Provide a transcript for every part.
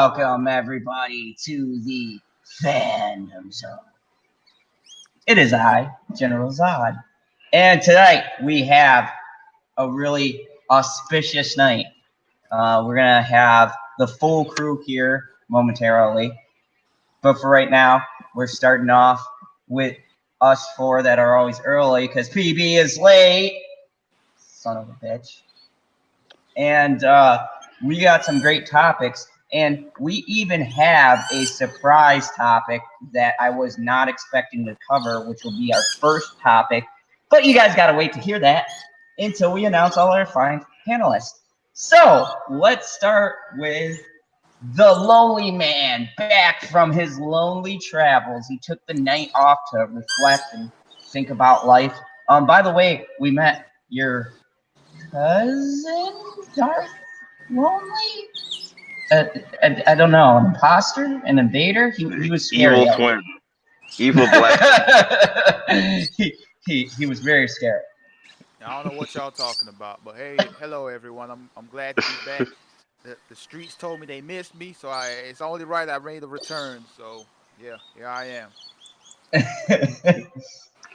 Welcome, everybody, to the Fandom Zone. It is I, General Zod. And tonight we have a really auspicious night. We're going to have the full crew here momentarily. But for right now, we're starting off with us four that are always early because PB is late. Son of a bitch. And we got some great topics. And we even have a surprise topic that I was not expecting to cover, which will be our first topic. But you guys got to wait to hear that until we announce all our fine panelists. So let's start with the lonely man back from his lonely travels. He took the night off to reflect and think about life. By the way, we met your cousin, Darth Lonely? I don't know, an imposter, an invader. He was scary. Evil twin, evil black. he was very scary. I don't know what y'all talking about, but hey, hello everyone. I'm glad to be back. The streets told me they missed me, so it's only right I made a return. So yeah, here I am.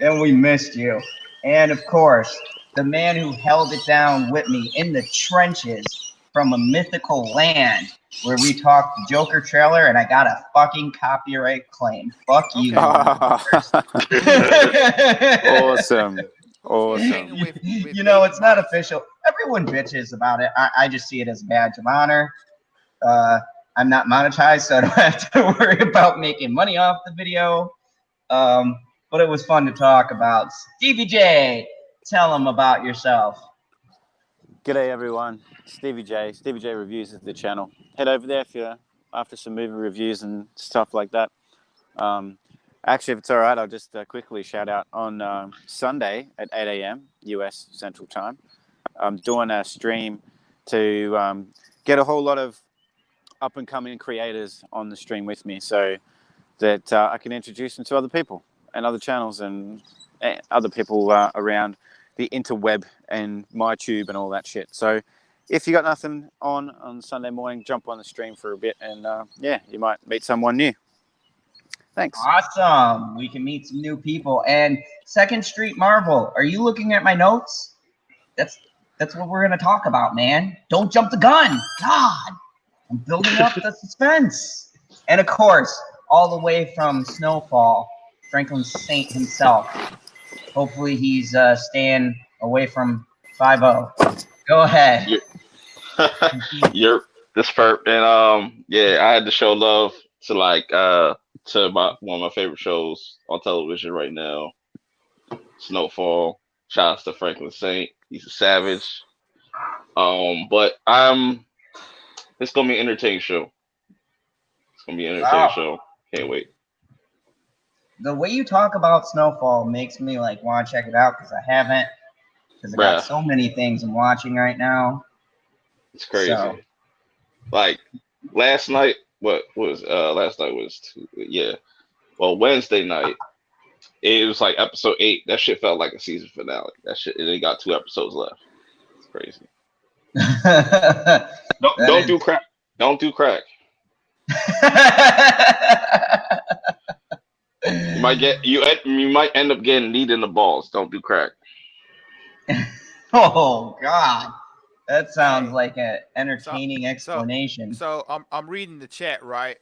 And we missed you. And of course, the man who held it down with me in the trenches from a mythical land where we talked Joker trailer and I got a fucking copyright claim. Fuck you. Awesome. You know, it's not official. Everyone bitches about it. I just see it as a badge of honor. I'm not monetized, so I don't have to worry about making money off the video. But it was fun to talk about. Stevie J, tell them about yourself. G'day everyone, Stevie J Reviews is the channel. Head over there if you're after some movie reviews and stuff like that. Actually, if it's all right, I'll just quickly shout out on Sunday at 8 a.m. US Central Time. I'm doing a stream to get a whole lot of up-and-coming creators on the stream with me so that I can introduce them to other people and other channels and other people around the interweb and MyTube and all that shit. So if you got nothing on Sunday morning, jump on the stream for a bit and yeah, you might meet someone new. Thanks. Awesome. We can meet some new people. And Second Street Marvel, are you looking at my notes? That's what we're going to talk about, man. Don't jump the gun. God, I'm building up the suspense. And of course, all the way from Snowfall, Franklin Saint himself. Hopefully he's staying away from 5-0. Go ahead. You're this perp, and yeah, I had to show love to one of my favorite shows on television right now, Snowfall. Shouts to Franklin Saint. He's a savage. But it's gonna be an entertaining show. It's gonna be an entertaining show. Can't wait. The way you talk about Snowfall makes me want to check it out because I haven't. Because I got so many things I'm watching right now. It's crazy. So. Like last night, last night was Wednesday night. It was like episode 8. That shit felt like a season finale. That shit, and they got 2 episodes left. It's crazy. Don't do crack. Don't do crack. You might end up getting kneed in the balls. Don't do crack. Oh God, that sounds like an entertaining explanation. So I'm reading the chat, right,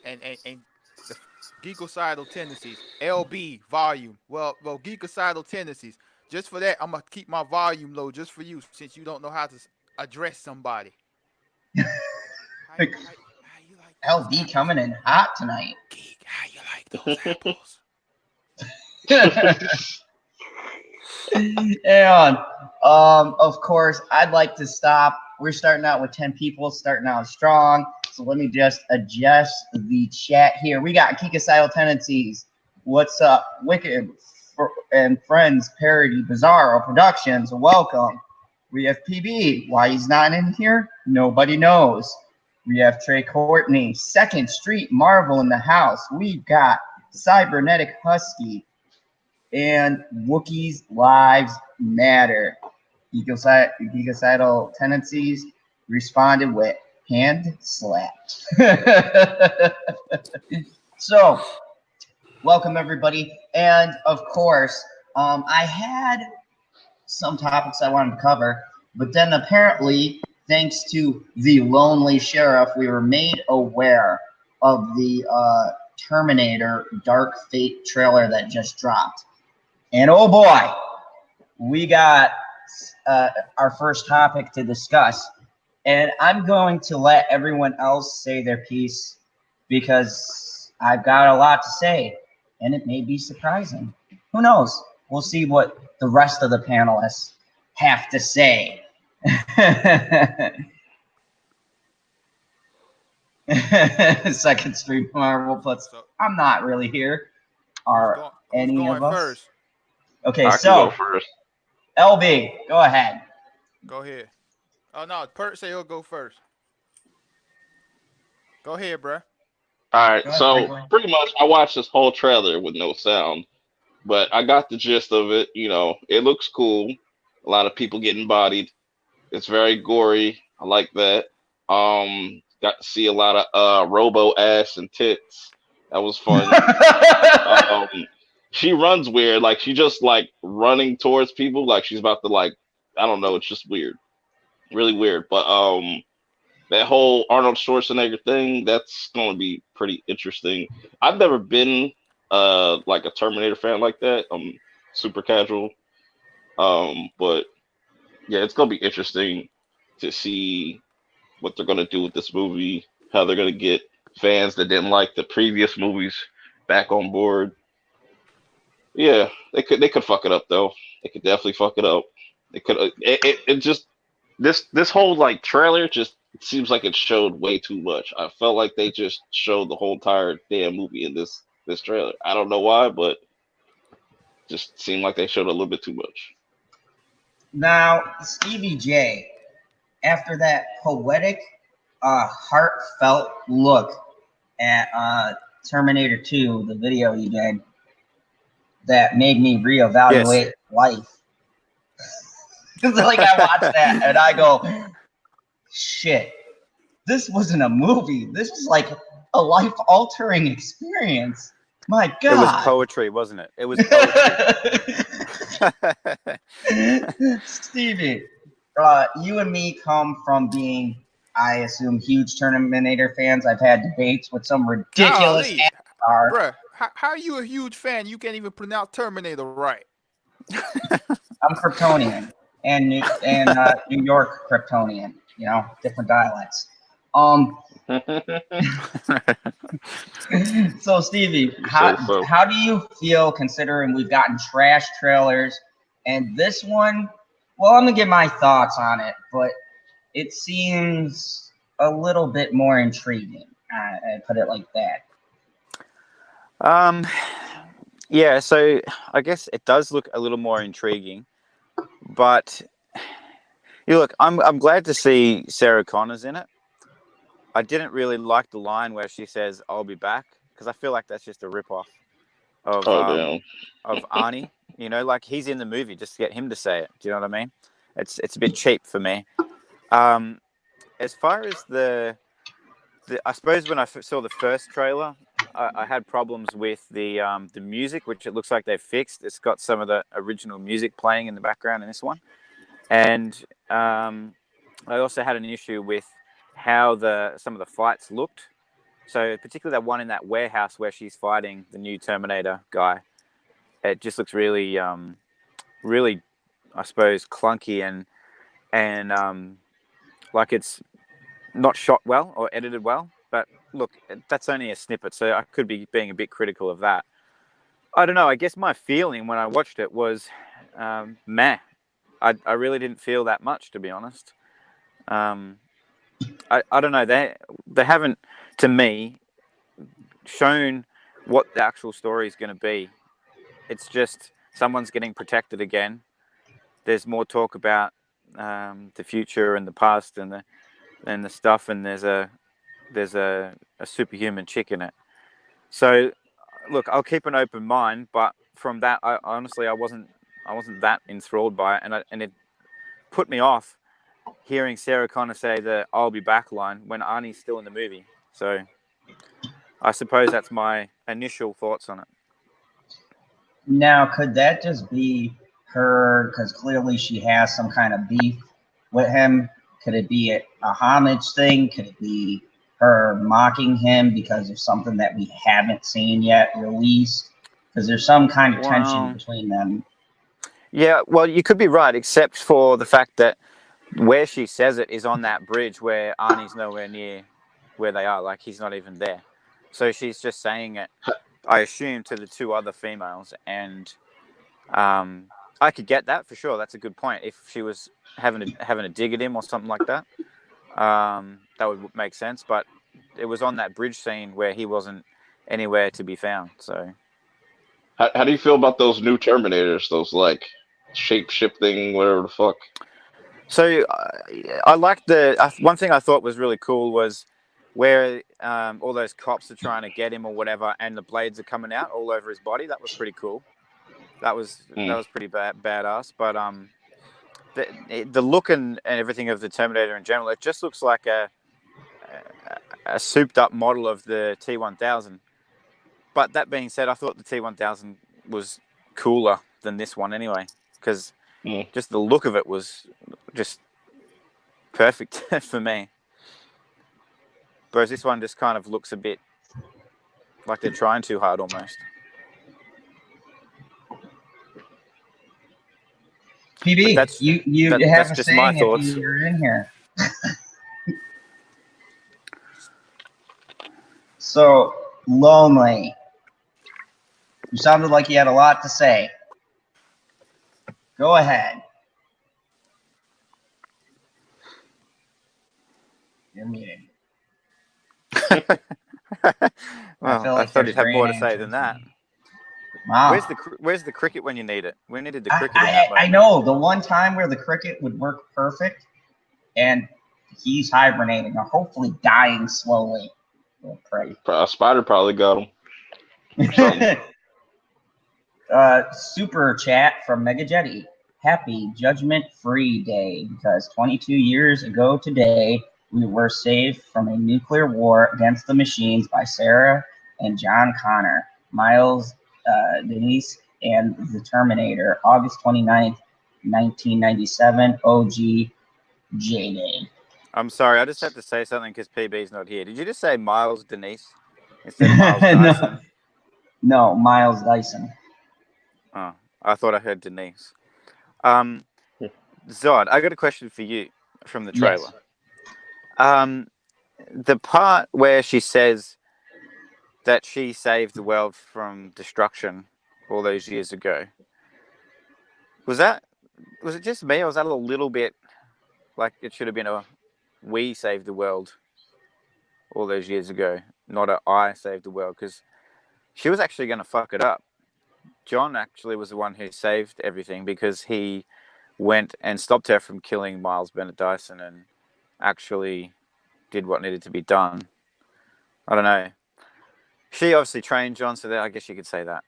and the geekocidal tendencies, LB volume. Well, geekocidal tendencies. Just for that, I'm gonna keep my volume low just for you, since you don't know how to address somebody. How you like LB coming in hot tonight. Geek, how you like those apples? And of course, I'd like to stop. We're starting out with 10 people, starting out strong. So let me just adjust the chat here. We got Geekocidal Tendencies. What's up? Wicked and Friends Parody Bizarro Productions. Welcome. We have PB. Why he's not in here? Nobody knows. We have Trey Courtney. Second Street Marvel in the house. We've got Cybernetic Husky. And Wookiees Lives Matter. Geekocidal Tendencies responded with hand slapped. So, welcome everybody, and of course, I had some topics I wanted to cover, but then apparently, thanks to the lonely sheriff, we were made aware of the Terminator Dark Fate trailer that just dropped. And oh boy, we got our first topic to discuss. And I'm going to let everyone else say their piece because I've got a lot to say, and it may be surprising. Who knows? We'll see what the rest of the panelists have to say. Second Street Marvel puts, I'm not really here. Are any going of us? First? Okay, I can go first. LB, go ahead. Go ahead. Oh no, Pert say he'll go first. Go ahead, bruh. All right, Go ahead, so Franklin. pretty much I watched this whole trailer with no sound, but I got the gist of it. You know, it looks cool. A lot of people getting bodied. It's very gory. I like that. Got to see a lot of robo ass and tits. That was fun. She runs weird, like she just like running towards people, like she's about to like I don't know. It's just weird, really weird. But that whole Arnold Schwarzenegger thing, that's going to be pretty interesting. I've never been like a Terminator fan like that. I'm super casual. But yeah, it's going to be interesting to see what they're going to do with this movie, how they're going to get fans that didn't like the previous movies back on board. Yeah, they could fuck it up though. They could definitely fuck it up. They could it just this whole like trailer just seems like it showed way too much. I felt like they just showed the whole entire damn movie in this trailer. I don't know why, but just seemed like they showed a little bit too much. Now, Stevie J, after that poetic, heartfelt look at Terminator 2, the video you did, that made me reevaluate life. Like I watched that and I go, shit, this wasn't a movie. This was like a life-altering experience. My God. It was poetry, wasn't it? It was poetry. Stevie, you and me come from being, I assume, huge Terminator fans. I've had debates with some ridiculous avatar. Bruh, how are you a huge fan? You can't even pronounce Terminator right. I'm Kryptonian and New York Kryptonian. You know, different dialects. So Stevie, how do you feel considering we've gotten trash trailers and this one? Well, I'm gonna give my thoughts on it, but it seems a little bit more intriguing. I put it like that. Yeah, so I guess it does look a little more intriguing, but look, I'm glad to see Sarah Connor's in it. I didn't really like the line where she says "I'll be back" because I feel like that's just a ripoff of of Arnie. You know, like he's in the movie just to get him to say it. Do you know what I mean? It's a bit cheap for me. As far as the I suppose when I saw the first trailer, I had problems with the music, which it looks like they've fixed. It's got some of the original music playing in the background in this one, and I also had an issue with how some of the fights looked. So particularly that one in that warehouse where she's fighting the new Terminator guy, it just looks really, really, I suppose, clunky and like it's not shot well or edited well. But look, that's only a snippet, so I could be being a bit critical of that. I don't know. I guess my feeling when I watched it was meh. I really didn't feel that much, to be honest. I don't know. They haven't, to me, shown what the actual story is going to be. It's just someone's getting protected again. There's more talk about the future and the past and the stuff, and there's a superhuman chick in it. So, look, I'll keep an open mind, but from that, I wasn't that enthralled by it, and it put me off hearing Sarah Connor say the "I'll be back" line when Arnie's still in the movie. So I suppose that's my initial thoughts on it. Now, could that just be her? Because clearly she has some kind of beef with him. Could it be a homage thing? Could it be her mocking him because of something that we haven't seen yet released? Because there's some kind of tension between them. Yeah, well, you could be right, except for the fact that where she says it is on that bridge where Arnie's nowhere near where they are. Like, he's not even there. So she's just saying it, I assume, to the two other females. And I could get that for sure. That's a good point. If she was having a dig at him or something like that, that would make sense. But it was on that bridge scene where he wasn't anywhere to be found. So How do you feel about those new Terminators? Those like shape shifting, whatever the fuck. So I like one thing I thought was really cool was where all those cops are trying to get him or whatever, and the blades are coming out all over his body. That was pretty cool. That was pretty badass. But the look and everything of the Terminator in general, it just looks like a souped up model of the T-1000. But that being said, I thought the T-1000 was cooler than this one anyway, because just the look of it was just perfect for me. Whereas this one just kind of looks a bit like they're trying too hard almost. PB, you have a just saying my thoughts. if you're in here. So, lonely. You sounded like you had a lot to say. Go ahead. You're muted. Well, I thought you'd have more to say than that. Wow. Where's the cricket when you need it? We needed the cricket in that moment. I know. The one time where the cricket would work perfect, and he's hibernating or hopefully dying slowly. We'll pray. A spider probably got him. Super chat from Mega Jetty. Happy Judgment Free Day, because 22 years ago today, we were saved from a nuclear war against the machines by Sarah and John Connor, Miles, Denise, and the Terminator. August 29th, 1997, OG J-Day. I'm sorry, I just have to say something because PB's not here. Did you just say Miles Denise instead of Miles Dyson? No, Miles Dyson. Oh, I thought I heard Denise. Zod, I got a question for you from the trailer. Yes. The part where she says that she saved the world from destruction all those years ago, was it just me, or was that a little bit like it should have been a we saved the world all those years ago, not a I saved the world? Because she was actually going to fuck it up. John actually was the one who saved everything because he went and stopped her from killing Miles Bennett Dyson and actually did what needed to be done. I don't know. She obviously trained John, so that I guess you could say that,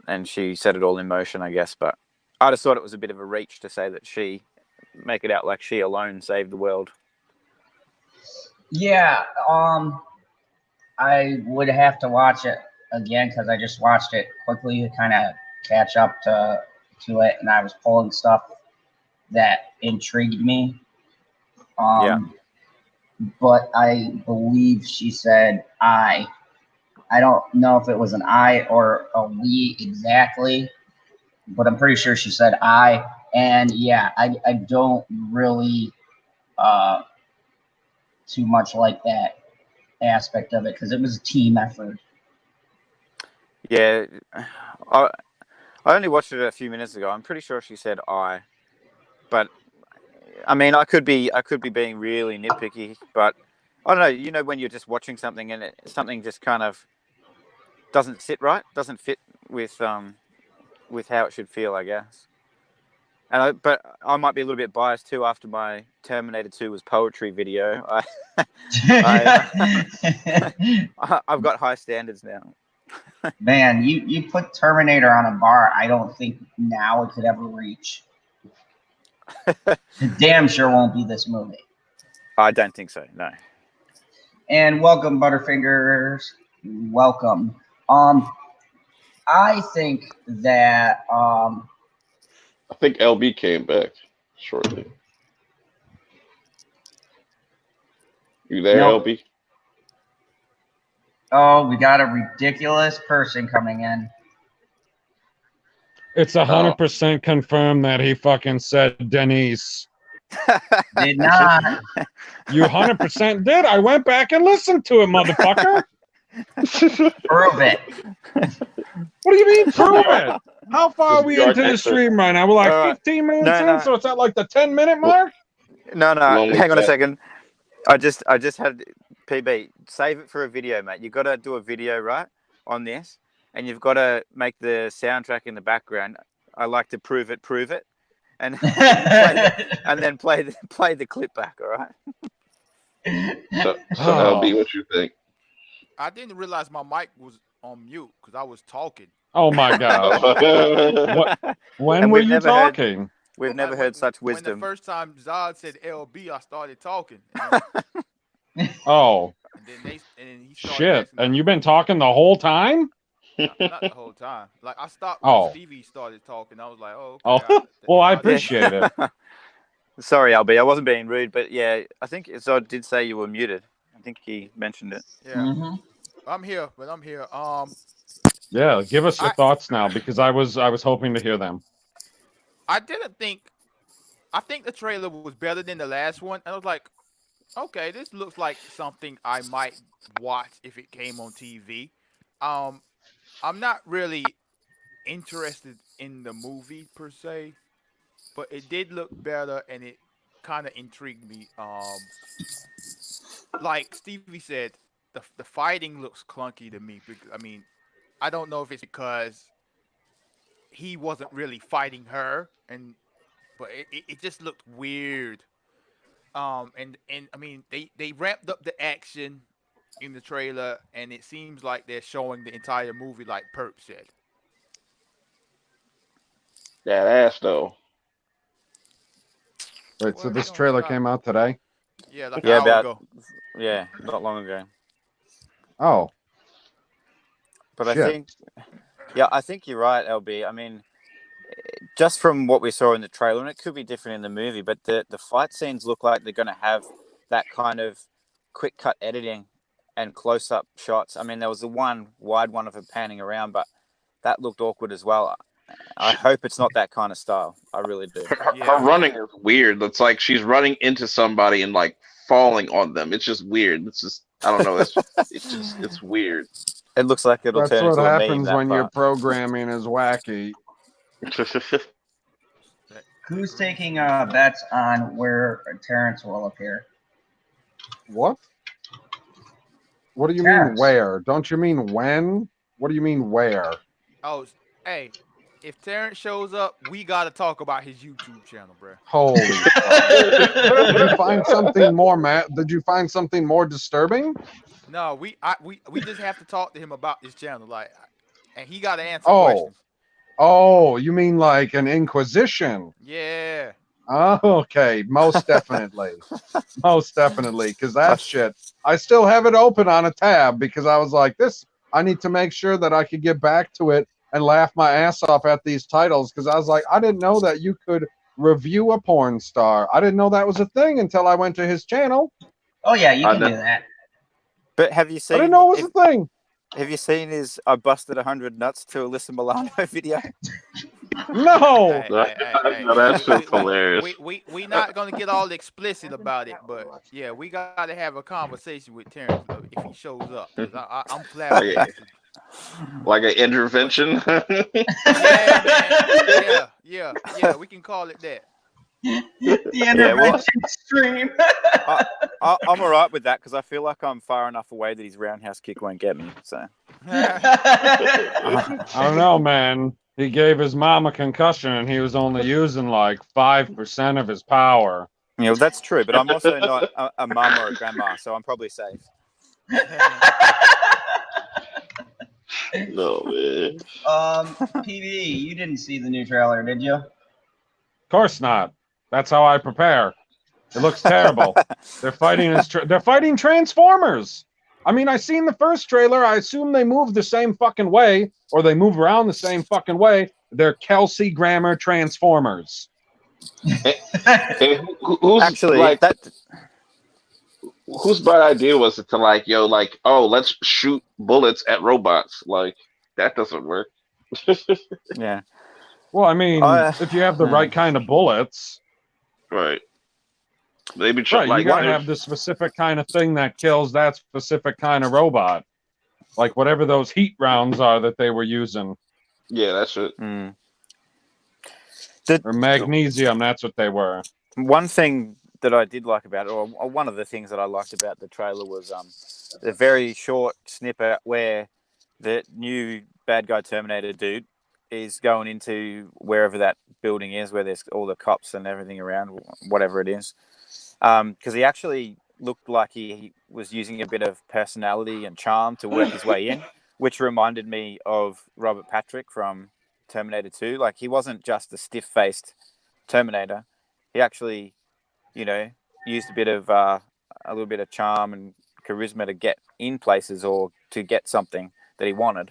and she set it all in motion, I guess. But I just thought it was a bit of a reach to say that she make it out like she alone saved the world. Yeah, I would have to watch it again because I just watched it quickly to kind of catch up to it, and I was pulling stuff that intrigued me. But I believe she said I. I don't know if it was an I or a we exactly, but I'm pretty sure she said I. And yeah, I don't really too much like that aspect of it because it was a team effort. Yeah, I only watched it a few minutes ago. I'm pretty sure she said I, but I mean, I could be being really nitpicky, but I don't know. You know, when you're just watching something and something just kind of doesn't sit right, doesn't fit with how it should feel, I guess. But I might be a little bit biased too after my Terminator 2 was poetry video. I've got high standards now. Man, you put Terminator on a bar, I don't think now it could ever reach. Damn sure won't be this movie. I don't think so. No. And welcome, Butterfingers. Welcome. I think that I think LB came back shortly. You there, Nope. LB? oh, we got a ridiculous person coming in. It's 100% confirmed that he fucking said Denise. Did not. You 100% did. I went back and listened to it, motherfucker. Prove it. What do you mean, prove it? How far Just are we be our into the gangster. stream right now? We're like All right. 15 minutes No, in, so it's at like the 10-minute mark? No, Lonely hang on a cat. second. I just had PB. Save it for a video, mate. You've got to do a video, right, on this, and you've got to make the soundtrack in the background. I like to prove it, and and then play the clip back. All right. So LB, what you think? I didn't realize my mic was on mute because I was talking. Oh my God. When And were we've you never heard- talking? We've never Like, heard such When wisdom. the first time Zod said LB, I started talking. Oh, And then he started shit. asking And me- you've been talking the whole time? not the whole time. Like I stopped when Oh. Stevie started talking. I was like, oh, okay. Oh, well, I I'll- appreciate it. Sorry, LB. I wasn't being rude, but yeah, I think Zod did say you were muted. I think he mentioned it. Yeah, Mhm. I'm here, but I'm here. Yeah, give us your I- thoughts now, because I was hoping to hear them. I didn't think. I think the trailer was better than the last one. And I was like, okay, this looks like something I might watch if it came on TV. I'm not really interested in the movie per se, but it did look better and it kind of intrigued me. Like Stevie said, the fighting looks clunky to me. I mean, I don't know if it's because he wasn't really fighting her, but it just looked weird. And I mean, they ramped up the action in the trailer, and it seems like they're showing the entire movie, like Perp said. That ass though. Wait, Well, so they this don't trailer stop. came out today? Yeah, like Yeah, an hour about ago. not long ago. Oh, But shit. I think you're right, LB. I mean, just from what we saw in the trailer, and it could be different in the movie, but the fight scenes look like they're going to have that kind of quick cut editing and close up shots. I mean, there was the one wide one of her panning around, but that looked awkward as well. I hope it's not that kind of style. I really do. Her running is weird. It's like she's running into somebody and like falling on them. It's just weird. It's just I don't know. It's weird. It looks like it'll That's turn what into a meme. happens That when your part. programming is wacky. Who's taking bets on where Terrence will appear? What? What do you Terrence. mean where? Don't you mean when? What do you mean where? Oh, hey, if Terrence shows up, we got to talk about his YouTube channel, bro. Holy fuck. Did you find something more, Matt? Did you find something more disturbing? No, we just have to talk to him about this channel, like, and he got to answer Oh. questions. Oh, you mean like an inquisition? Yeah. Oh, okay, most definitely. Most definitely, because that shit, I still have it open on a tab because I was like, I need to make sure that I could get back to it and laugh my ass off at these titles because I was like, I didn't know that you could review a porn star. I didn't know that was a thing until I went to his channel. Oh yeah, you I can know. do that. But have you I seen? didn't know it was a thing. Have you seen his "I busted 100 nuts" to Alyssa Milano video? No. Hey, No, that's just hilarious. We not gonna get all explicit about it, but yeah, we got to have a conversation with Terrence though, if he shows up. 'Cause I'm flabbergasted. Like an intervention. Yeah, man. Yeah. We can call it that. The intervention stream. I'm all right with that because I feel like I'm far enough away that his roundhouse kick won't get me. So I don't know, man. He gave his mom a concussion and he was only using like 5% of his power. yeah, well, that's true. But I'm also not a mum or a grandma, so I'm probably safe. No man. PB, you didn't see the new trailer, did you? Of course not. That's how I prepare. It looks terrible. They're fighting Transformers. I mean, I seen the first trailer. I assume they move the same fucking way, or they move around the same fucking way. They're Kelsey Grammer Transformers. And who's Actually, like that whose bright idea was it to like, yo, like, oh, let's shoot bullets at robots? Like that doesn't work. yeah. Well, I mean, if you have the yeah. right kind of bullets, Right. Maybe right, you like gotta have the specific kind of thing that kills that specific kind of robot. Like whatever those heat rounds are that they were using. yeah, that's it. Mm. Or magnesium, that's what they were. One thing that I did like about it, or one of the things that I liked about the trailer was the very short snippet where the new bad guy Terminator dude is going into wherever that building is, where there's all the cops and everything around, whatever it is. Because he actually looked like he was using a bit of personality and charm to work his way in, which reminded me of Robert Patrick from Terminator 2. Like, he wasn't just a stiff-faced Terminator. He actually, used a little bit of charm and charisma to get in places or to get something that he wanted.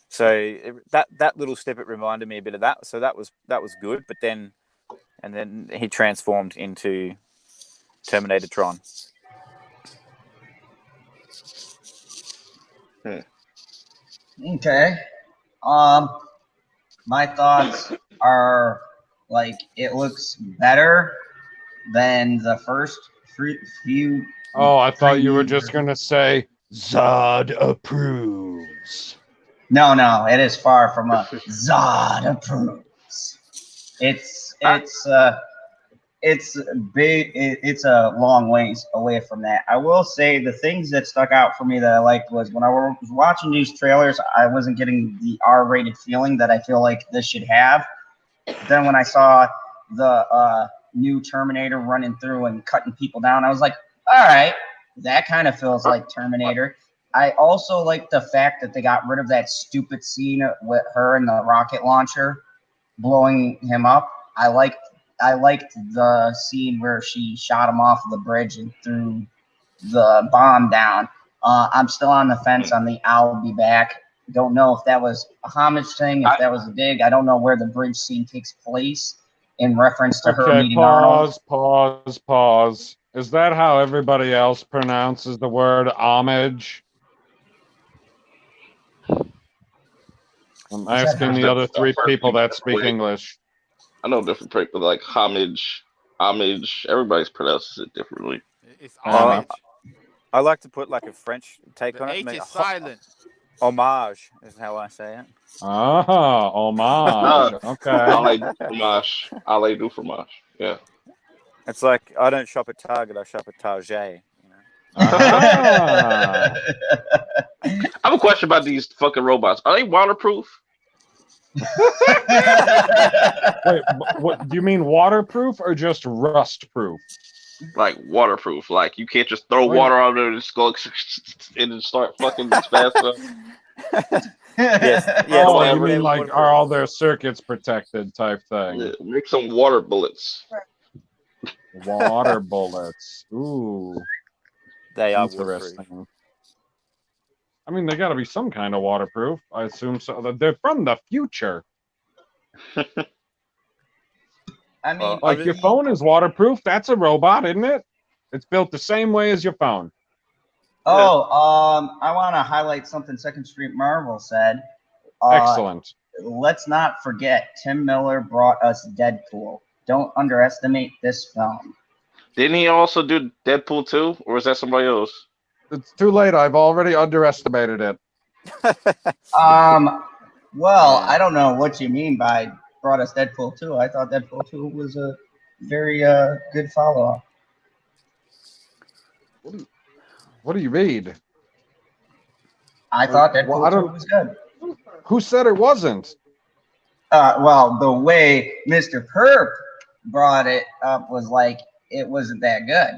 So that little snippet reminded me a bit of that. So that was good. But then he transformed into Terminator Tron. Okay. My thoughts are like it looks better than the first few. Oh, I thought you were just gonna say Zod approves. No, it is far from a Zod approves. It's big. It's a long ways away from that. I will say the things that stuck out for me that I liked was when I was watching these trailers, I wasn't getting the R-rated feeling that I feel like this should have. Then when I saw the new Terminator running through and cutting people down, I was like, all right, that kind of feels like Terminator. I also like the fact that they got rid of that stupid scene with her and the rocket launcher blowing him up. I liked the scene where she shot him off the bridge and threw the bomb down. I'm still on the fence on the I'll be back. Don't know if that was a homage thing, if that was a dig. I don't know where the bridge scene takes place in reference to her meeting Arnold. Pause. Is that how everybody else pronounces the word homage? I'm asking the other three people that speak English. I know different people like homage. Everybody's pronounces it differently. It's homage. I like to put like a French take The on it. H is silent. Homage is how I say it. Oh, homage. Okay. I do fromage. Yeah. It's like I don't shop at Target, I shop at Target. Ah. I have a question about these fucking robots. Are they waterproof? Wait, what do you mean waterproof or just rust proof? Like waterproof. Like you can't just throw water on there and just go and then start fucking fast up. Yes. Oh, you mean like are all their circuits protected type thing? Yeah, make some water bullets. Water bullets. Ooh. They are interesting. waterproof. I mean, they got to be some kind of waterproof. I assume so. They're from the future. I mean, like your phone is waterproof. That's a robot, isn't it? It's built the same way as your phone. Oh, I want to highlight something Second Street Marvel said. Excellent. Let's not forget, Tim Miller brought us Deadpool. Don't underestimate this film. Didn't he also do Deadpool 2? Or is that somebody else? It's too late. I've already underestimated it. Well, I don't know what you mean by brought us Deadpool 2. I thought Deadpool 2 was a very good follow-up. What do you mean? I thought Deadpool 2 was good. Who said it wasn't? Well, the way Mr. Perp brought it up was like it wasn't that good.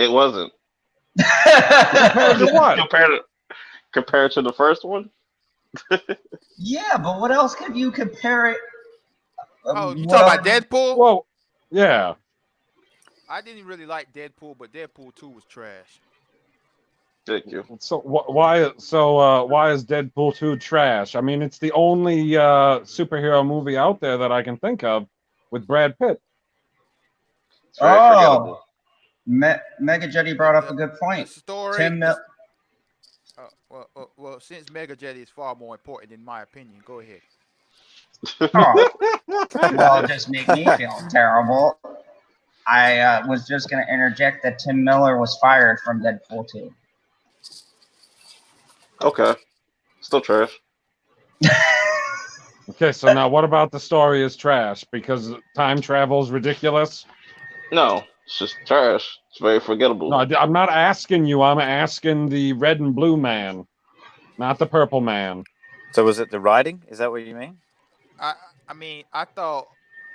It wasn't. Compared to what? Compared to the first one? Yeah, but what else could you compare it? You talking about Deadpool? Whoa. Yeah. I didn't really like Deadpool, but Deadpool 2 was trash. Thank you. So why? So why is Deadpool 2 trash? I mean, it's the only superhero movie out there that I can think of with Brad Pitt. It's very forgettable. Mega Jetty brought up a good The point. story. Tim Mil- Well, since Mega Jetty is far more important in my opinion, go ahead. Oh, well, just make me feel terrible. I was just going to interject that Tim Miller was fired from Deadpool 2. Okay. Still trash. Okay, so now what about the story is trash because time travel is ridiculous? No, it's just trash. It's very forgettable. No, I'm not asking you. I'm asking the red and blue man, not the purple man. So was it the writing? Is that what you mean? I mean, I thought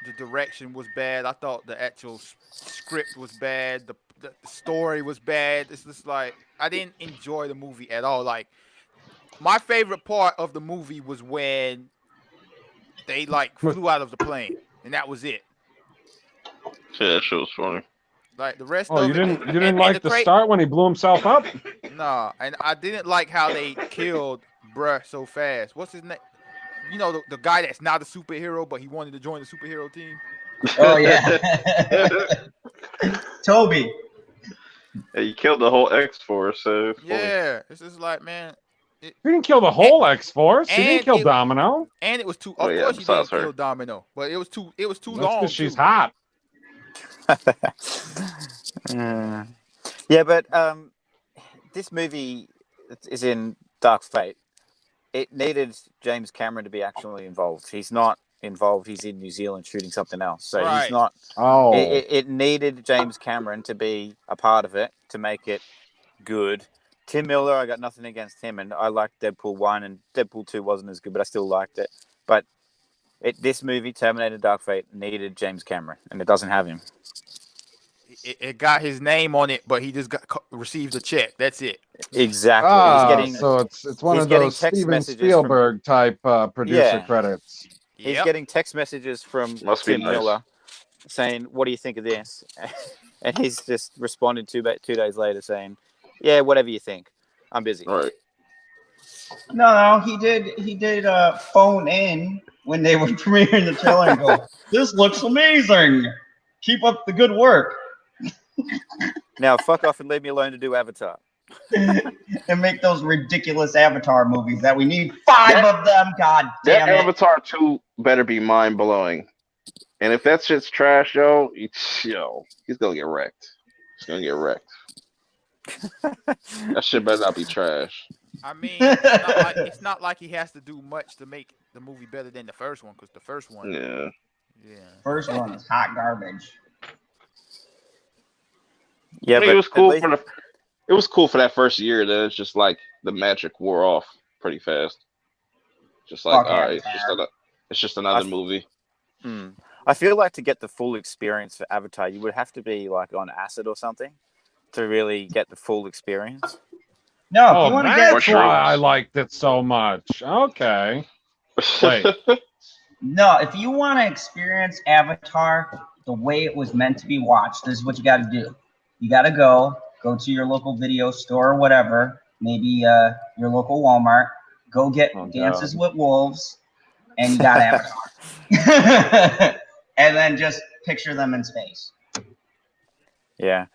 the direction was bad. I thought the actual script was bad. The story was bad. It's just like I didn't enjoy the movie at all. Like my favorite part of the movie was when they like flew out of the plane, and that was it. Yeah, that shit was funny. Like the rest Oh, of you it, didn't like the start when he blew himself up? Nah, and I didn't like how they killed bruh so fast. What's his name? You know, the guy that's not a superhero, but he wanted to join the superhero team. Oh, yeah. Toby. Yeah, you killed the whole X-Force. So Yeah, it's just like, man. He didn't kill the whole X-Force. He didn't kill Domino. And it was too. Oh, Of yeah, course, he didn't besides her. kill Domino, but it was too. It was too That's long. because she's too. hot. Yeah, but this movie is in Dark Fate. It needed James Cameron to be actually involved. He's not involved. He's in New Zealand shooting something else. So Right. he's not. Oh. It needed James Cameron to be a part of it to make it good. Tim Miller, I got nothing against him, and I liked Deadpool 1, and Deadpool 2 wasn't as good, but I still liked it. But this movie, Terminator Dark Fate, needed James Cameron, and it doesn't have him. It got his name on it, but he just received a check. That's it. Exactly. So it's one of those Steven Spielberg type producer credits. He's getting text messages from Tim Miller saying, "What do you think of this?" And he's just responded 2 days later saying, "Yeah, whatever you think. I'm busy." Right. No, he did phone in when they were premiering the trailer and go, "This looks amazing. Keep up the good work." Now fuck off and leave me alone to do Avatar. And make those ridiculous Avatar movies that we need 5 of them. God damn that it! Avatar 2 better be mind blowing. And if that shit's trash, he's gonna get wrecked. He's gonna get wrecked. That shit better not be trash. I mean, it's not like he has to do much to make the movie better than the first one, because the first one, Yeah. First one is hot garbage. Yeah, I mean, but it was cool least... it was cool for that first year. Then it's just like the magic wore off pretty fast. Just like, all right, it's just another movie. I feel like to get the full experience for Avatar, you would have to be like on acid or something to really get the full experience. No, if you want to get. That's why I liked it so much. Okay. Wait. No, if you want to experience Avatar the way it was meant to be watched, this is what you got to do. You got to go to your local video store or whatever, maybe your local Walmart. Go get Dances with Wolves, and you got Avatar. And then just picture them in space. Yeah.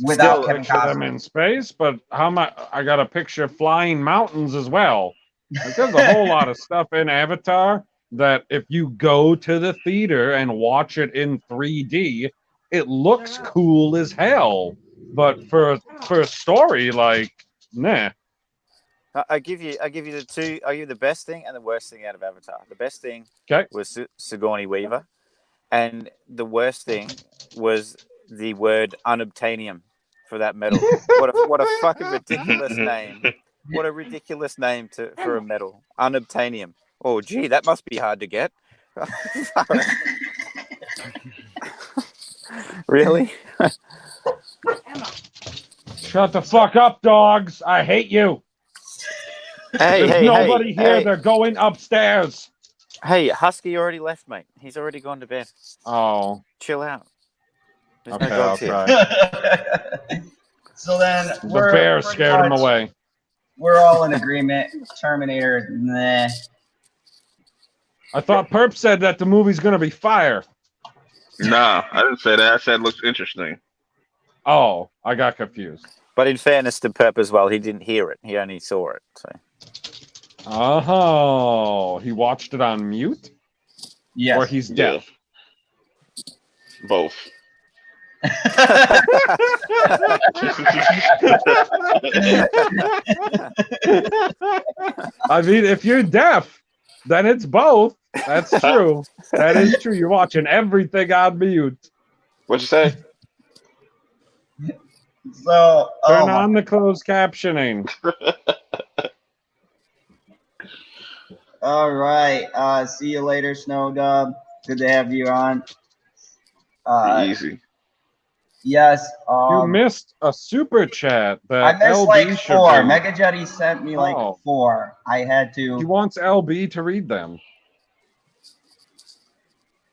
Without Still Kevin picture them Costner. in space, but I got to picture flying mountains as well. Like, there's a whole lot of stuff in Avatar that if you go to the theater and watch it in 3D, it looks cool as hell. But for a story, like, nah. I give you the two. I give you the best thing and the worst thing out of Avatar. The best thing was Sigourney Weaver, and the worst thing was the word unobtainium for that medal. What a fucking ridiculous name! What a ridiculous name for a medal. Unobtainium. Oh, gee, that must be hard to get. Really? Shut the fuck up, dogs. I hate you. There's nobody here. They're going upstairs. Hey, Husky already left, mate. He's already gone to bed. Oh. Chill out. There's Okay, no dogs here. okay. So then The we're bear pretty scared him much- away. We're all in agreement. Terminator, nah. I thought Perp said that the movie's gonna be fire. Nah, I didn't say that. I said it looks interesting. Oh, I got confused. But in fairness to Pep as well, he didn't hear it. He only saw it. So Oh, he watched it on mute? Yes. Or he's deaf? Both. I mean, if you're deaf, then it's both. That's true. That is true. You're watching everything on mute. What'd you say? So, Turn on the closed captioning. all right. See you later, Snow Dub. Good to have you on. Easy. Yes. You missed a super chat I that missed LB like should 4. read. Mega Jetty sent me like 4. I had He to. wants LB to read them.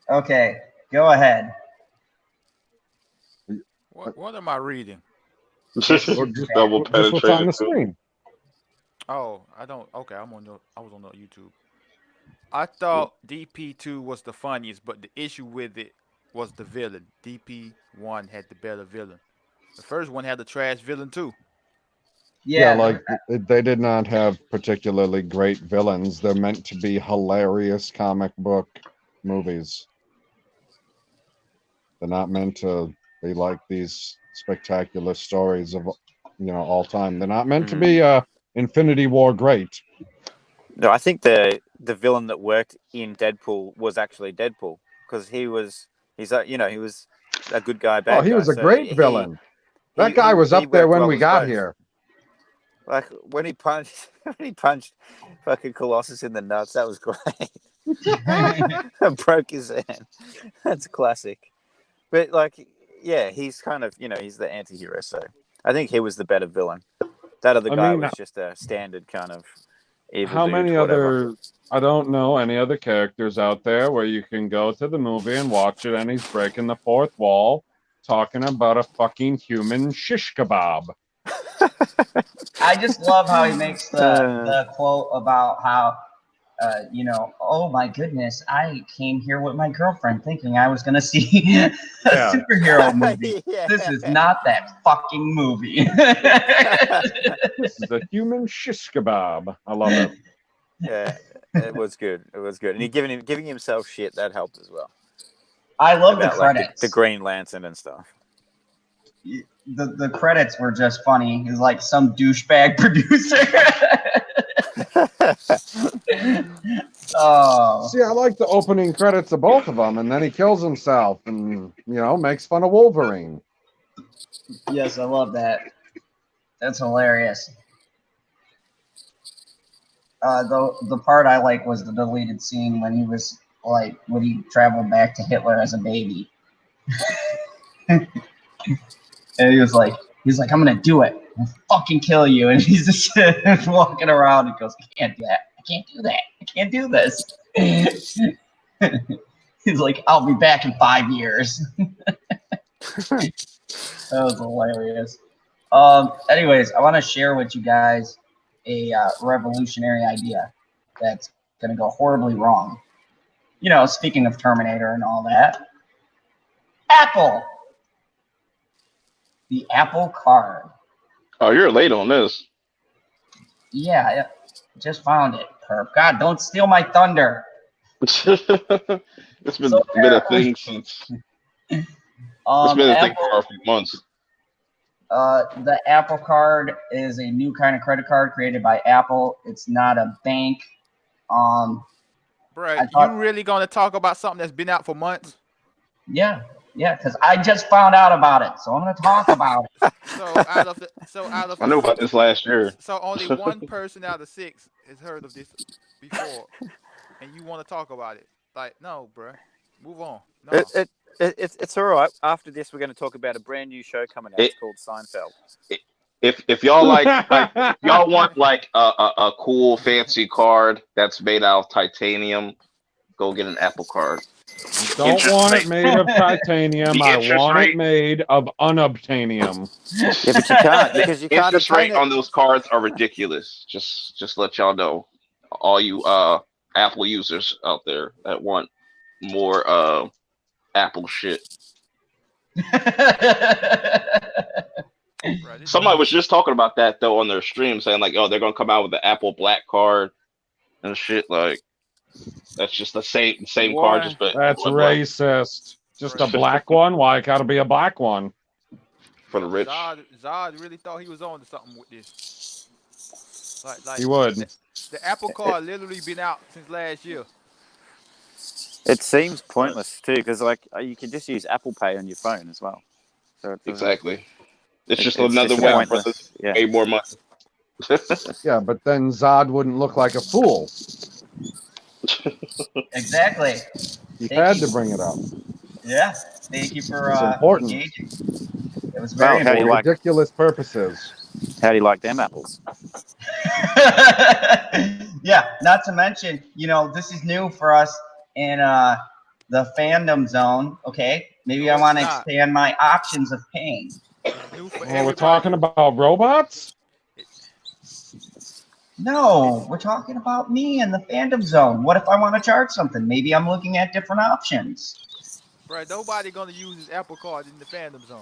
Okay, go ahead. What am I reading? Double Just what's on penetrated. the screen. Oh, I don't. Okay, I was on the YouTube. I thought DP2 was the funniest, but the issue with it was the villain. DP1 had the better villain. The first one had the trash villain too. Yeah, like they did not have particularly great villains. They're meant to be hilarious comic book movies. They're not meant to be like these spectacular stories of all time. They're not meant to be Infinity War great. no, I think the villain that worked in Deadpool was actually Deadpool because he was a good guy, bad guy. He was a great villain. That guy was up there when we got here. Like when he punched fucking Colossus in the nuts, that was great. Broke his hand. That's classic. But like, yeah, he's kind of he's the anti-hero, so I think he was the better villain. That other guy was just a standard kind of evil How dude, many whatever. other? I don't know any other characters out there where you can go to the movie and watch it, and he's breaking the fourth wall, talking about a fucking human shish kebab. I just love how he makes the quote about how, oh my goodness, I came here with my girlfriend thinking I was going to see a superhero movie. Yeah. This is not that fucking movie. This is a human shish kebab. I love it. Yeah, it was good. It was good. And he giving himself shit, that helped as well. I love About, the credits. Like, the Green Lantern and stuff. The credits were just funny. He's like some douchebag producer. Oh. See, I like the opening credits of both of them, and then he kills himself and makes fun of Wolverine. Yes, I love that. That's hilarious. The part I like was the deleted scene when he traveled back to Hitler as a baby. And he was like, I'm gonna do it. I'll fucking kill you. And he's just walking around and goes, I can't do that. I can't do that. I can't do this. He's like, I'll be back in 5 years. That was hilarious. Anyways, I want to share with you guys a revolutionary idea that's gonna go horribly wrong. Speaking of Terminator and all that, Apple. The Apple Card. Oh, you're late on this. Yeah, I just found it. Perp. God, don't steal my thunder. It's been a thing since. It's been a thing for a few months. The Apple Card is a new kind of credit card created by Apple. It's not a bank. Bruh, you really gonna talk about something that's been out for months? Yeah, because I just found out about it, so I'm gonna talk about it. I knew about this last year. So only one person out of 6 has heard of this before, and you want to talk about it? Like, no, bruh, move on. No. It's all right. After this, we're going to talk about a brand new show coming out. It's called Seinfeld. If y'all if y'all want like a cool fancy card that's made out of titanium, go get an Apple Card. Don't Interest want rate. it made of titanium. The I interest want rate. it made of unobtainium. Yeah, but you can't because you can't Interest obtain rate it. on those cards are ridiculous. Just let y'all know, all you Apple users out there that want more Apple shit. Bro, this Somebody dude- was just talking about that though on their stream, saying like, oh, they're gonna come out with the Apple Black card and shit. Like that's just the same card, Why? just but That's but black racist. Just a Right. black one? Why it gotta be a black one? for the rich. Zod really thought he was on to something with this. Like He would. the Apple Card literally been out since last year. It seems pointless too because like you can just use Apple Pay on your phone as well. So it doesn't. Exactly. It's just It's another just way for pointless. them Yeah. to pay more money. Yeah, but then Zod wouldn't look like a fool. Exactly. He Thank had you. to bring it up. Yeah. Thank you for It's important. engaging. It was very Well, how do you For like? ridiculous purposes. How do you like them apples? Yeah, not to mention, this is new for us in the fandom zone. Okay, maybe I No, want to it's not. expand my options of paying. It's new for Oh, we're everybody. talking about robots? No, we're talking about me in the fandom zone. What if I want to charge something? Maybe I'm looking at different options. Bro, nobody gonna use his Apple Card in the fandom zone.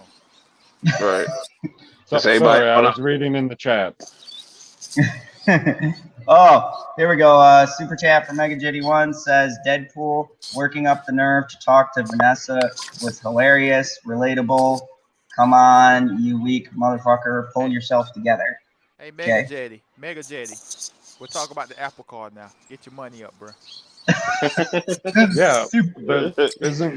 Right. So, Does anybody sorry, I wanna- was reading in the chat. Oh, here we go. Super chat from MegaJitty1 says Deadpool working up the nerve to talk to Vanessa was hilarious, relatable. Come on, you weak motherfucker, pull yourself together. Hey, Mega Okay. Jetty, Mega Jetty. We'll talk about the Apple Card now. Get your money up, bro. Yeah,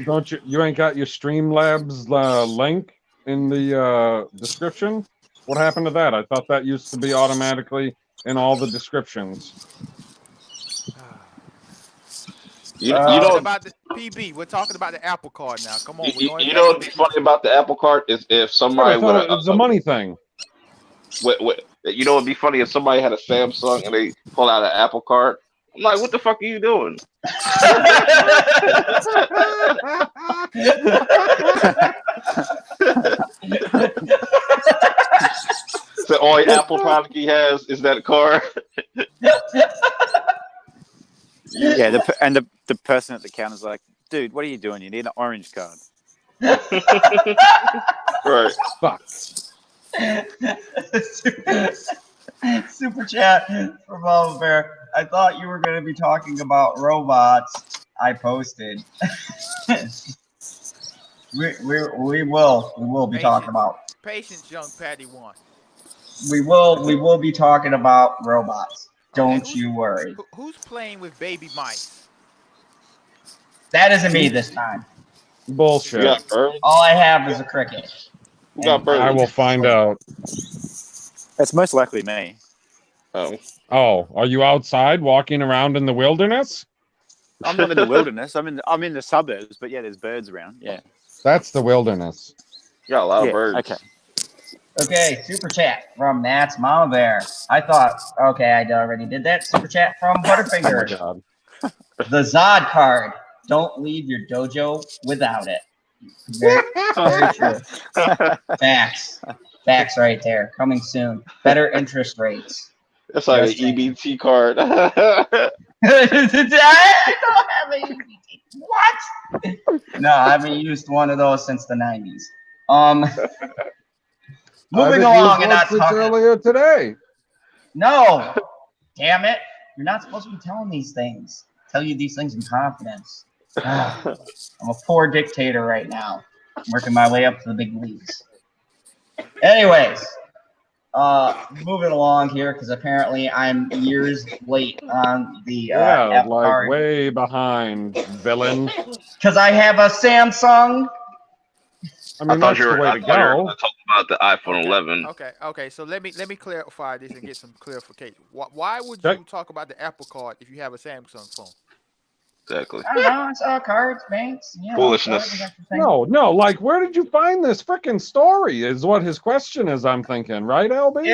don't you ain't got your Streamlabs link in the description? What happened to that? I thought that used to be automatically in all the descriptions. You Talking know, about the PB. We're talking about the Apple Card now. Come on, we're you, going you back know to what'd be funny about the Apple Card is if I somebody thought would it was a money thing. you know what'd be funny if somebody had a Samsung and they pull out an Apple Card. I'm like, what the fuck are you doing? So all Apple product he has is that card. Yeah, the person at the counter's like, dude, what are you doing? You need an orange card. Right. Fuck. Super chat from Oliver Bear. I thought you were going to be talking about robots. I posted. we will be talking about. Patience, young Patty one. We will be talking about robots. Don't Okay, you worry. Who's playing with baby mice? That isn't me this time. We Bullshit. got birds. All I have is a cricket. We got And birds. I will find out. It's most likely me. Oh. Oh, are you outside walking around in the wilderness? I'm not in the wilderness. I'm in the suburbs, but yeah, there's birds around. Yeah. That's the wilderness. You got a lot Yeah, of birds. okay. Okay, super chat from Matt's Mama Bear. I thought, okay, I already did that. Super chat from Oh my Butterfinger. god. The Zod card. Don't leave your dojo without it. Very, very true. Facts. Facts right there. Coming soon. Better interest rates. That's like Just an saying. EBT card. I don't have a EBT. What? No, I haven't used one of those since the 90s. Moving along and not since talking. earlier today. No, damn it! You're not supposed to be telling these things. Tell you these things in confidence. I'm a poor dictator right now. I'm working my way up to the big leagues. Anyways, moving along here because apparently I'm years late on the Apple like Card. way behind, villain. Because I have a Samsung. I mean, thought that's you were the way to go. talking about the iPhone 11. Okay. So let me clarify this and get some clarification. Why would Okay. you talk about the Apple Card if you have a Samsung phone? Exactly. I don't know. It's all cards, banks. Foolishness. No, like, where did you find this freaking story? Is what his question is. I'm thinking, right, LB?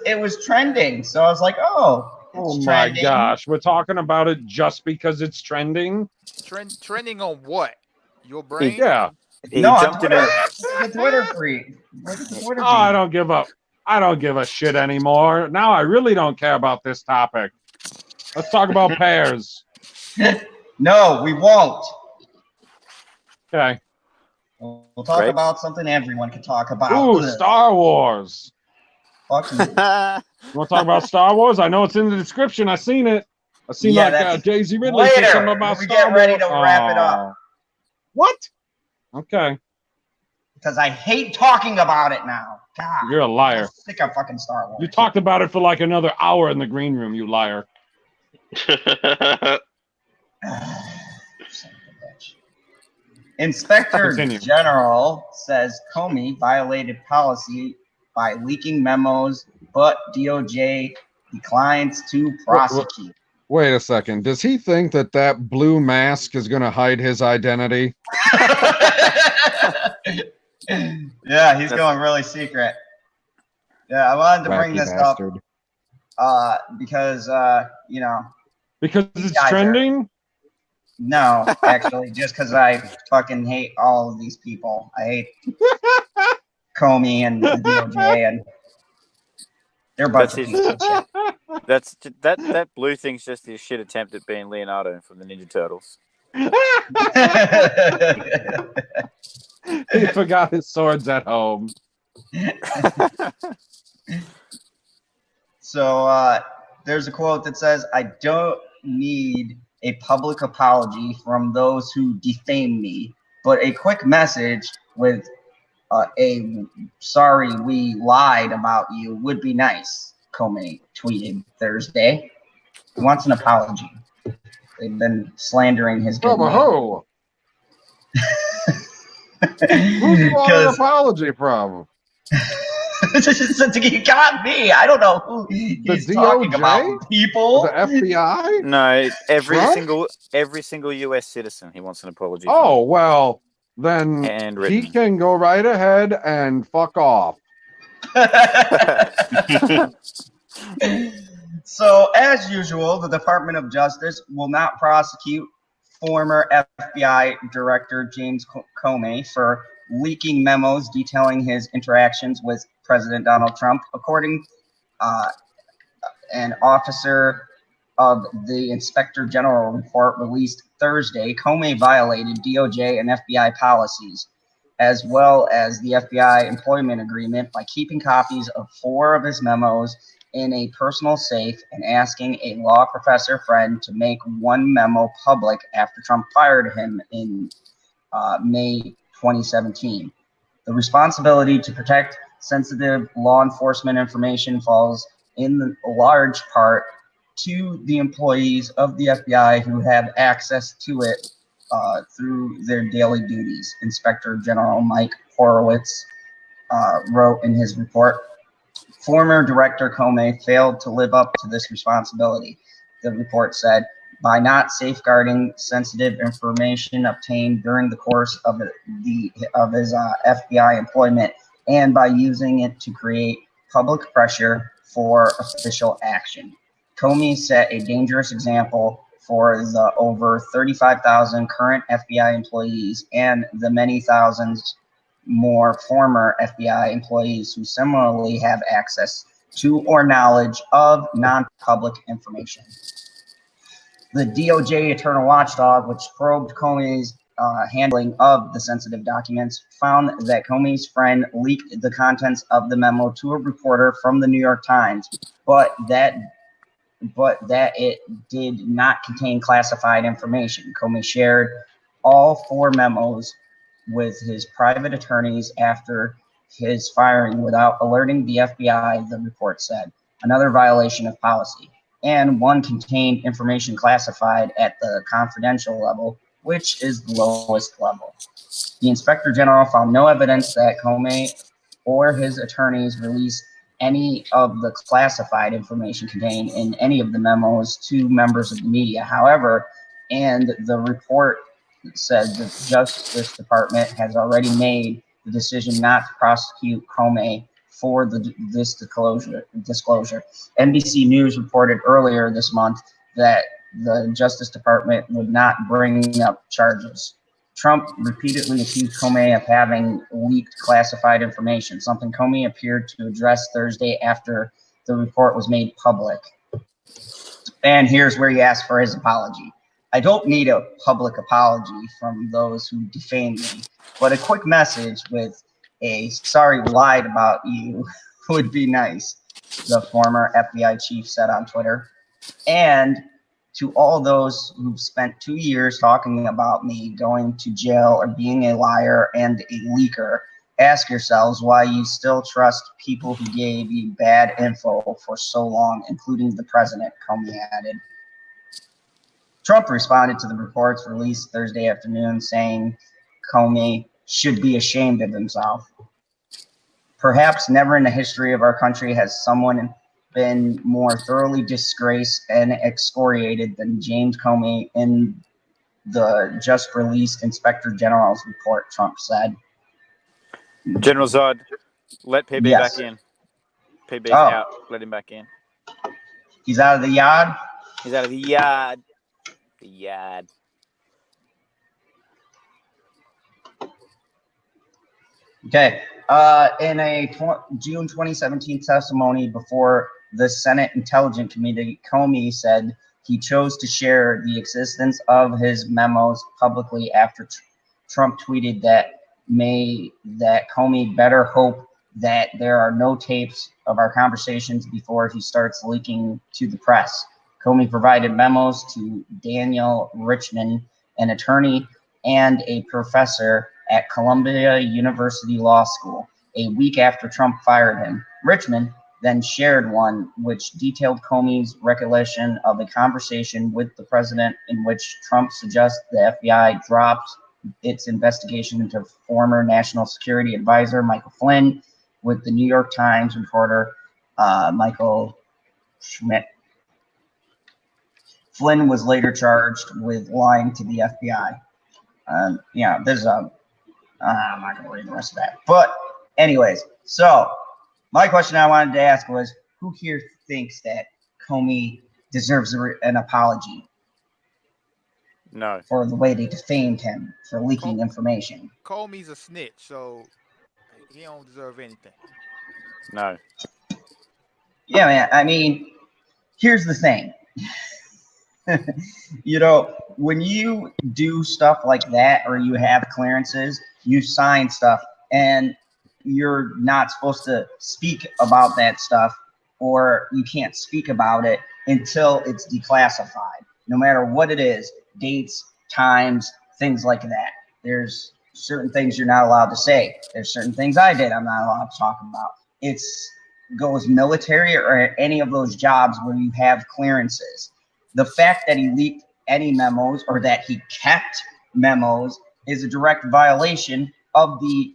It was trending, so I was like, oh, Oh It's my trending. gosh, we're talking about it just because it's trending? Trending on what? Your brain? Yeah. He No, on jumped in Twitter. a. The Twitter free. Look at the Twitter Oh, I feed. don't give up. I don't give a shit anymore. Now I really don't care about this topic. Let's talk about pears. No, we won't. Okay. We'll talk Grapes? about something everyone can talk about. Ooh, Ugh. Star Wars. Fuck you. You want to talk about Star Wars? I know it's in the description. I seen it. I seen Yeah, like that's Daisy Ridley say later, something about when we Star get ready Wars. to wrap it up. Aw. What? Okay. Because I hate talking about it now. God, You're a I'm liar. sick of fucking Star Wars. You talked about it for like another hour in the green room, you liar. Son of a bitch. Inspector Continue. General says Comey violated policy by leaking memos, but DOJ declines to prosecute. Wait a second. Does he think that that blue mask is going to hide his identity? Yeah, he's going really secret. Yeah, I wanted to bring Wacky this bastard. up because you know, Because these it's guys are- trending? no, actually, just because I fucking hate all of these people. I hate Comey and the DOJ, and they're a bunch That's of his- pieces of shit. That blue thing's just his shit attempt at being Leonardo from the Ninja Turtles. He forgot his swords at home. So there's a quote that says, "I don't need a public apology from those who defame me, but a quick message with a sorry we lied about you would be nice," Comey tweeted Thursday. He wants an apology. They've been slandering his good From name. who? Who do you want an 'Cause- apology from? You got me. I don't know who he's talking DOJ? about. People. The FBI? No, every Trump? single U.S. citizen he wants an apology. Oh, well, then And he written. can go right ahead and fuck off. So, as usual, the Department of Justice will not prosecute former FBI Director James Comey for leaking memos detailing his interactions with President Donald Trump. According an officer of the Inspector General report released Thursday, Comey violated DOJ and FBI policies, as well as the FBI employment agreement, by keeping copies of 4 of his memos in a personal safe and asking a law professor friend to make one memo public after Trump fired him in May 2017. The responsibility to protect sensitive law enforcement information falls in large part to the employees of the FBI who have access to it through their daily duties, Inspector General Mike Horowitz wrote in his report. Former Director Comey failed to live up to this responsibility, the report said, by not safeguarding sensitive information obtained during the course of his FBI employment, and by using it to create public pressure for official action. Comey set a dangerous example for the over 35,000 current FBI employees and the many thousands more former FBI employees who similarly have access to or knowledge of non-public information. The DOJ Internal Watchdog, which probed Comey's handling of the sensitive documents, found that Comey's friend leaked the contents of the memo to a reporter from the New York Times, but that it did not contain classified information. Comey shared all 4 memos with his private attorneys after his firing without alerting the FBI, the report said, another violation of policy. And one contained information classified at the confidential level, which is the lowest level. The Inspector General found no evidence that Comey or his attorneys released any of the classified information contained in any of the memos to members of the media. However, and the report said the Justice Department has already made the decision not to prosecute Comey for this disclosure. NBC News reported earlier this month that the Justice Department would not bring up charges. Trump repeatedly accused Comey of having leaked classified information, something Comey appeared to address Thursday after the report was made public. And here's where he asked for his apology. I don't need a public apology from those who defamed me, but a quick message with a sorry we lied about you would be nice, the former FBI chief said on Twitter. And to all those who've spent 2 years talking about me going to jail or being a liar and a leaker, ask yourselves why you still trust people who gave you bad info for so long, including the president, Comey added. Trump responded to the reports released Thursday afternoon, saying Comey should be ashamed of himself. Perhaps never in the history of our country has someone been more thoroughly disgraced and excoriated than James Comey in the just released Inspector General's report, Trump said. General Zod, let PB Yes. back in. PB's out. Let him back in. He's out of the yard? He's out of the yard. The yard. Okay. In a June 2017 testimony before the Senate Intelligence Committee, Comey said he chose to share the existence of his memos publicly after Trump tweeted that Comey better hope that there are no tapes of our conversations before he starts leaking to the press. Comey provided memos to Daniel Richman, an attorney and a professor at Columbia University Law School, a week after Trump fired him. Richman then shared one which detailed Comey's recollection of a conversation with the president in which Trump suggests the FBI dropped its investigation into former National Security Advisor Michael Flynn with the New York Times reporter Michael Schmidt. Flynn was later charged with lying to the FBI. There's a I'm not going to read the rest of that. But anyways, so my question I wanted to ask was, who here thinks that Comey deserves an apology? No. For the way they defamed him for leaking information. Comey's a snitch, so he don't deserve anything. No. Yeah, man. I mean, here's the thing. When you do stuff like that or you have clearances, you sign stuff and you're not supposed to speak about that stuff, or you can't speak about it until it's declassified, no matter what it is, dates, times, things like that. There's certain things you're not allowed to say. There's certain things I did I'm not allowed to talk about. It goes military or any of those jobs where you have clearances. The fact that he leaked any memos or that he kept memos is a direct violation of the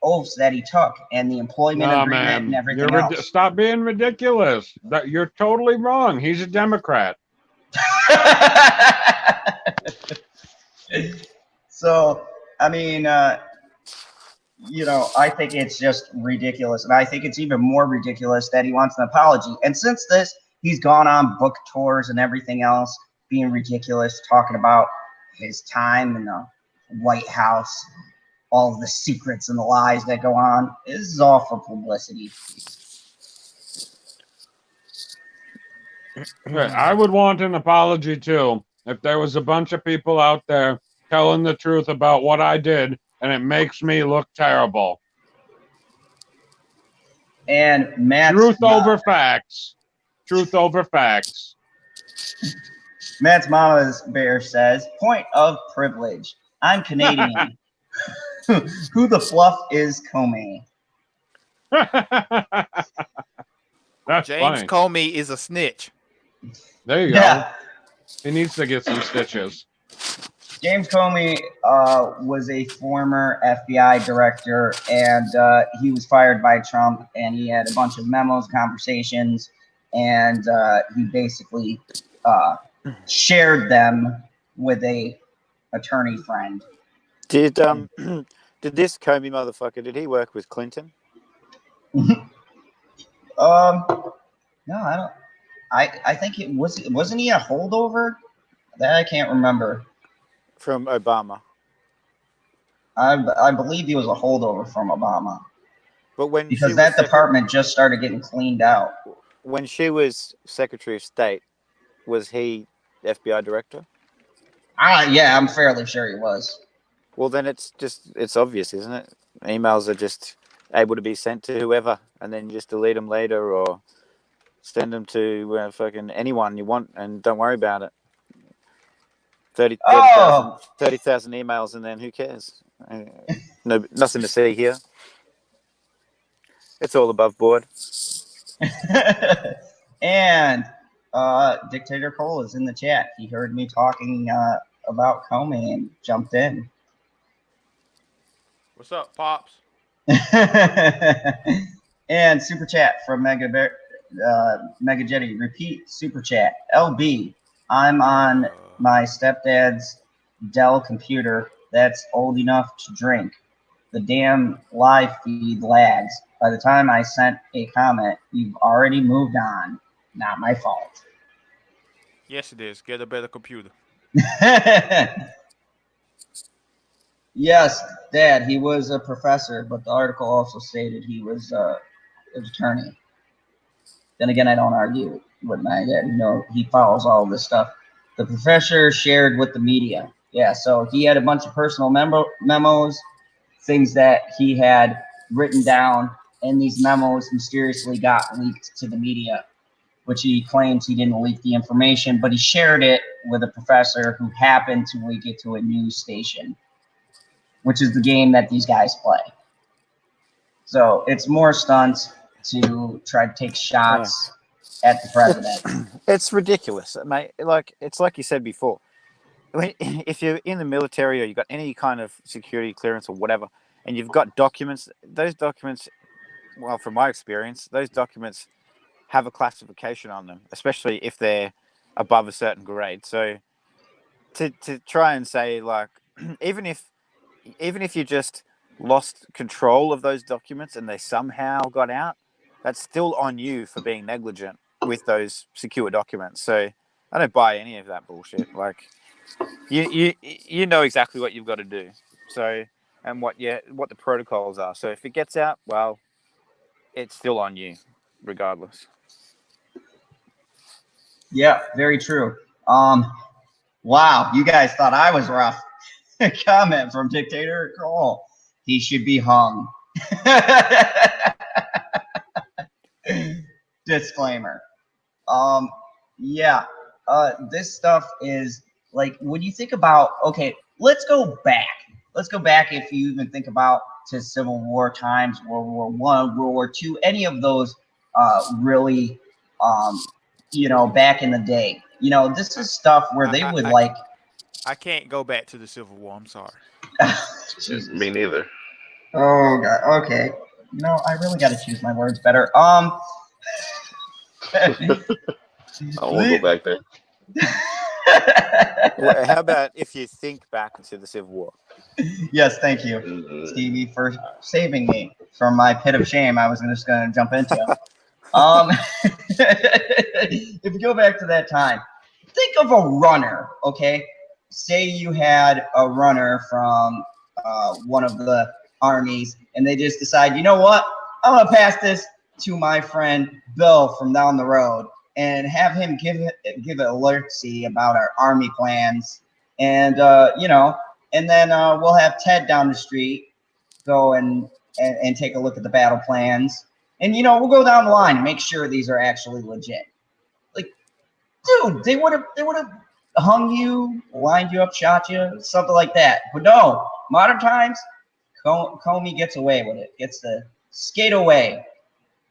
oaths that he took and the employment agreement and everything else. Stop being ridiculous. You're totally wrong. He's a Democrat. So, I mean, I think it's just ridiculous. And I think it's even more ridiculous that he wants an apology. And since he's gone on book tours and everything else, being ridiculous, talking about his time in the White House, all of the secrets and the lies that go on. This is all for publicity. I would want an apology too. If there was a bunch of people out there telling the truth about what I did and it makes me look terrible. And Truth over facts. Truth over facts. Matt's Mama's Bear says, point of privilege. I'm Canadian. Who the fluff is Comey? That's James funny. Comey is a snitch. There you go. He needs to get some stitches. James Comey was a former FBI director, and he was fired by Trump, and he had a bunch of memos, conversations, and he basically shared them with a attorney friend. Did this Comey motherfucker, did he work with Clinton? No, I don't. I think it wasn't he a holdover? That I can't remember. From Obama. I believe he was a holdover from Obama. But when because that department just started getting cleaned out. When she was Secretary of State, was he FBI director? Yeah, I'm fairly sure he was. Well, then it's obvious, isn't it? Emails are just able to be sent to whoever, and then you just delete them later or send them to fucking anyone you want, and don't worry about it. 30,000 emails, and then who cares? No, nothing to see here. It's all above board. And Dictator Cole is in the chat. He heard me talking about Comey and jumped in. What's up, Pops? And super chat from Mega Jetty. Repeat super chat. LB, I'm on my stepdad's Dell computer that's old enough to drink. The damn live feed lags. By the time I sent a comment, you've already moved on. Not my fault. Yes, it is. Get a better computer. Yes, Dad, he was a professor, but the article also stated he was an attorney. Then again, I don't argue with my dad. You know, he follows all this stuff. The professor shared with the media. Yeah, so he had a bunch of personal memos, things that he had written down, and these memos mysteriously got leaked to the media, which he claims he didn't leak the information, but he shared it with a professor who happened to leak it to a news station, which is the game that these guys play. So it's more stunts to try to take shots at the president. It's ridiculous, mate. Like it's like you said before. If you're in the military or you've got any kind of security clearance or whatever, and you've got documents, those documents, well, from my experience, those documents have a classification on them, especially if they're above a certain grade. So to try and say, like, even if you just lost control of those documents and they somehow got out, that's still on you for being negligent with those secure documents. So I don't buy any of that bullshit. Like, you know exactly what you've got to do. So, and what the protocols are. So if it gets out, well, it's still on you, regardless. Yeah, very true. Wow, you guys thought I was rough. Comment from Dictator Cole. He should be hung. Disclaimer. Yeah. This stuff is like when you think about. Okay, let's go back. Let's go back if you even think about to Civil War times, World War I, World War II, any of those really, back in the day. This is stuff where they would like. I can't go back to the Civil War. I'm sorry. Me neither. Oh God. Okay. I really got to choose my words better. I won't go back there. Well, how about if you think back to the Civil War? Yes, thank you, Stevie, for saving me from my pit of shame I was just going to jump into. If you go back to that time, think of a runner, okay? Say you had a runner from one of the armies, and they just decide, you know what? I'm going to pass this to my friend Bill from down the road and have him give it alertsy about our army plans. And, and then we'll have Ted down the street go and take a look at the battle plans. And, we'll go down the line and make sure these are actually legit. Like, dude, they would have hung you, lined you up, shot you, something like that. But no, modern times, Comey gets away with it, gets to skate away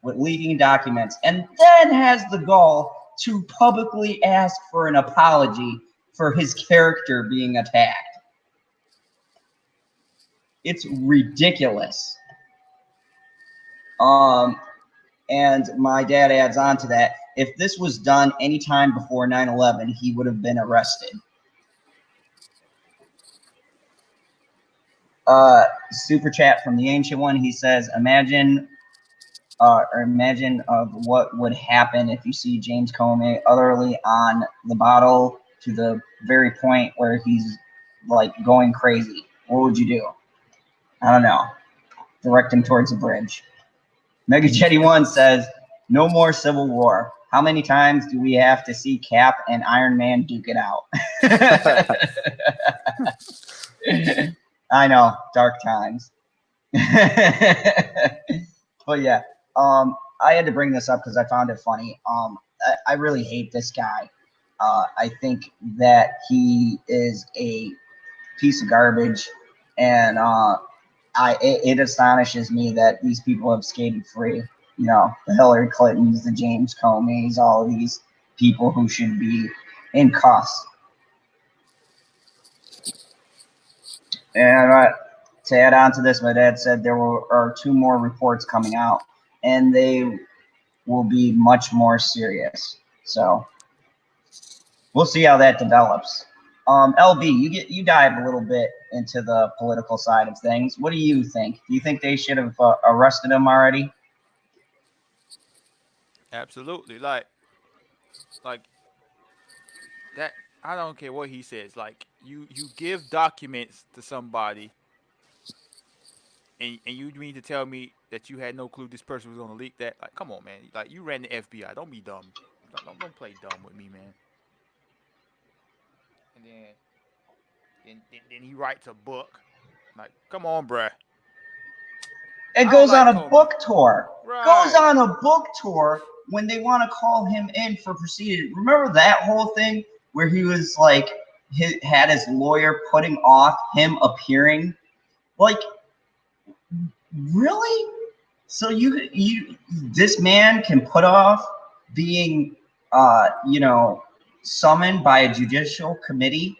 with leaking documents, and then has the gall to publicly ask for an apology for his character being attacked. It's ridiculous. And my dad adds on to that, if this was done anytime before 9/11, he would have been arrested. Super chat from the Ancient One. He says, imagine or imagine of what would happen if you see James Comey utterly on the bottle to the very point where he's like going crazy. What would you do? I don't know. Direct him towards the bridge. Mega Jetty One says, "No more Civil War. How many times do we have to see Cap and Iron Man duke it out?" I know, dark times. But yeah, I had to bring this up because I found it funny. I really hate this guy. I think that he is a piece of garbage, and it astonishes me that these people have skated free. You know, the Hillary Clintons, the James Comeys, all of these people who should be in cuffs. And to add on to this, my dad said there are 2 more reports coming out, and they will be much more serious. So we'll see how that develops. LB, you dive a little bit into the political side of things. What do you think? Do you think they should have arrested him already? Absolutely. Like that. I don't care what he says. Like you give documents to somebody, and you mean to tell me that you had no clue this person was going to leak that? Like, come on, man. Like you ran the FBI. Don't be dumb. Don't play dumb with me, man. And then he writes a book. Like, come on, bruh. It goes like on a Comey. book tour. Right. Goes on a book tour when they want to call him in for proceedings. Remember that whole thing where he was like, had his lawyer putting off him appearing? Like, really? So you this man can put off being summoned by a judicial committee.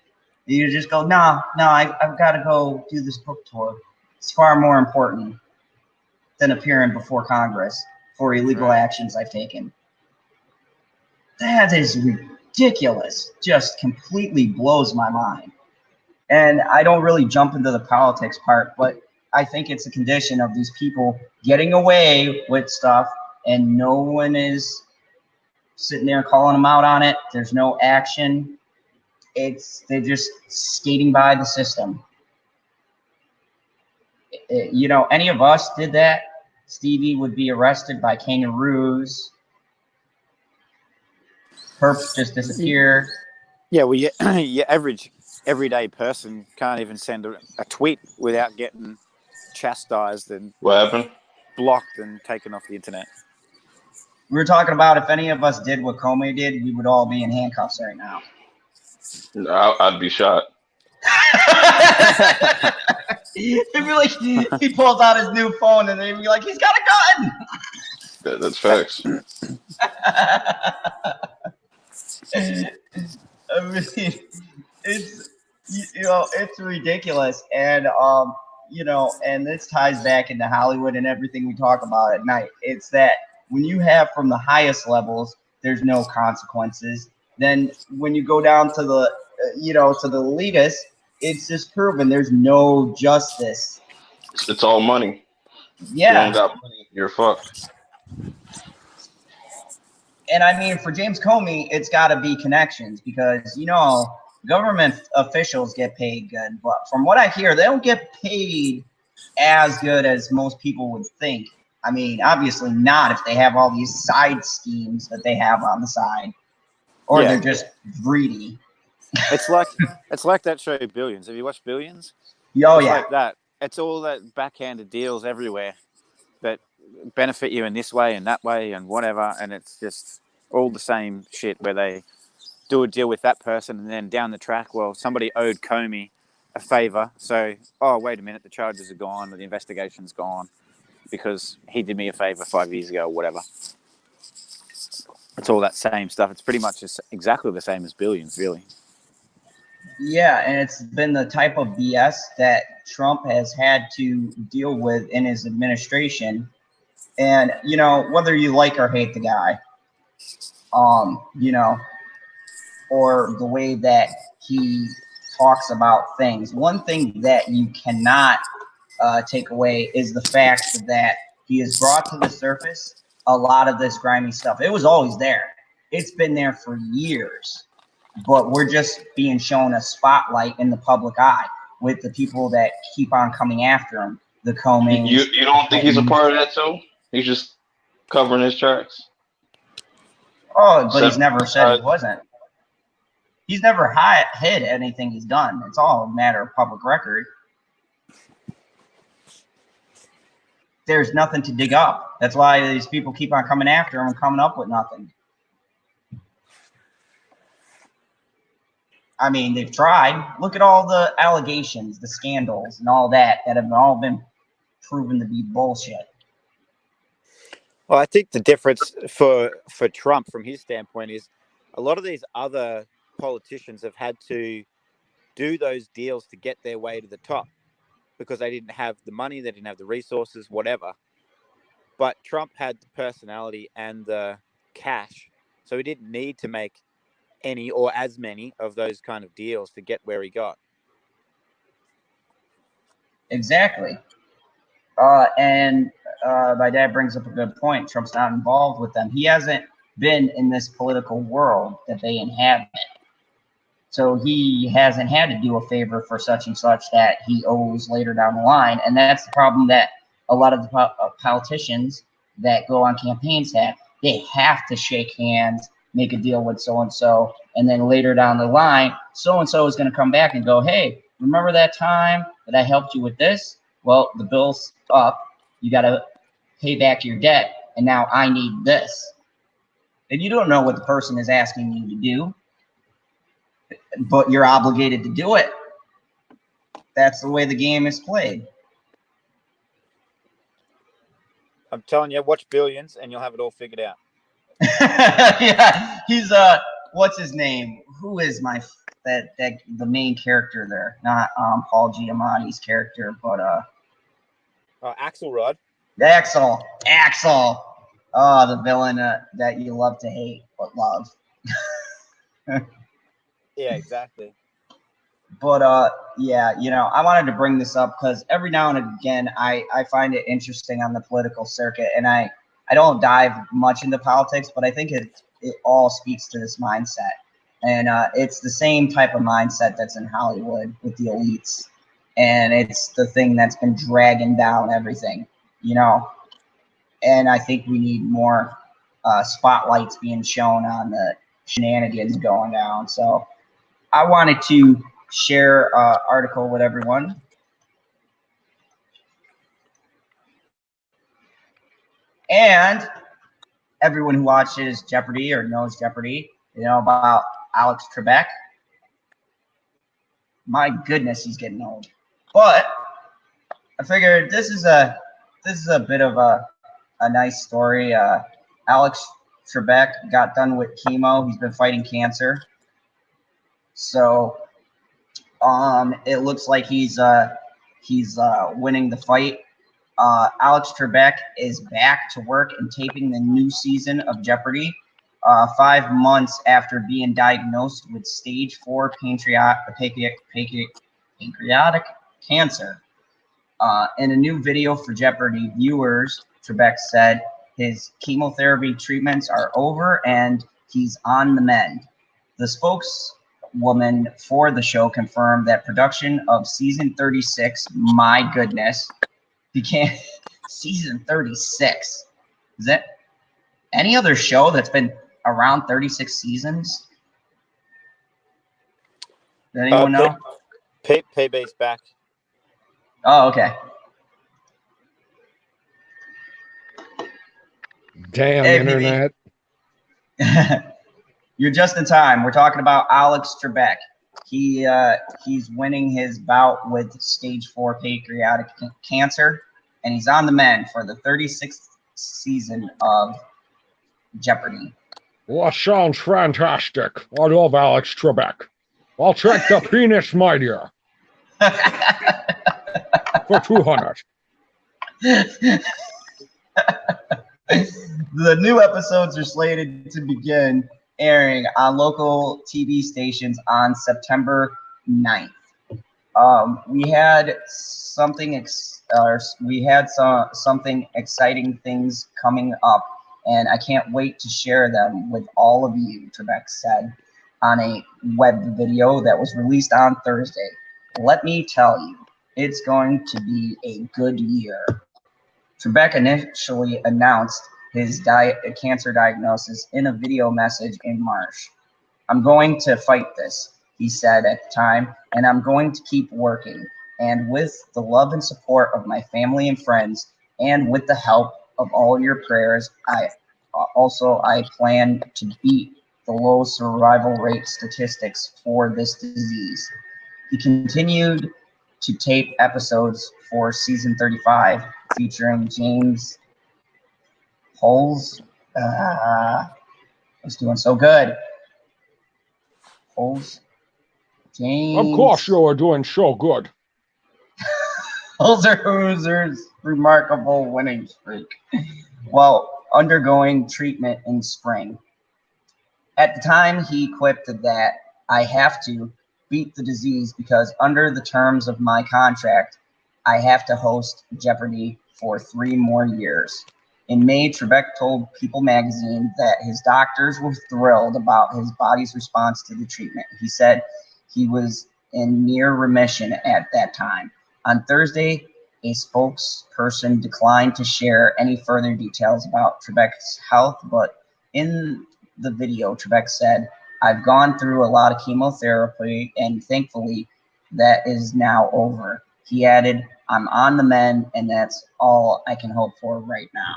You just go, no, I've got to go do this book tour. It's far more important than appearing before Congress for illegal actions I've taken. That is ridiculous. Just completely blows my mind. And I don't really jump into the politics part, but I think it's a condition of these people getting away with stuff and no one is sitting there calling them out on it. There's no action. They're just skating by the system. Any of us did that, Stevie would be arrested by kangaroos. Perps just disappear. Yeah, well, your average everyday person can't even send a tweet without getting chastised and What happened? blocked and taken off the internet. We were talking about if any of us did what Comey did, we would all be in handcuffs right now. I'd be shot. It'd be like he pulls out his new phone and they'd be like, he's got a gun. That's facts. I mean, it's it's ridiculous, and and this ties back into Hollywood and everything we talk about at night. It's that when you have from the highest levels, there's no consequences. Then when you go down to the to the elitists, it's just proven there's no justice. It's all money. Yeah. You don't got money, you're fucked. And I mean, for James Comey, it's got to be connections because, government officials get paid good. But from what I hear, they don't get paid as good as most people would think. I mean, obviously not if they have all these side schemes that they have on the side. Or they're just greedy. It's like that show Billions. Have you watched Billions? Oh, it's yeah. like that. It's all that backhanded deals everywhere that benefit you in this way and that way and whatever, and it's just all the same shit where they do a deal with that person and then down the track, well, somebody owed Comey a favor, so wait a minute, the charges are gone or the investigation's gone because he did me a favor 5 years ago or whatever. It's all that same stuff. It's pretty much exactly the same as Billions, really. Yeah, and it's been the type of BS that Trump has had to deal with in his administration. And, whether you like or hate the guy, or the way that he talks about things, one thing that you cannot take away is the fact that he has brought to the surface a lot of this grimy stuff. It was always there. It's been there for years, but we're just being shown a spotlight in the public eye with the people that keep on coming after him. The Comeys. You don't think he's a part of that too? He's just covering his tracks. Oh, but he's never said he wasn't. He's never hid anything he's done. It's all a matter of public record. There's nothing to dig up. That's why these people keep on coming after him and coming up with nothing. I mean, they've tried. Look at all the allegations, the scandals, and all that have all been proven to be bullshit. Well, I think the difference for Trump from his standpoint is a lot of these other politicians have had to do those deals to get their way to the top because they didn't have the money, they didn't have the resources, whatever. But Trump had the personality and the cash, so he didn't need to make any or as many of those kind of deals to get where he got. Exactly. And my dad brings up a good point. Trump's not involved with them. He hasn't been in this political world that they inhabit. So he hasn't had to do a favor for such and such that he owes later down the line. And that's the problem that a lot of the politicians that go on campaigns have. They have to shake hands, make a deal with so-and-so, and then later down the line, so-and-so is going to come back and go, hey, remember that time that I helped you with this? Well, the bill's up. You got to pay back your debt, and now I need this. And you don't know what the person is asking you to do, but you're obligated to do it. That's the way the game is played. I'm telling you, watch Billions, and you'll have it all figured out. Yeah, he's what's his name? Who is that the main character there? Not Paul Giamatti's character, but Axelrod. Axel. Oh, the villain that you love to hate but love. Yeah, exactly. But yeah, I wanted to bring this up because every now and again I find it interesting on the political circuit, and I don't dive much into politics, but I think it all speaks to this mindset. And it's the same type of mindset that's in Hollywood with the elites. And it's the thing that's been dragging down everything, And I think we need more spotlights being shown on the shenanigans going down. So I wanted to share an article with everyone. And everyone who watches Jeopardy or knows Jeopardy, about Alex Trebek. My goodness, he's getting old. But I figured this is a bit of a nice story. Alex Trebek got done with chemo. He's been fighting cancer. So it looks like he's winning the fight. Alex Trebek is back to work and taping the new season of Jeopardy 5 months after being diagnosed with stage 4 pancreatic cancer. In a new video for Jeopardy viewers, Trebek said his chemotherapy treatments are over and he's on the mend. The spokeswoman for the show confirmed that production of season 36, my goodness, began season 36. Is that any other show that's been around 36 seasons? Does anyone know? PB's back. Oh, okay. Damn Hey, internet. You're just in time. We're talking about Alex Trebek. He's winning his bout with stage 4 pancreatic cancer, and he's on the mend for the 36th season of Jeopardy. Well, sounds fantastic. I love Alex Trebek. I'll take the penis, my dear. For 200. The new episodes are slated to begin airing on local TV stations on September 9th. We had something exciting things coming up, and I can't wait to share them with all of you, Trebek said on a web video that was released on Thursday. Let me tell you, it's going to be a good year. Trebek initially announced his cancer diagnosis in a video message in March. I'm going to fight this, he said at the time, and I'm going to keep working. And with the love and support of my family and friends, and with the help of all your prayers, I plan to beat the low survival rate statistics for this disease. He continued to tape episodes for season 35, featuring James Holes. Was doing so good. Holes. James. Of course, you were doing so good. Hoser's remarkable winning streak while undergoing treatment in spring. At the time, he quipped that I have to beat the disease because under the terms of my contract, I have to host Jeopardy for 3 more years. In May, Trebek told People magazine that his doctors were thrilled about his body's response to the treatment. He said he was in near remission at that time. On Thursday, a spokesperson declined to share any further details about Trebek's health, but in the video, Trebek said, I've gone through a lot of chemotherapy, and thankfully, that is now over. He added, I'm on the mend, and that's all I can hope for right now.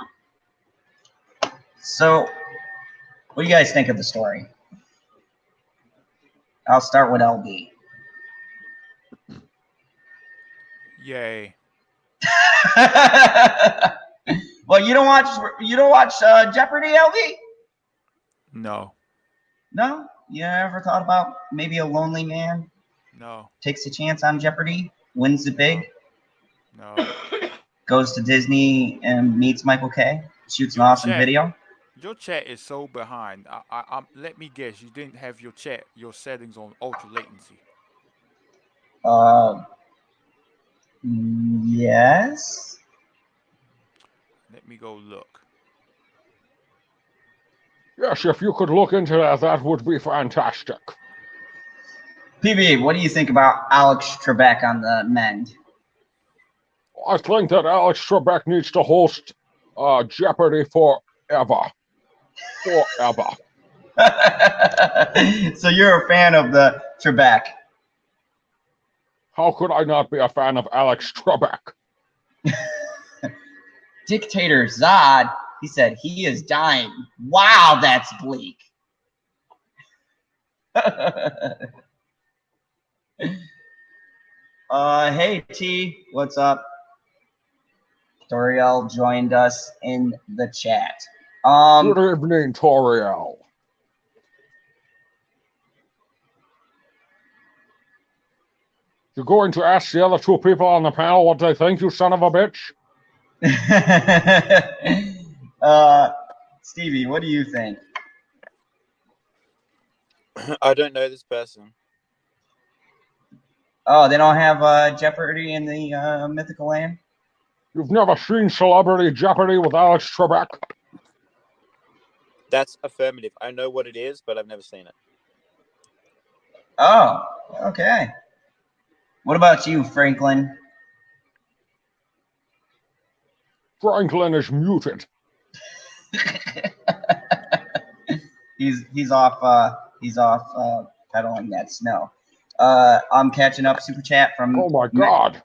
So, what do you guys think of the story? I'll start with LB. Yay. Well, you don't watch Jeopardy, LB? No. No? You ever thought about maybe a lonely man No. takes a chance on Jeopardy, wins it big, No. goes to Disney and meets Michael K, shoots an awesome video? Your chat is so behind. Let me guess, you didn't have your settings on ultra latency. Yes. Let me go look. Yes, if you could look into that, that would be fantastic. PB, what do you think about Alex Trebek on the mend? I think that Alex Trebek needs to host Jeopardy forever. Forever. So you're a fan of the Trebek? How could I not be a fan of Alex Trebek? Dictator Zod, he said he is dying. Wow, that's bleak. Hey T, what's up? Toriel joined us in the chat. Good evening, Toriel. You're going to ask the other 2 people on the panel what they think, you son of a bitch? Stevie, what do you think? I don't know this person. Oh, they don't have Jeopardy in the mythical land? You've never seen Celebrity Jeopardy with Alex Trebek? That's affirmative. I know what it is, but I've never seen it. Oh, okay. What about you, Franklin? Franklin is muted. he's off pedaling that snow. I'm catching up super chat from Oh my god.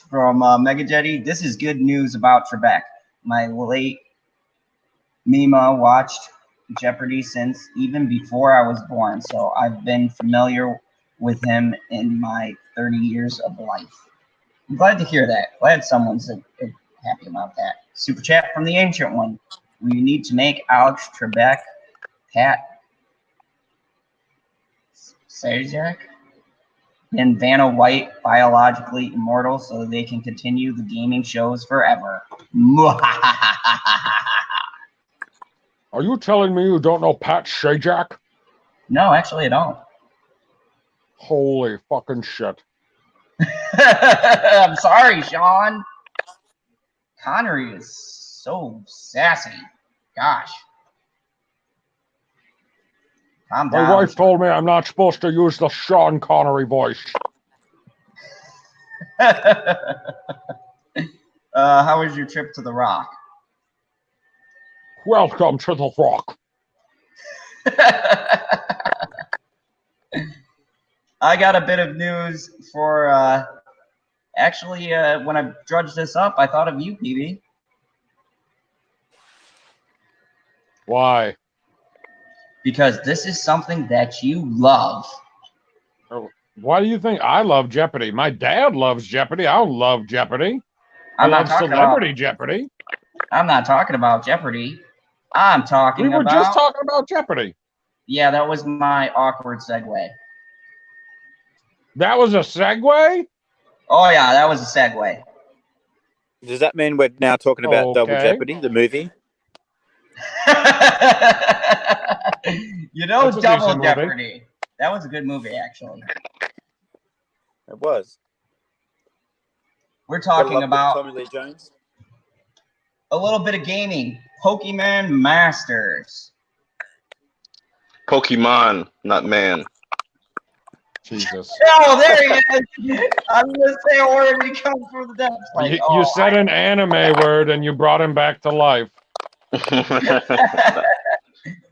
From Mega Jetty. This is good news about Trebek. My late Mima watched Jeopardy since even before I was born, so I've been familiar with him in my 30 years of life. I'm glad to hear that. Glad someone's happy about that. Super chat from the Ancient One. We need to make Alex Trebek, Pat Sajak, and Vanna White biologically immortal so they can continue the gaming shows forever. Are you telling me you don't know Pat Sajak? No, actually I don't. Holy fucking shit. I'm sorry, Sean. Connery is so sassy. Gosh. Calm My down. wife told me I'm not supposed to use the Sean Connery voice. How was your trip to the Rock? Welcome to the Rock. I got a bit of news for, actually, when I drudged this up, I thought of you, PB. Why? Because this is something that you love. Why do you think I love Jeopardy? My dad loves Jeopardy. I don't love Jeopardy. I I'm not love talking Celebrity about, Jeopardy. I'm not talking about Jeopardy. I'm talking We were about, just talking about Jeopardy. yeah, that was my awkward segue. That was a segue? Oh, yeah, that was a segue. Does that mean we're now talking about Double Okay. Jeopardy, the movie? You know, That's a Double decent movie. Jeopardy. That was a good movie, actually. It was. We're Gotta talking love about Tommy Lee Jones. a little bit of gaming. Pokemon Masters. Pokemon, not man. Jesus. Oh, there he is. I'm gonna say a word and he comes from the depths. Like, You said an anime word and you brought him back to life.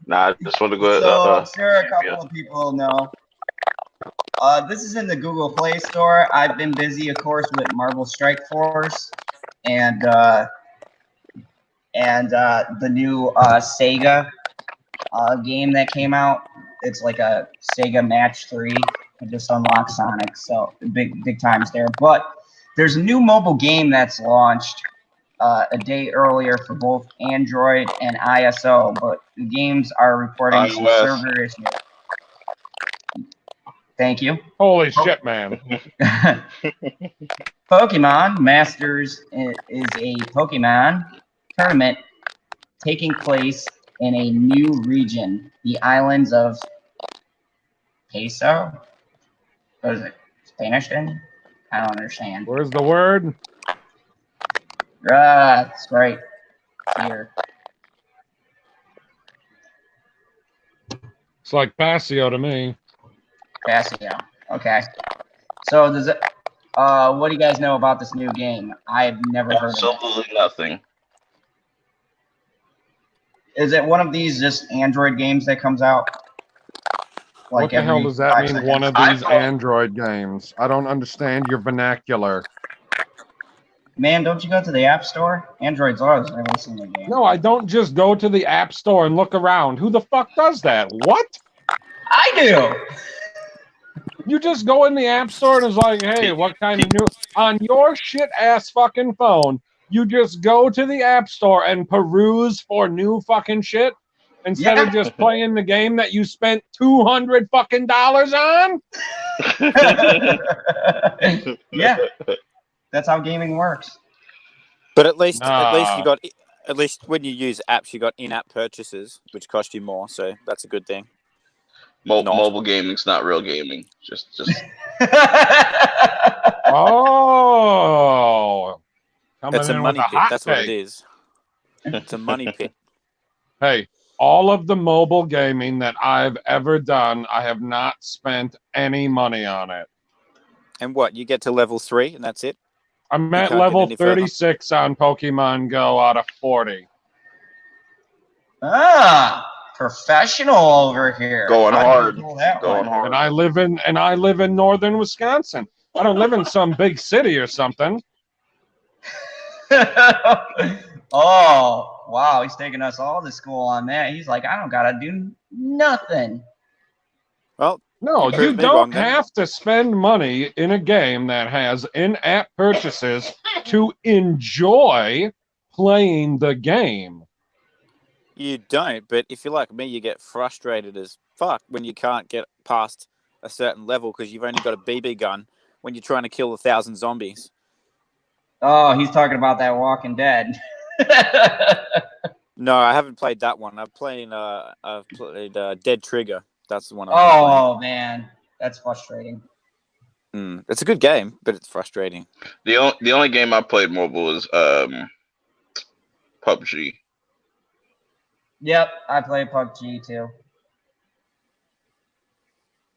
Nah, I just want to go. So I'm sure a couple of people know. This is in the Google Play Store. I've been busy, of course, with Marvel Strike Force and the new Sega game that came out. It's like a Sega Match 3. It just unlocks Sonic, so big times there. But there's a new mobile game that's launched a day earlier for both Android and ISO, but the games are reporting some iOS. server issues. Thank you. Holy shit, man. Pokemon Masters is a Pokemon tournament taking place in a new region, the islands of Peso. What is it? Spanish then? I don't understand. Where's the word? That's right. Here. It's like Passio to me. Passio. Okay. So does it what do you guys know about this new game? I've never heard of it. Absolutely nothing. Is it one of these just Android games that comes out? Like What the hell does that 5 mean, seconds? one of these Android games? I don't understand your vernacular. Man, don't you go to the App Store? Android's always releasing the game. No, I don't just go to the App Store and look around. Who the fuck does that? What? I do. You just go in the App Store and it's like, hey, what kind of new... On your shit-ass fucking phone, you just go to the App Store and peruse for new fucking shit instead of just playing the game that you spent $200 fucking on? Yeah. That's how gaming works. But at least Nah. you got, at least when you use apps, you got in-app purchases, which cost you more. So that's a good thing. Mobile gaming's not real gaming. Just. Oh. Coming It's a in money with a pit. hot That's what it take. is. It's a money pit. Hey, all of the mobile gaming that I've ever done, I have not spent any money on it. And what? You get to level 3 and that's it? I'm You at can't level get any further? 36 on Pokemon Go out of 40. Ah, professional over here. Going How hard. did you pull that Going one? hard. And I live in northern Wisconsin. I don't live in some big city or something. Oh, wow. He's taking us all to school on that. He's like, I don't got to do nothing. Well, No, prove you me don't wrong then. have to spend money in a game that has in-app purchases to enjoy playing the game. You don't, but if you're like me, you get frustrated as fuck when you can't get past a certain level because you've only got a BB gun when you're trying to kill 1,000 zombies. Oh, he's talking about that Walking Dead. No, I haven't played that one. I've played Dead Trigger. That's the one I've been playing. Oh, man. That's frustrating. It's a good game, but it's frustrating. The only game I played mobile is PUBG. Yep, I play PUBG too.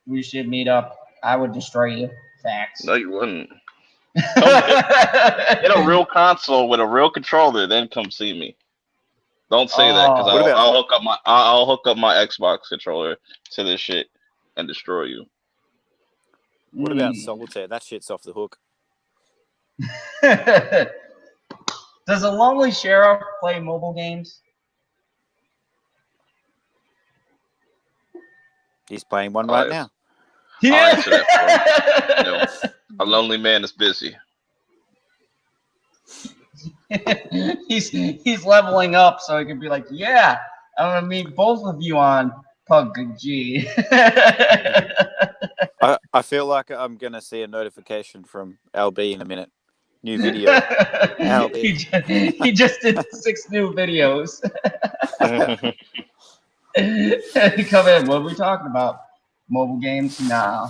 We should meet up. I would destroy you. Facts. No, you wouldn't. Get a real console with a real controller, then come see me. Don't say that, because Oh. I'll hook up my Xbox controller to this shit and destroy you. What about Solitaire? That shit's off the hook. Does a lonely sheriff play mobile games? He's playing one right now. I'll answer that for you. A lonely man is busy. he's leveling up so he can be like, yeah, I'm gonna meet both of you on PUBG. I feel like I'm gonna see a notification from LB in a minute. New video. LB. He just did 6 new videos. Come in. What are we talking about? Mobile games? Nah.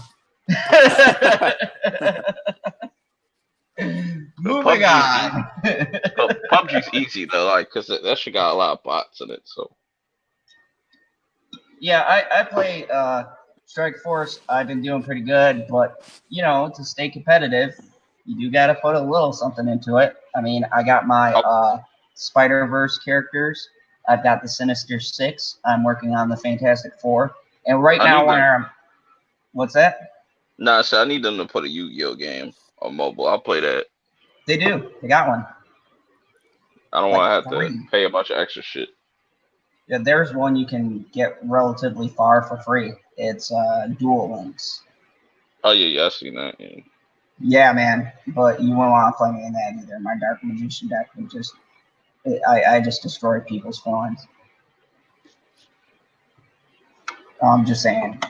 Moving on. PUBG's easy though, like, because that shit got a lot of bots in it. So yeah, I play Strike Force. I've been doing pretty good, but to stay competitive, you do got to put a little something into it. I mean, I got my Spider-Verse characters. I've got the Sinister Six. I'm working on the Fantastic Four, and right now, what's that? Nah, so I need them to put a Yu-Gi-Oh game on mobile. I'll play that. They do. They got one. I don't want to have to pay a bunch of extra shit. Yeah, there's one you can get relatively far for free. It's Dual Links. Oh yeah, I seen that. Yeah. Yeah, man, but you won't want to play me in that either. My Dark Magician deck would I just destroy people's phones. I'm just saying.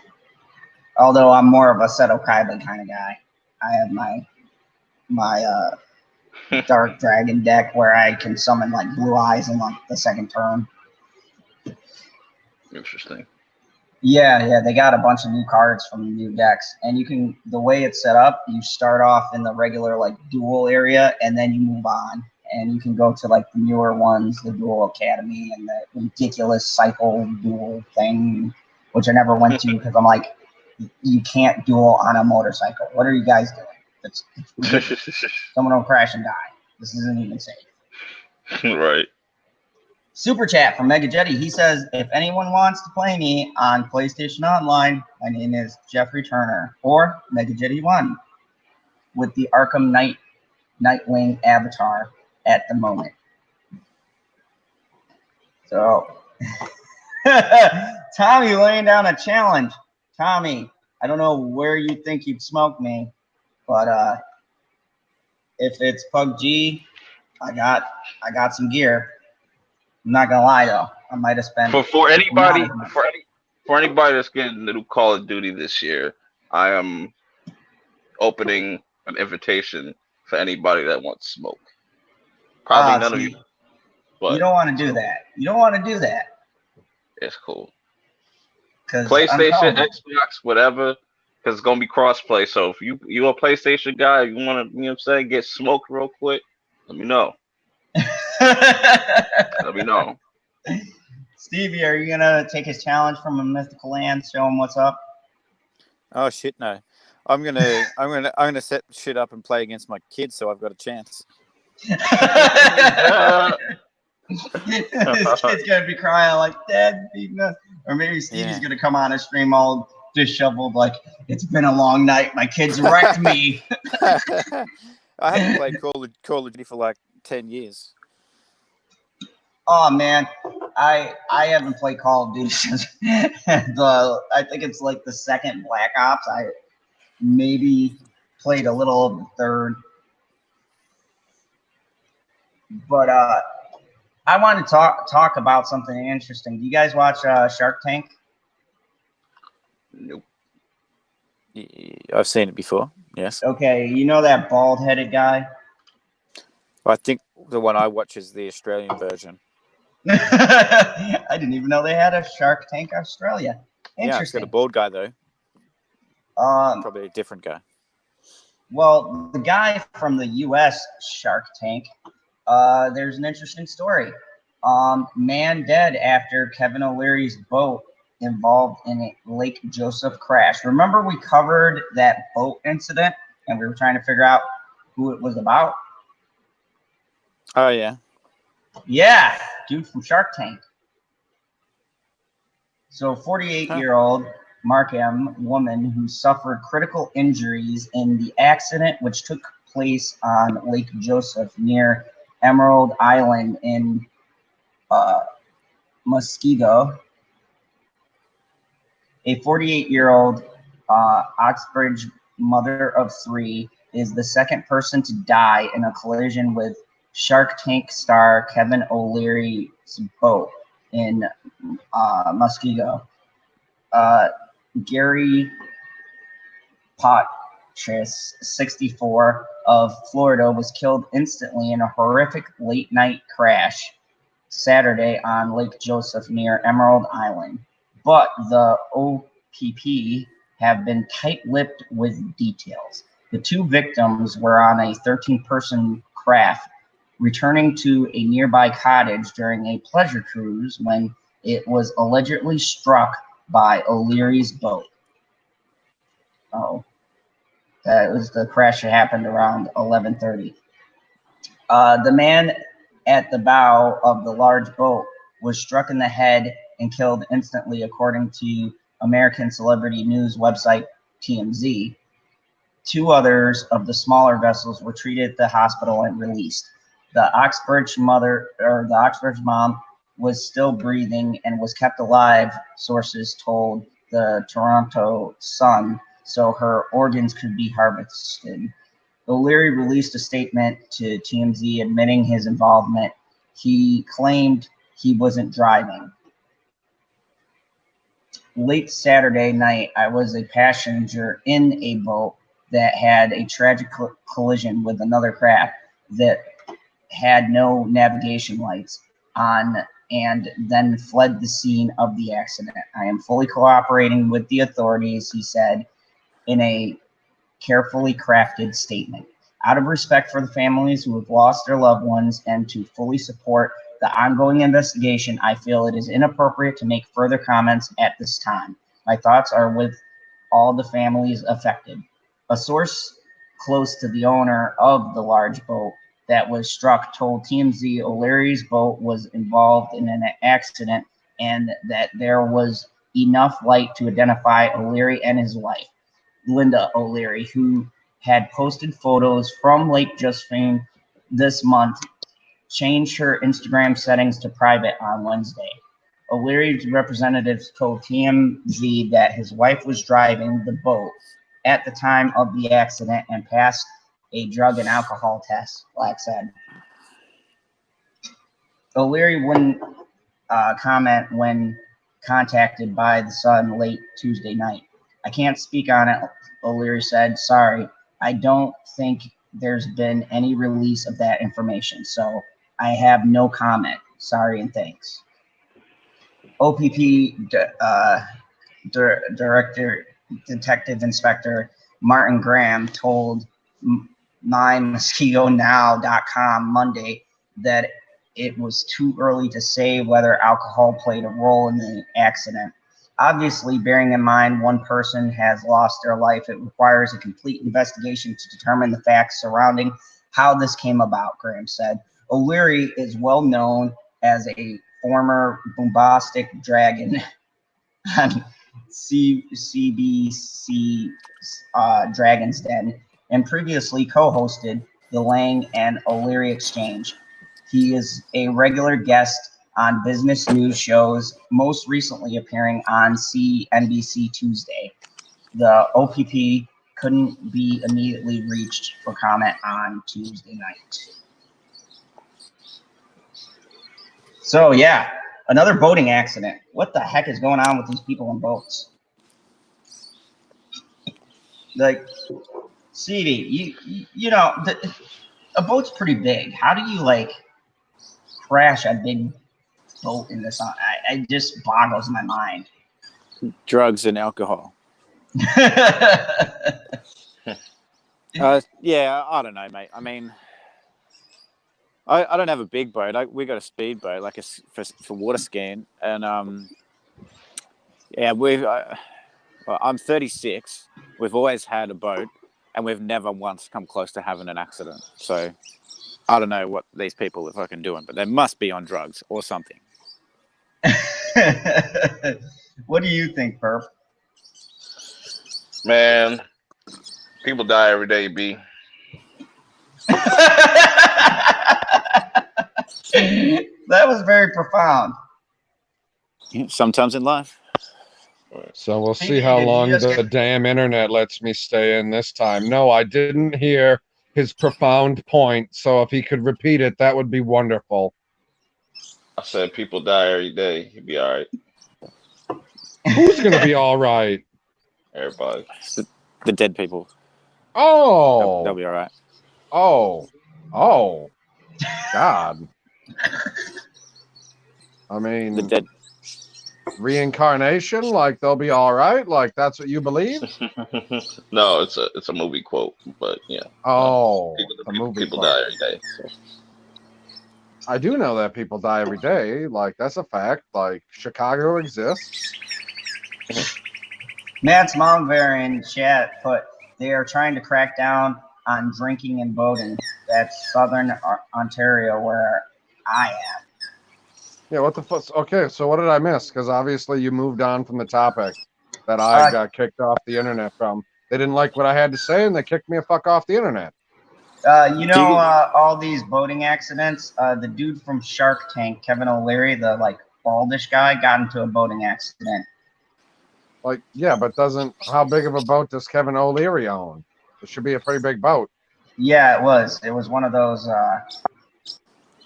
Although I'm more of a Seto Kaiba kind of guy. I have my Dark Dragon deck where I can summon like Blue Eyes in like the second turn. Interesting. Yeah, they got a bunch of new cards from the new decks, and the way it's set up, you start off in the regular like duel area, and then you move on, and you can go to like the newer ones, the Duel Academy, and the ridiculous cycle duel thing, which I never went to because I'm like, you can't duel on a motorcycle. What are you guys doing? It's someone will crash and die. This isn't even safe. Right. Super chat from Mega Jetty. He says, if anyone wants to play me on PlayStation Online, my name is Jeffrey Turner or Mega Jetty 1 with the Arkham Nightwing avatar at the moment. So, Tommy laying down a challenge. Tommy, I don't know where you think you'd smoke me, but if it's PUBG, I got some gear. I'm not gonna lie though, I might have spent for anybody that's getting the new Call of Duty this year. I am opening an invitation for anybody that wants smoke. Probably none of you. But you don't want to do that. You don't want to do that. It's cool. PlayStation, Xbox, whatever, because it's gonna be crossplay. So if you a PlayStation guy, you want to, get smoked real quick, let me know. Let me know. Stevie, are you gonna take his challenge from a mythical land? Show him what's up. Oh shit, no! I'm gonna set shit up and play against my kids, so I've got a chance. This kid's gonna be crying like, "Dad, beating us," or maybe Stevie's gonna come on a stream all disheveled, like, "It's been a long night. My kids wrecked me." I haven't played Call of Duty for like 10 years. Oh man, I haven't played Call of Duty since I think it's like the second Black Ops. I maybe played a little of the third, but I want to talk about something interesting. Do you guys watch Shark Tank? Nope. I've seen it before. Yes. Okay, you know that bald-headed guy? I think the one I watch is the Australian version. I didn't even know they had a Shark Tank Australia. Yeah, it's got a bald guy though. Probably a different guy. Well, the guy from the U.S. Shark Tank, there's an interesting story. Man dead after Kevin O'Leary's boat involved in a Lake Joseph crash. Remember we covered that boat incident and we were trying to figure out who it was about? Oh yeah. Yeah, dude from Shark Tank. So 48-year-old Mark M. woman who suffered critical injuries in the accident which took place on Lake Joseph near Emerald Island in Muskego. A 48-year-old Oxbridge mother of three is the second person to die in a collision with Shark Tank star Kevin O'Leary's boat in Muskego. Gary Potris, 64, of Florida, was killed instantly in a horrific late-night crash Saturday on Lake Joseph near Emerald Island. But the OPP have been tight-lipped with details. The two victims were on a 13-person craft returning to a nearby cottage during a pleasure cruise when it was allegedly struck by O'Leary's boat. Oh, that was the crash that happened around 11:30. The man at the bow of the large boat was struck in the head and killed instantly, according to American celebrity news website TMZ. Two others of the smaller vessels were treated at the hospital and released. The Oxbridge mom was still breathing and was kept alive, sources told the Toronto Sun, so her organs could be harvested. O'Leary released a statement to TMZ admitting his involvement. He claimed he wasn't driving. Late Saturday night, I was a passenger in a boat that had a tragic collision with another craft that had no navigation lights on and then fled the scene of the accident. I am fully cooperating with the authorities, he said in a carefully crafted statement. Out of respect for the families who have lost their loved ones and to fully support the ongoing investigation, I feel it is inappropriate to make further comments at this time. My thoughts are with all the families affected. A source close to the owner of the large boat that was struck told TMZ O'Leary's boat was involved in an accident and that there was enough light to identify O'Leary and his wife, Linda O'Leary, who had posted photos from Lake Josephine this month, changed her Instagram settings to private on Wednesday. O'Leary's representatives told TMZ that his wife was driving the boat at the time of the accident and passed a drug and alcohol test, Black said. O'Leary wouldn't comment when contacted by the Sun late Tuesday night. I can't speak on it, O'Leary said. Sorry, I don't think there's been any release of that information, so I have no comment. Sorry and thanks. OPP Director Detective Inspector Martin Graham told MyMosquitoNow.com Monday that it was too early to say whether alcohol played a role in the accident. Obviously, bearing in mind one person has lost their life, it requires a complete investigation to determine the facts surrounding how this came about, Graham said. O'Leary is well known as a former bombastic dragon on CBC Dragon's Den and previously co-hosted the Lang and O'Leary Exchange. He is a regular guest on business news shows, most recently appearing on CNBC Tuesday. The OPP couldn't be immediately reached for comment on Tuesday night. So, yeah, another boating accident. What the heck is going on with these people in boats? Like, CD, you know, a boat's pretty big. How do you, like, crash a big boat in the sun? It just boggles my mind. Drugs and alcohol. Yeah, I don't know, mate. I mean, I don't have a big boat. We got a speedboat, like for water skiing, and yeah, I'm 36. We've always had a boat, and we've never once come close to having an accident. So I don't know what these people are fucking doing, but they must be on drugs or something. What do you think, Perp? Man, people die every day, B. That was very profound. Yeah, sometimes in life. So we'll see Hey, how did you long just the damn internet lets me stay in this time. No, I didn't hear his profound point. So if he could repeat it, that would be wonderful. I said people die every day. You'll be all right. Who's gonna be all right? Everybody. The dead people. Oh, They'll be all right. oh, God. I mean, The dead. reincarnation, like they'll be all right. Like that's what you believe? No, it's a movie quote, but yeah. Oh, the movie people quote. die every day. So. I do know that people die every day. Like that's a fact. Like Chicago exists. Matt's mom there in chat put they are trying to crack down on drinking and boating. That's Southern Ontario, where I am. Yeah, what the fuck? Okay, so what did I miss? Because obviously you moved on from the topic that I got kicked off the internet from. They didn't like what I had to say, and they kicked me a fuck off the internet. All these boating accidents. The dude from Shark Tank, Kevin O'Leary, the baldish guy, got into a boating accident. Like, yeah, but how big of a boat does Kevin O'Leary own? It should be a pretty big boat. Yeah, it was. It was one of those,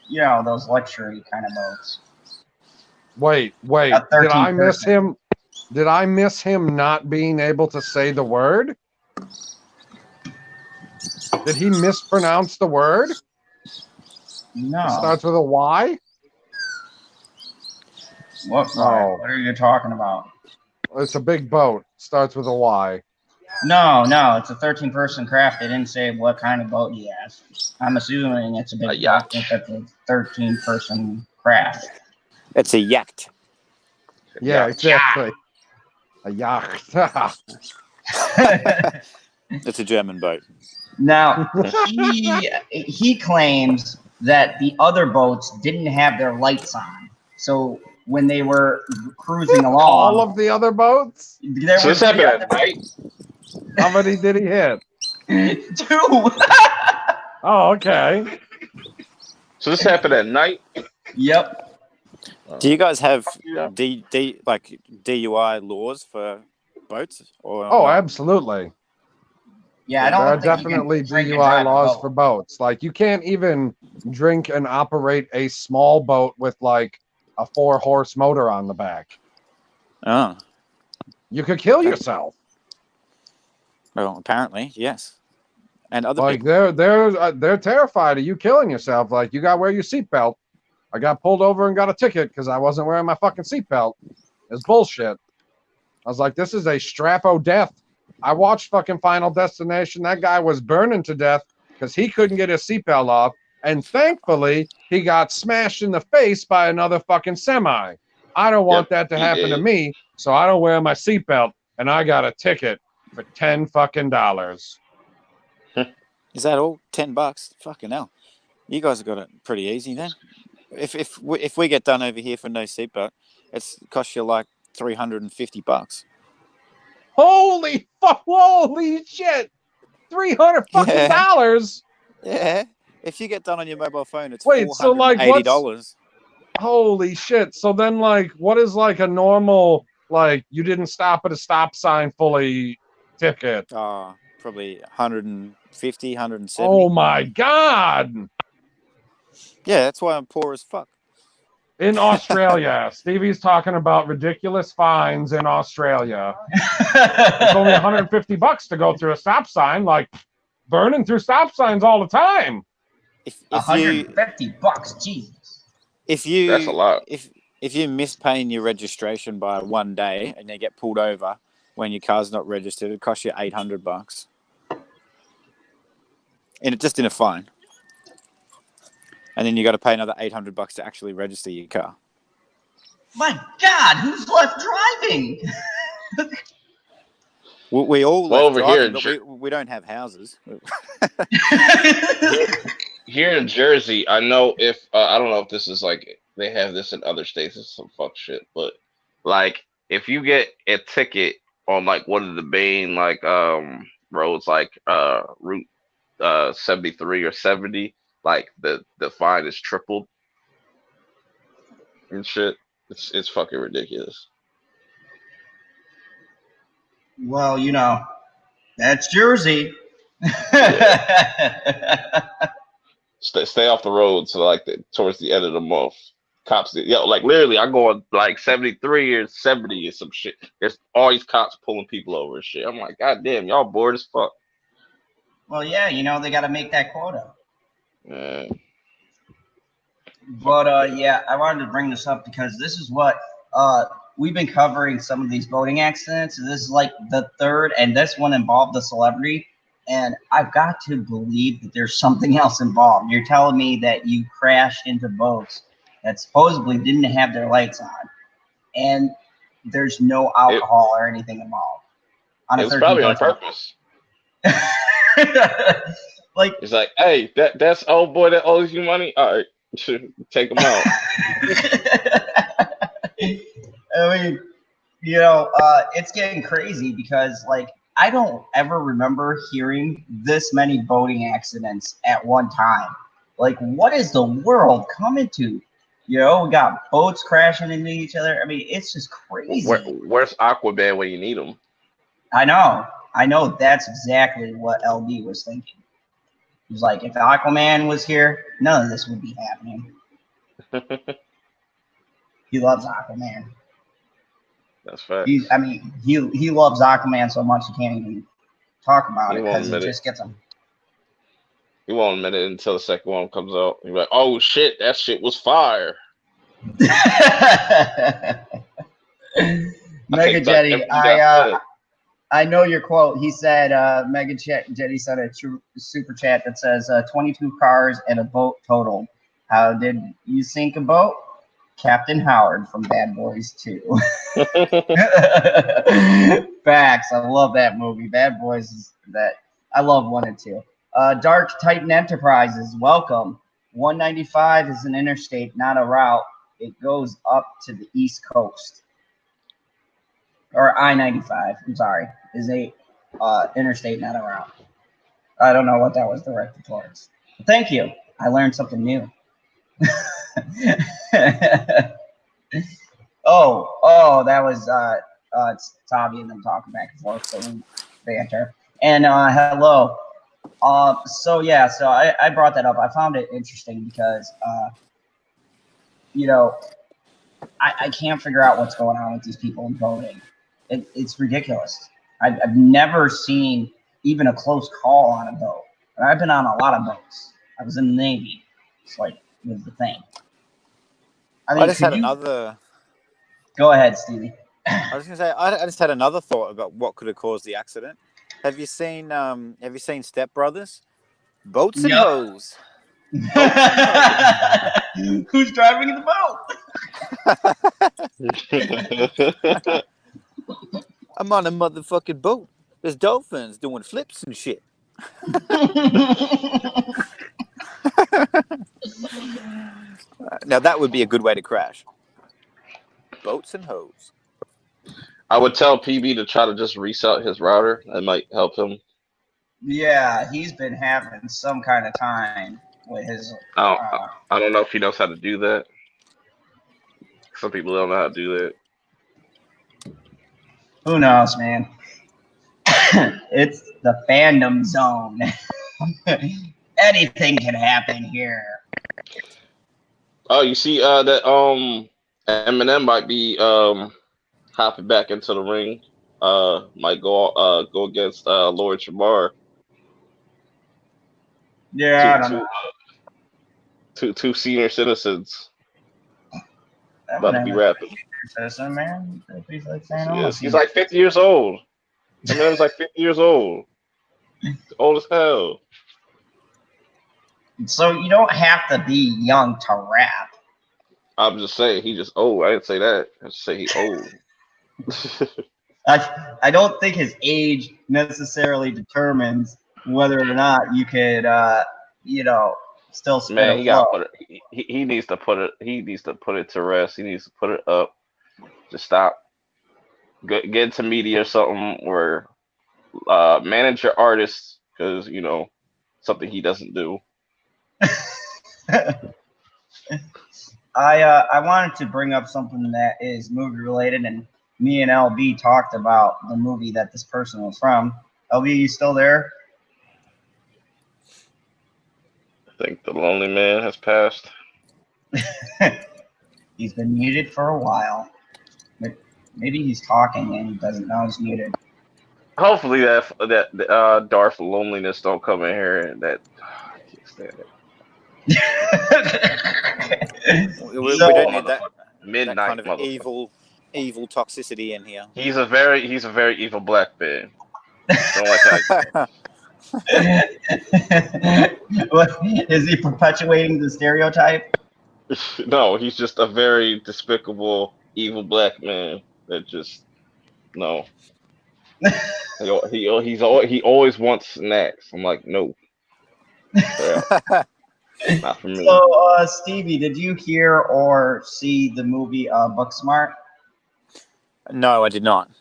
those luxury kind of boats. Wait. Did I miss him? Did I miss him not being able to say the word? Did he mispronounce the word? No. It starts with a Y? What? Oh. What are you talking about? It's a big boat. Starts with a Y. No, it's a 13-person craft. They didn't say what kind of boat he has. I'm assuming it's a big yacht. boat. It's a 13-person craft. It's a yacht. Yeah, exactly. A yacht. It's a German boat. Now, he claims that the other boats didn't have their lights on. So when they were cruising along, all of the other boats? So this happened at night? How many did he hit? 2. Oh, okay. So this happened at night? Yep. Do you guys have DUI laws for boats? Oh, absolutely. Yeah, I don't there are think you can definitely drink and DUI drive a laws boat. for boats. Like you can't even drink and operate a small boat with like a 4-horse motor on the back. Oh. You could kill yourself. Well, apparently, yes. And other Like people. they're terrified of you killing yourself. Like you got to wear your seatbelt. I got pulled over and got a ticket because I wasn't wearing my fucking seatbelt. It's bullshit. I was like, this is a strap-o death. I watched fucking Final Destination. That guy was burning to death because he couldn't get his seatbelt off. And thankfully, he got smashed in the face by another fucking semi. I don't want that to happen to me, so I don't wear my seatbelt. And I got a ticket for $10 fucking. Is that all? $10? Fucking hell. You guys have got it pretty easy then. If we get done over here for no seatbelt, it's cost you like $350. Holy fuck! Holy shit! $300 fucking dollars. Yeah. If you get done on your mobile phone, it's $480. So like $480. Holy shit! So then, like, what is like a normal you didn't stop at a stop sign fully ticket? Probably 150, 170. Oh my god! Yeah, that's why I'm poor as fuck. In Australia, Stevie's talking about ridiculous fines in Australia. It's only $150 to go through a stop sign. Like burning through stop signs all the time. If $150, Jesus. That's a lot. If you miss paying your registration by one day and you get pulled over when your car's not registered, it costs you $800. just in a fine. And then you got to pay another $800 to actually register your car. My God, who's left driving? We all Well, left over driving, here, but we don't have houses. here in Jersey, I know if I don't know if this is like they have this in other states. It's some fuck shit, but like if you get a ticket on like one of the main like roads like Route 73 or 70, like the fine is tripled and shit. It's fucking ridiculous. Well, you know, that's Jersey. Stay off the road so like towards the end of the month. Cops, like literally, I go on like 73 or 70 or some shit. There's always cops pulling people over and shit. I'm like, God damn, y'all bored as fuck. Well, yeah, you know, they got to make that quota. Man. But yeah, I wanted to bring this up because this is what we've been covering some of these boating accidents. This is like the third, and this one involved a celebrity. And I've got to believe that there's something else involved. You're telling me that you crashed into boats that supposedly didn't have their lights on, and there's no alcohol or anything involved. It was probably on purpose. Like, it's like, hey, that's old boy that owes you money. All right, take him out. I mean, you know, it's getting crazy because, like, I don't ever remember hearing this many boating accidents at one time. Like, what is the world coming to? You know, we got boats crashing into each other. I mean, it's just crazy. Where's Aquaman when you need him? I know. That's exactly what LD was thinking. He was like, if Aquaman was here, none of this would be happening. He loves Aquaman. That's fact. He loves Aquaman so much he can't even talk about it because it just gets him. He won't admit it until the second one comes out. He's like, "Oh shit, that shit was fire." Mega Jetty, I know your quote. He said, Mega Jetty sent a super chat that says, 22 cars and a boat totaled. How did you sink a boat? Captain Howard from Bad Boys 2. Facts. I love that movie. Bad Boys is that. I love 1 and 2. Dark Titan Enterprises, welcome. 195 is an interstate, not a route. It goes up to the East Coast. Or I-95, I'm sorry, is a interstate, not a route. I don't know what that was directed towards. But thank you. I learned something new. That was it's Tavi and them talking back and forth, so we banter. And hello. So I brought that up. I found it interesting because you know, I can't figure out what's going on with these people in voting. It's ridiculous. I've never seen even a close call on a boat. And I've been on a lot of boats. I was in the Navy. It's like, was the thing. I mean, I just had another. Go ahead, Stevie. I was going to say, I just had another thought about what could have caused the accident. Have you seen Step Brothers? Boats and hoes. Who's driving the boat? I'm on a motherfucking boat. There's dolphins doing flips and shit. Now that would be a good way to crash. Boats and hoes. I would tell PB to try to just reset his router. That might help him. Yeah, he's been having some kind of time with his. I don't know if he knows how to do that. Some people don't know how to do that. Who knows, man? It's the fandom zone. Anything can happen here. Oh, you see that Eminem might be hopping back into the ring. Might go against Lord Jamar. Yeah, I don't know. Two senior citizens. About to be rapping. Citizen, man. He's like 50 years old. Eminem's like 50 years old. Old as hell. So you don't have to be young to rap. I'm just saying he just old. I didn't say that. I just say he old. I don't think his age necessarily determines whether or not you could, you know, still spit Man, a he flow. got put it. He needs to put it. He needs to put it to rest. He needs to put it up. Just stop. Get into media or something, or manage your artists, because something he doesn't do. I wanted to bring up something that is movie related, and me and LB talked about the movie that this person was from. LB, you still there? I think the lonely man has passed. He's been muted for a while. But maybe he's talking and he doesn't know he's muted. Hopefully that Darth loneliness don't come in here, and that I can't stand it. We So, don't need that Midnight kind of motherfucker. evil toxicity in here. He's a very evil black man. Don't like how what, is he perpetuating the stereotype? no, he's just a very despicable evil black man that just no. He always wants snacks. I'm like, no, not for me. So, Stevie, did you hear or see the movie Booksmart? No, I did not.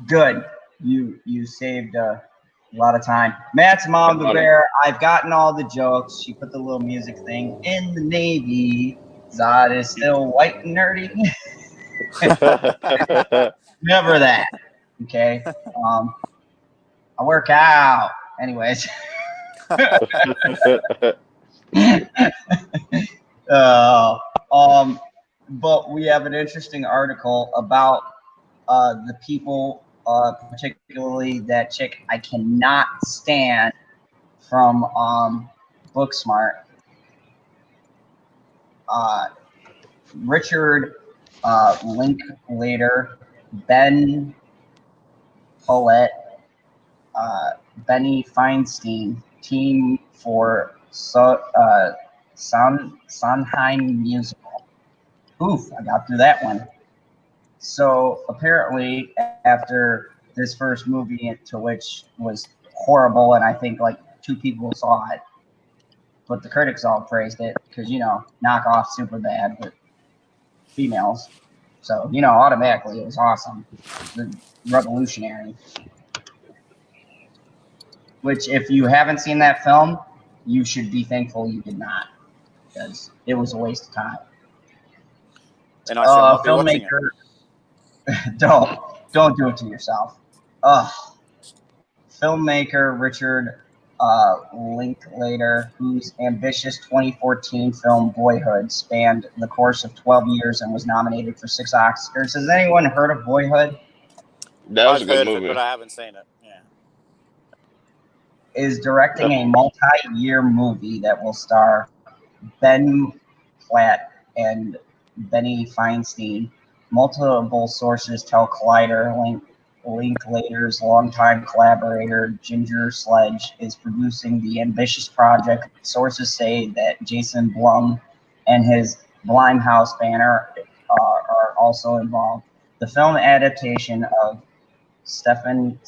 Good. You saved a lot of time. Matt's mom, the bear. I've gotten all the jokes. She put the little music thing in the Navy. Zod is still white and nerdy. Never that. Okay. I work out. Anyways. But we have an interesting article about the people, particularly that chick I cannot stand from Booksmart. Richard Linklater, Ben Follett, Benny Feinstein, team for Sondheim musical. Oof, I got through that one. So apparently, after this first movie, to which was horrible, and I think like 2 people saw it, but the critics all praised it because knock off super bad with females. So automatically it was awesome, revolutionary. Which, if you haven't seen that film, you should be thankful you did not, because it was a waste of time. And I shall not be watching it. Filmmaker, don't do it to yourself. Filmmaker Richard Linklater, whose ambitious 2014 film Boyhood spanned the course of 12 years and was nominated for 6 Oscars. Has anyone heard of Boyhood? That was I've a good heard movie. of it, but I haven't seen it. Yeah. Is directing a multi-year movie that will star Ben Platt and Benny Feinstein. Multiple sources tell Collider Linklater's longtime collaborator Ginger Sledge is producing the ambitious project. Sources say that Jason Blum and his Blumhouse banner are also involved. The film adaptation of Stephen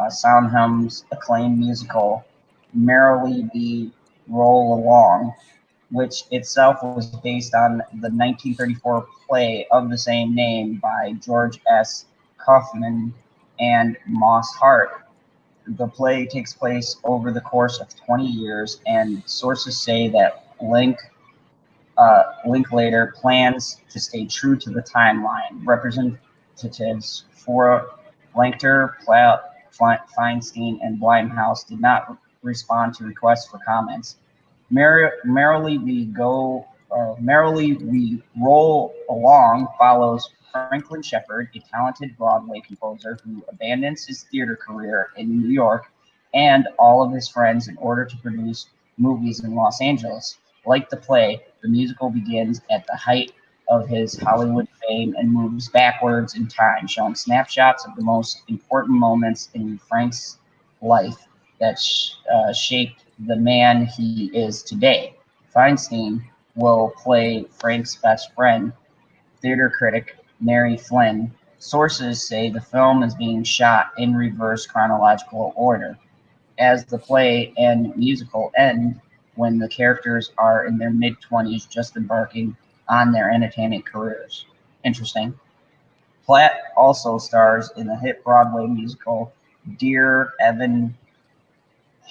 Sondheim's acclaimed musical Merrily We Roll Along, which itself was based on the 1934 play of the same name by George S. Kaufman and Moss Hart. The play takes place over the course of 20 years, and sources say that Linklater plans to stay true to the timeline. Representatives for Linklater, Feinstein, and Blumhouse did not respond to requests for comments. Merrily We Roll Along follows Franklin Shepard, a talented Broadway composer who abandons his theater career in New York and all of his friends in order to produce movies in Los Angeles. Like the play, the musical begins at the height of his Hollywood fame and moves backwards in time, showing snapshots of the most important moments in Frank's life that shaped the man he is today. Feinstein will play Frank's best friend, theater critic Mary Flynn. Sources say the film is being shot in reverse chronological order, as the play and musical end when the characters are in their mid-20s just embarking on their entertainment careers. Interesting. Platt also stars in the hit Broadway musical Dear Evan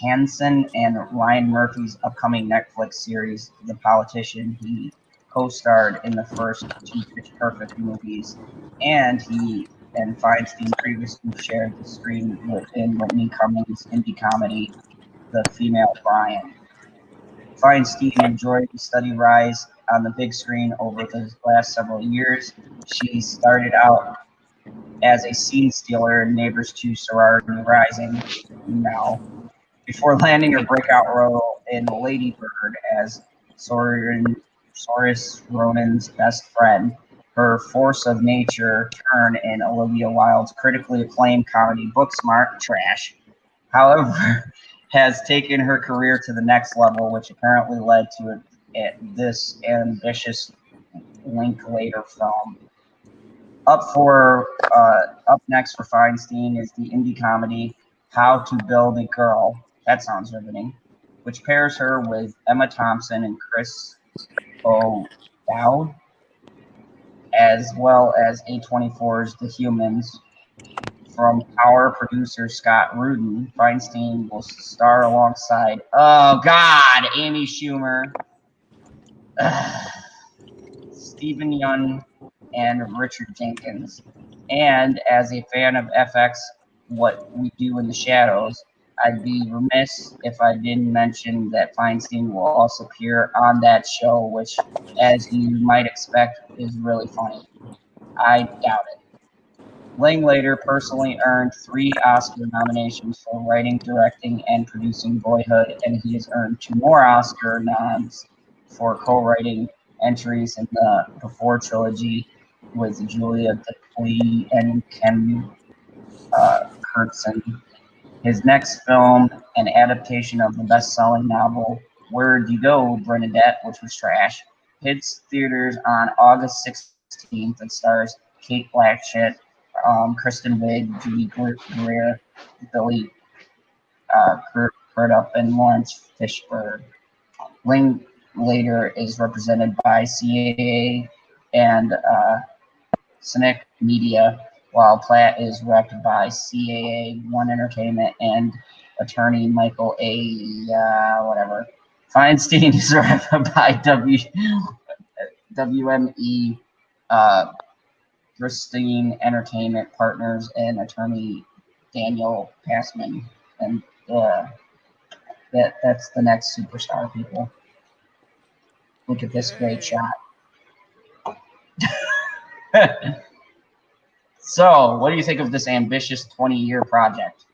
Hansen and Ryan Murphy's upcoming Netflix series, The Politician. He co-starred in the first two Pitch Perfect movies, and he and Feinstein previously shared the screen in Whitney Cummings' indie comedy, The Female Brian. Feinstein enjoyed the steady rise on the big screen over the last several years. She started out as a scene stealer in Neighbors 2 Sorority Rising, now, before landing her breakout role in Lady Bird as Saoirse Ronan's best friend. Her force of nature turn in Olivia Wilde's critically acclaimed comedy Booksmart trash, however, has taken her career to the next level, which apparently led to this ambitious Linklater film. Up next for Feinstein is the indie comedy How to Build a Girl. That sounds riveting. Which pairs her with Emma Thompson and Chris O'Dowd, as well as A24's The Humans. From our producer Scott Rudin, Feinstein will star alongside, oh God, Amy Schumer, Stephen Yeun, and Richard Jenkins. And as a fan of FX, What We Do in the Shadows, I'd be remiss if I didn't mention that Feinstein will also appear on that show, which, as you might expect, is really funny. I doubt it. Linklater personally earned 3 Oscar nominations for writing, directing, and producing Boyhood, and he has earned 2 more Oscar nods for co-writing entries in the Before trilogy with Julia Dupuy and Ken Kurtzen. His next film, an adaptation of the best-selling novel Where'd You Go, Bernadette, which was trash, hits theaters on August 16th and stars Kate Blanchett, Kristen Wiig, Judy Greer, Billy Crudup, and Lawrence Fishburne. Linklater is represented by CAA and Cynic Media, while Platt is repped by CAA, One Entertainment, and attorney Michael A. Whatever. Feinstein is repped by WME, Christine Entertainment Partners, and attorney Daniel Passman. And that's the next superstar, people. Look at this great Yay. shot. So, what do you think of this ambitious 20-year project?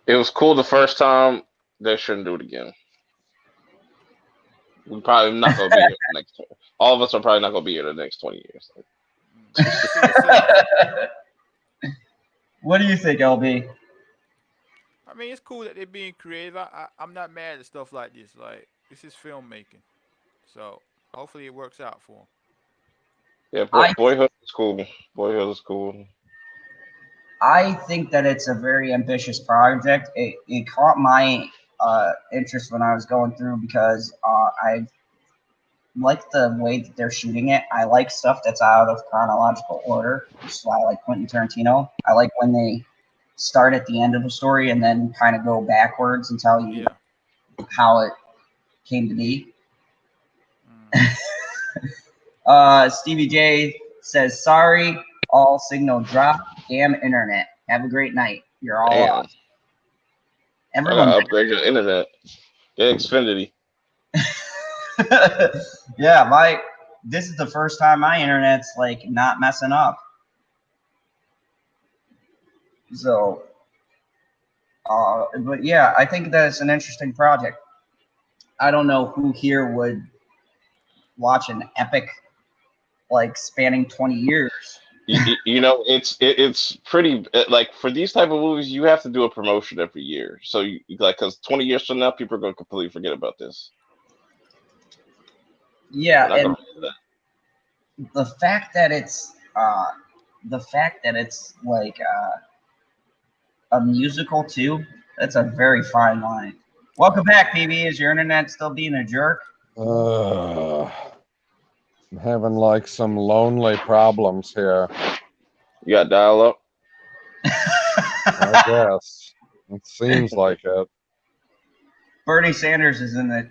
It was cool the first time. They shouldn't do it again. We probably not gonna be here the next. All of us are probably not gonna be here the next 20 years. What do you think, LB? I mean, it's cool that they're being creative. I'm not mad at stuff like this. Like, this is filmmaking. So, hopefully it works out for them. Yeah, Boyhood is cool. Boyhood is cool. I think that it's a very ambitious project. It caught my interest when I was going through because I like the way that they're shooting it. I like stuff that's out of chronological order, which is why I like Quentin Tarantino. I like when they start at the end of a story and then kind of go backwards and tell you how it came to be. Stevie J says, sorry, all signal drop. Damn internet. Have a great night. You're all lost. Everyone, I gotta upgrade your internet. Get Xfinity. yeah, this is the first time my internet's like not messing up. So, but yeah, I think that it's an interesting project. I don't know who here would watch an epic like spanning 20 years You know, it's pretty like for these type of movies, you have to do a promotion every year. So you like because 20 years from now, people are going to completely forget about this. Yeah, They're not and going to remember that. the fact that it's like a musical too, that's a very fine line. Welcome back, PB. Is your internet still being a jerk? I'm having like some lonely problems here. You got dial up. I guess it seems like it. Bernie Sanders is in the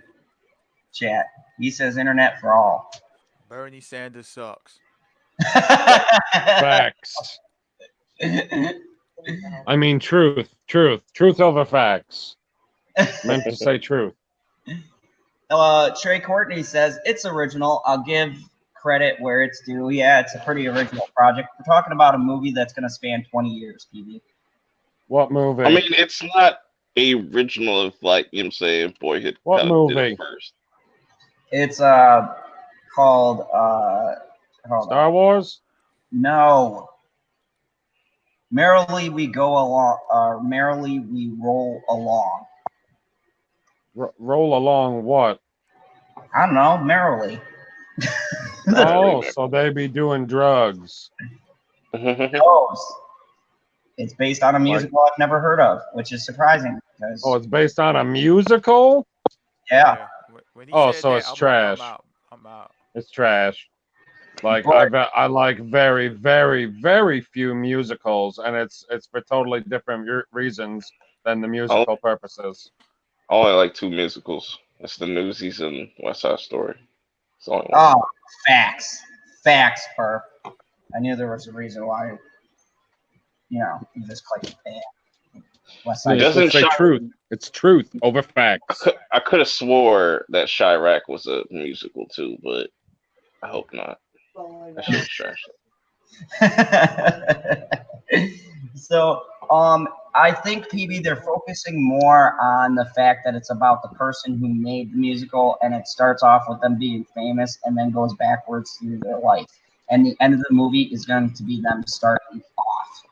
chat. He says internet for all. Bernie Sanders sucks. Facts. I mean, truth over facts. Meant to say truth. Trey Courtney says it's original. I'll give credit where it's due. Yeah, it's a pretty original project. We're talking about a movie that's going to span 20 years, PB. What movie? I mean, it's not a original of like you know what I'm saying Boyhood What kind of movie? did it first. It's called hold Star on. Wars? No. Merrily we go along, merrily we roll along. Roll along what? I don't know, merrily. Oh, so they be doing drugs. It's based on a musical I've never heard of, which is surprising because Oh, it's based on a musical? yeah. When he Oh, said so that, it's I'm trash. Like, I'm out. It's trash. Like But- I like very, very, very few musicals, and it's for totally different reasons than the musical purposes. Only like 2 musicals. It's the Newsies and West Side Story. It's only one. Oh, facts, Perp. I knew there was a reason why. You just clicked bam. West Side Doesn't say truth. It's truth over facts. I could have swore that Chirac was a musical too, but I hope not. That shit was trash. So, I think PB they're focusing more on the fact that it's about the person who made the musical, and it starts off with them being famous and then goes backwards through their life. And the end of the movie is going to be them starting off.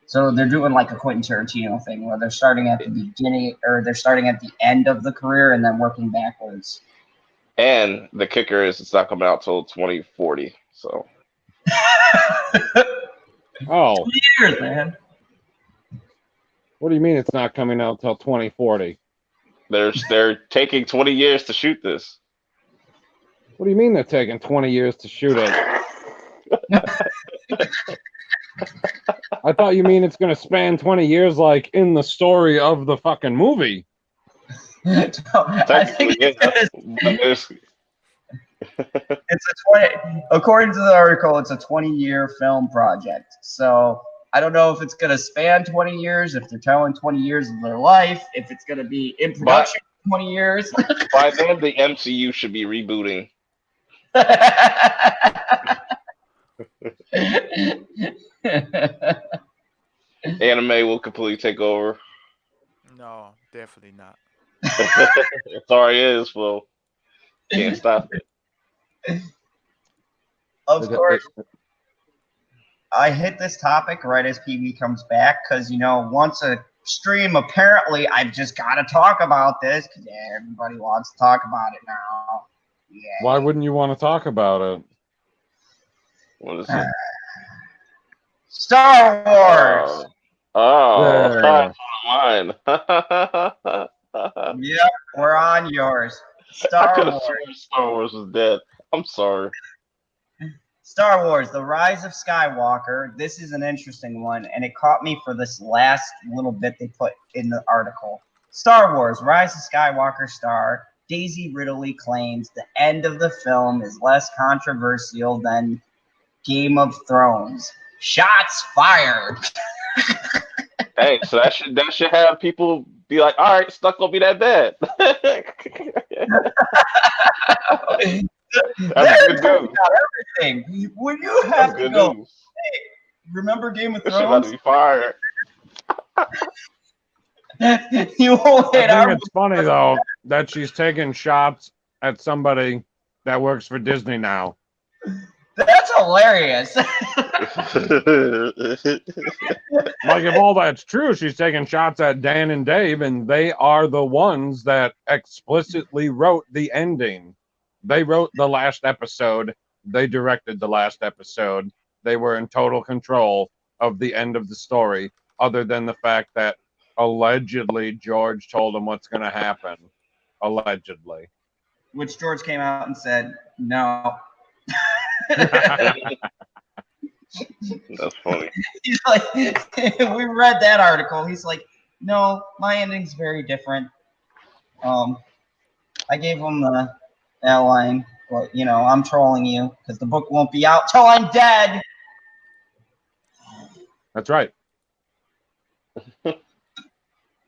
So they're doing like a Quentin Tarantino thing where they're starting at the beginning or they're starting at the end of the career and then working backwards. And the kicker is it's not coming out till 2040. So. Oh. 2 years, man. What do you mean it's not coming out till 2040? They're taking 20 years to shoot this. What do you mean they're taking 20 years to shoot it? I thought you mean it's going to span 20 years like in the story of the fucking movie. I think it's a 20. According to the article, it's a 20-year film project. So I don't know if it's going to span 20 years, if they're telling 20 years of their life, if it's going to be in production for 20 years. By then, the MCU should be rebooting. Anime will completely take over. No, definitely not. It already is. Well, can't stop it. Of course, I hit this topic right as PB comes back because, once a stream, apparently, I've just got to talk about this because everybody wants to talk about it now. Yeah. Why wouldn't you want to talk about it? What is it? Star Wars. Yeah. Mine. Yep, we're on yours. Star Wars. Star Wars was dead. I'm sorry. Star Wars: The Rise of Skywalker. This is an interesting one, and it caught me for this last little bit they put in the article. Star Wars: Rise of Skywalker star Daisy Ridley claims the end of the film is less controversial than Game of Thrones. Shots fired. Hey, so that should have people be like, all right, it's not gonna be that bad. That's good news. Everything. When you have to go, hey, remember Game of This Thrones? should about to be fired. You won't hit I think it's funny though that she's taking shots at somebody that works for Disney now. That's hilarious. Like, if all that's true, she's taking shots at Dan and Dave, and they are the ones that explicitly wrote the ending. They wrote the last episode. They directed the last episode. They were in total control of the end of the story, other than the fact that allegedly George told them what's going to happen. Allegedly. Which George came out and said, no. That's funny. He's like, we read that article. He's like, no, my ending's very different. I gave him the outline, but I'm trolling you because the book won't be out till I'm dead. That's right.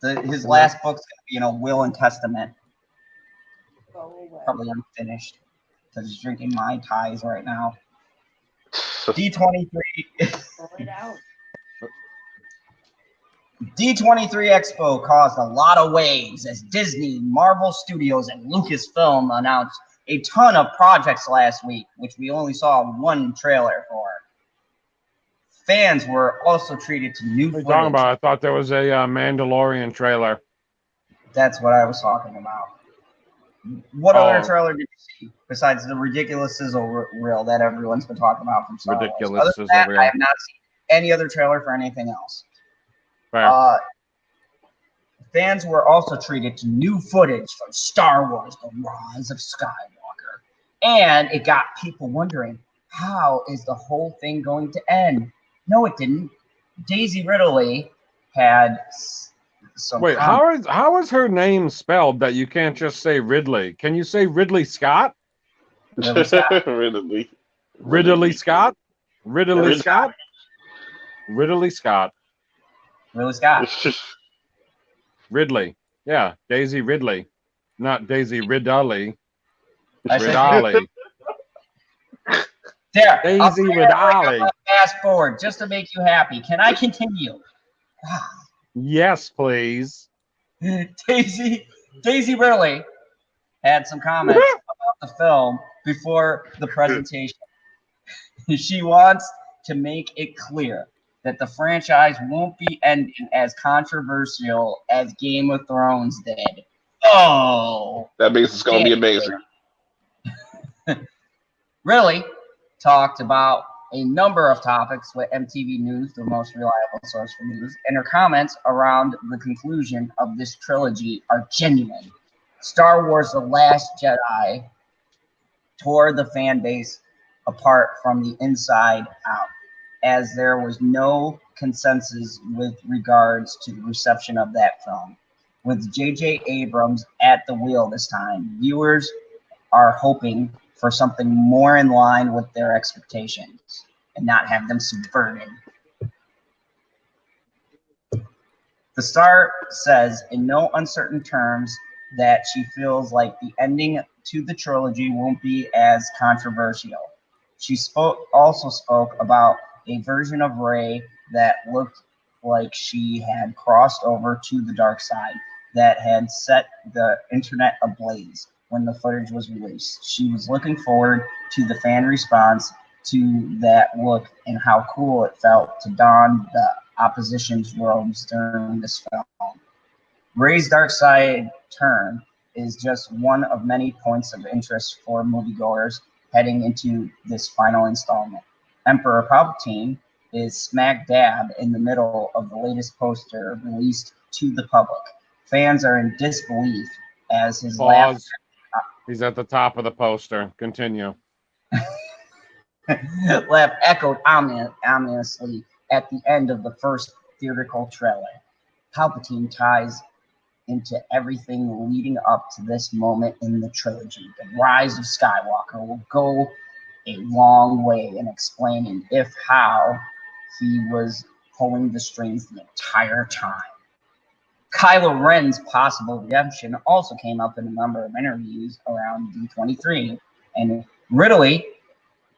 His last book's gonna be, will and testament. Probably unfinished because he's drinking Mai Tais right now. D23. D23 Expo caused a lot of waves as Disney, Marvel Studios, and Lucasfilm announced a ton of projects last week, which we only saw one trailer for. Fans were also treated to new footage. What are you talking about? I thought there was a Mandalorian trailer. That's what I was talking about. What other trailer did you see besides the ridiculous sizzle reel that everyone's been talking about from Star Wars? Ridiculous sizzle reel. I have not seen any other trailer for anything else. Fans were also treated to new footage from Star Wars: The Rise of Skywalker. And it got people wondering, how is the whole thing going to end? No, it didn't. Daisy Ridley had some... Wait, how is her name spelled that you can't just say Ridley? Can you say Ridley Scott? Ridley Scott. Ridley Scott? Ridley Scott? Ridley Scott. Ridley Scott. Ridley. Yeah, Daisy Ridley. Not Daisy Ridley. Ridley. There. Daisy Ridley. Fast forward just to make you happy. Can I continue? Yes, please. Daisy Ridley had some comments about the film before the presentation. She wants to make it clear that the franchise won't be ending as controversial as Game of Thrones did. Oh! That means it's going to be amazing. Really talked about a number of topics with MTV News, the most reliable source for news, and her comments around the conclusion of this trilogy are genuine. Star Wars: The Last Jedi tore the fan base apart from the inside out, as there was no consensus with regards to the reception of that film. With J.J. Abrams at the wheel this time, viewers are hoping for something more in line with their expectations and not have them subverted. The star says in no uncertain terms that she feels like the ending to the trilogy won't be as controversial. She also spoke about a version of Rey that looked like she had crossed over to the dark side that had set the internet ablaze when the footage was released. She was looking forward to the fan response to that look and how cool it felt to don the opposition's robes during this film. Rey's dark side turn is just one of many points of interest for moviegoers heading into this final installment. Emperor Palpatine is smack dab in the middle of the latest poster released to the public. Fans are in disbelief as his laugh... He's at the top of the poster. Continue. laugh echoed ominously at the end of the first theatrical trailer. Palpatine ties into everything leading up to this moment in the trilogy. The Rise of Skywalker will go a long way in explaining how he was pulling the strings the entire time. Kylo Ren's possible redemption also came up in a number of interviews around D23, and Ridley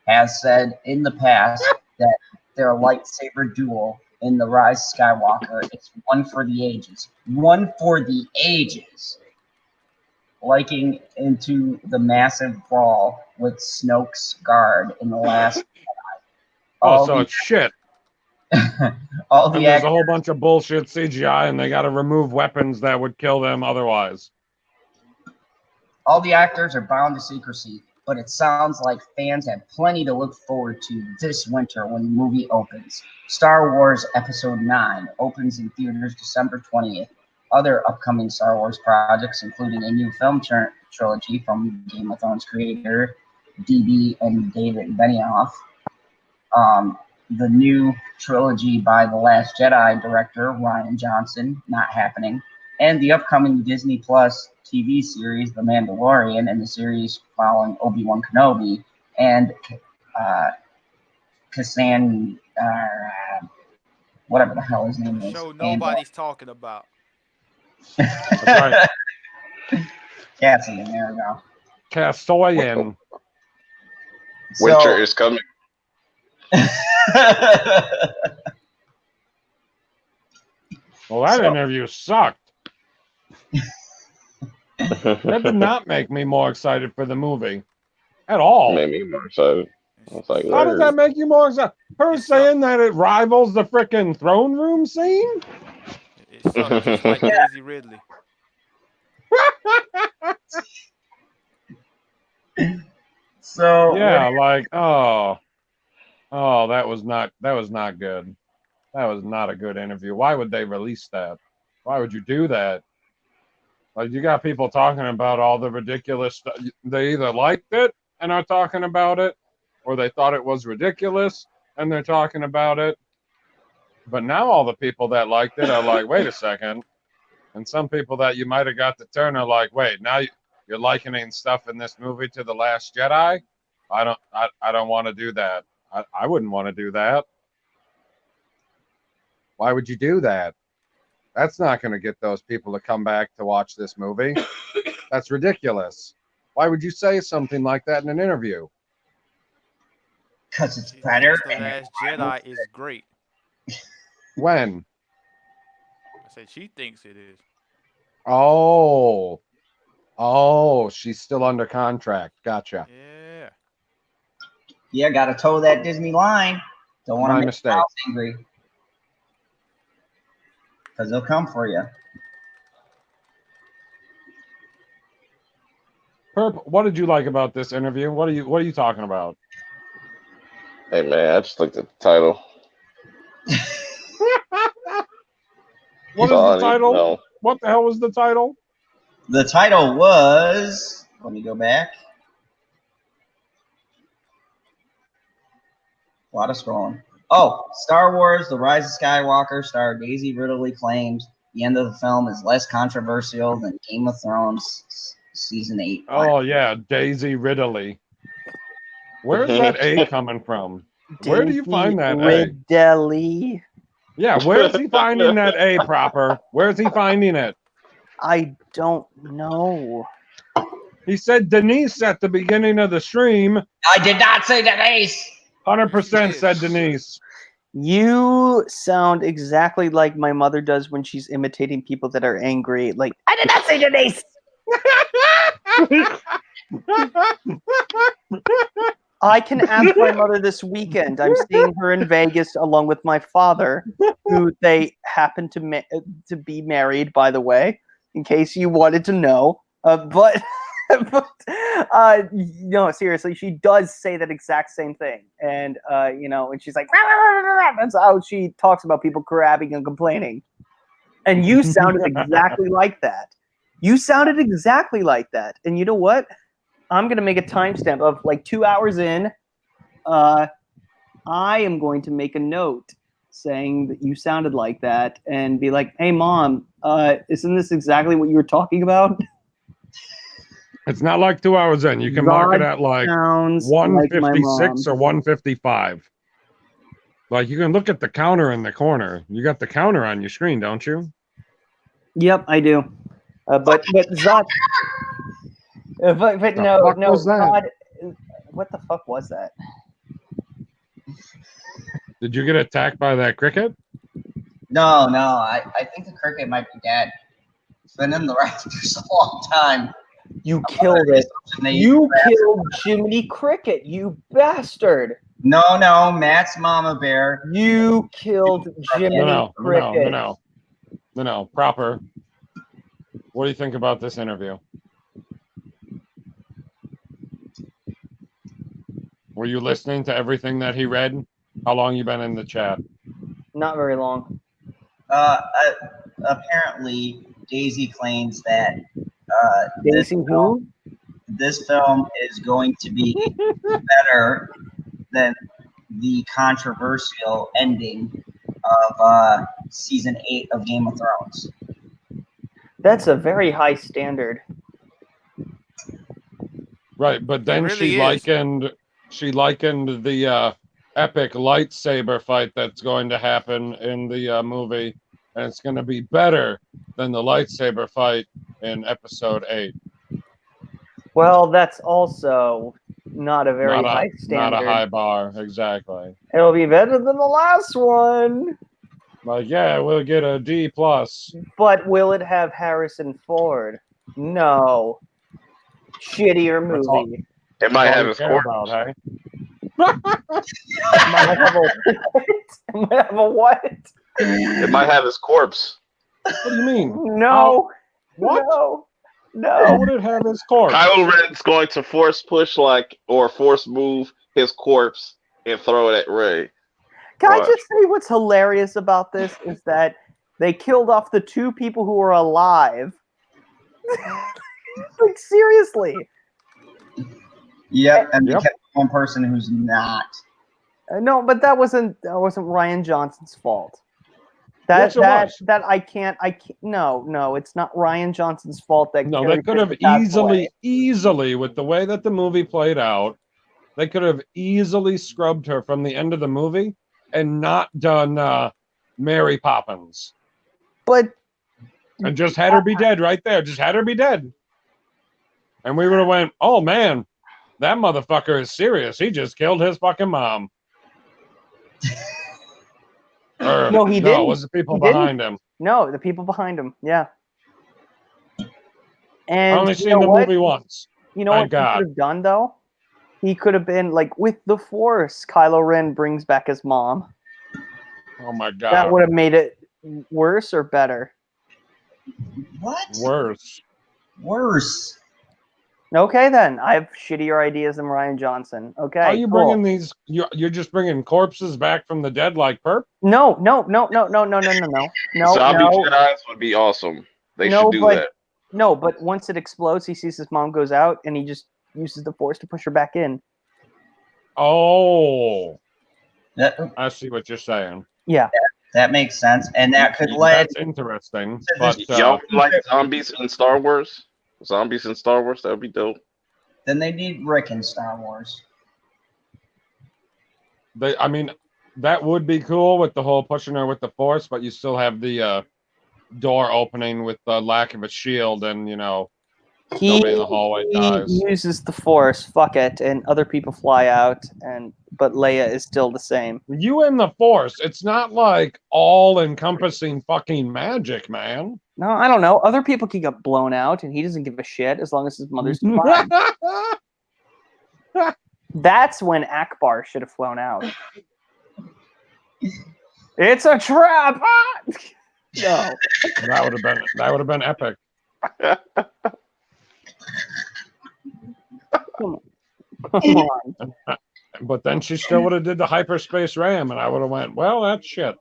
has said in the past that their lightsaber duel in The Rise of Skywalker is one for the ages. One for the ages. Liking into the massive brawl with Snoke's guard in the last. Oh, so it's shit. all And the there's a whole bunch of bullshit CGI, and they got to remove weapons that would kill them otherwise. all the actors are bound to secrecy, but it sounds like fans have plenty to look forward to this winter when the movie opens. Star Wars Episode 9 opens in theaters December 20th. Other upcoming Star Wars projects, including a new film trilogy from Game of Thrones creator D.B. and David Benioff, the new trilogy by The Last Jedi director Rian Johnson, not happening, and the upcoming Disney Plus TV series The Mandalorian and the series following Obi-Wan Kenobi and Kassan, whatever the hell his name is. Show nobody's talking about. That's right. Cassie, there we go. Castoyan. Winter is coming. Well, that interview sucked. That did not make me more excited for the movie at all. Made me more excited. I was like, How does that make you more excited? Her saying that it rivals the frickin' throne room scene? It sucks just like Daisy Ridley. So yeah, like that was not good. That was not a good interview. Why would they release that? Why would you do that? Like, you got people talking about all the ridiculous stuff. They either liked it and are talking about it, or they thought it was ridiculous and they're talking about it. But now all the people that liked it are like, wait a second. And some people that you might have got the turn are like, wait, now you're likening stuff in this movie to The Last Jedi? I don't want to do that. I wouldn't want to do that. Why would you do that? That's not going to get those people to come back to watch this movie. That's ridiculous. Why would you say something like that in an interview? Because it's better. The Last Jedi is great. When? I said she thinks it is. Oh, she's still under contract. Gotcha. Yeah. Yeah, got to toe that Disney line. Don't want to make the house angry. Because they'll come for you. Perp, what did you like about this interview? What are you talking about? Hey man, I just looked at the title. What is the title? What the hell was the title? The title was, let me go back. A lot of scrolling. Oh, Star Wars: The Rise of Skywalker star Daisy Ridley claims the end of the film is less controversial than Game of Thrones season 8. Oh yeah, Daisy Ridley. Where's that A coming from? Where do you find that Ridley? Yeah, where's he finding that A proper? Where's he finding it? I don't know. He said Denise at the beginning of the stream. I did not say Denise. 100% said Denise. You sound exactly like my mother does when she's imitating people that are angry. Like, I did not say Denise. I can ask my mother this weekend. I'm seeing her in Vegas along with my father, who they happen to be married, by the way, in case you wanted to know. But no, seriously, she does say that exact same thing. And, and she's like, rah, rah, rah, rah. That's how she talks about people crabbing and complaining. And you sounded exactly like that. You sounded exactly like that. And you know what? I'm going to make a timestamp of like 2 hours in. I am going to make a note saying that you sounded like that and be like, hey, Mom, isn't this exactly what you were talking about? It's not like 2 hours in. You can mark it at like 156 or 155. Like, you can look at the counter in the corner. You got the counter on your screen, don't you? Yep, I do. But Zod... But no, Zod, what the fuck was that? Did you get attacked by that cricket? No. I think the cricket might be dead. It's been in the rafters a long time. You killed it. You killed Jiminy Cricket, you bastard. No, Matt's Mama Bear. You killed Jiminy Cricket. No, proper. What do you think about this interview? Were you listening to everything that he read? How long you been in the chat? Not very long. Apparently, Daisy claims that Daisy who? this film is going to be better than the controversial ending of season 8 of Game of Thrones. That's a very high standard. Right, but then really she likened the epic lightsaber fight that's going to happen in the movie, and it's going to be better than the lightsaber fight in episode 8. Well, that's also not a very high standard. Not a high bar, exactly. It'll be better than the last one. Like, yeah, we'll get a D+. But will it have Harrison Ford? No. Shittier movie. It might have his corpse. Hey? It might have a what? It might have a what? It might have his corpse. What do you mean? No. What? No. How would it have his corpse? Kylo Ren's going to force push or force move his corpse and throw it at Rey. Can I just say what's hilarious about this is that they killed off the 2 people who were alive. Like, seriously. Yep, and they kept one person who's not. No, but that wasn't Ryan Johnson's fault. No, it's not Ryan Johnson's fault that. No, they could have easily, with the way that the movie played out, they could have easily scrubbed her from the end of the movie and not done Mary Poppins. But. And just had her be dead right there. Just had her be dead. And we would have went, oh man, that motherfucker is serious. He just killed his fucking mom. No, he didn't. No, it was the people behind him. No, the people behind him. Yeah. And I've only seen the movie once. You know what he could have done, though? He could have been, like, with the Force, Kylo Ren brings back his mom. Oh, my God. That would have made it worse or better? What? Worse. Okay, then. I have shittier ideas than Ryan Johnson. Okay, are you bringing these? You're just bringing corpses back from the dead like Perp? No. Zombie Jedi's would be awesome. They should do that. No, but once it explodes, he sees his mom goes out, and he just uses the Force to push her back in. Oh. I see what you're saying. Yeah. That makes sense, and that could lead. That's interesting. But y'all like zombies in Star Wars? Zombies in Star Wars, that would be dope. Then they need Rick in Star Wars. That would be cool with the whole pushing her with the Force, but you still have the door opening with the lack of a shield, and nobody in the hallway dies. He uses the Force, fuck it, and other people fly out, but Leia is still the same. You and the Force, it's not like all-encompassing fucking magic, man. No, I don't know. Other people can get blown out, and he doesn't give a shit as long as his mother's fine. That's when Akbar should have flown out. It's a trap! No. That would have been epic. Come on. But then she still would have did the hyperspace ram, and I would have went, well, that's shit.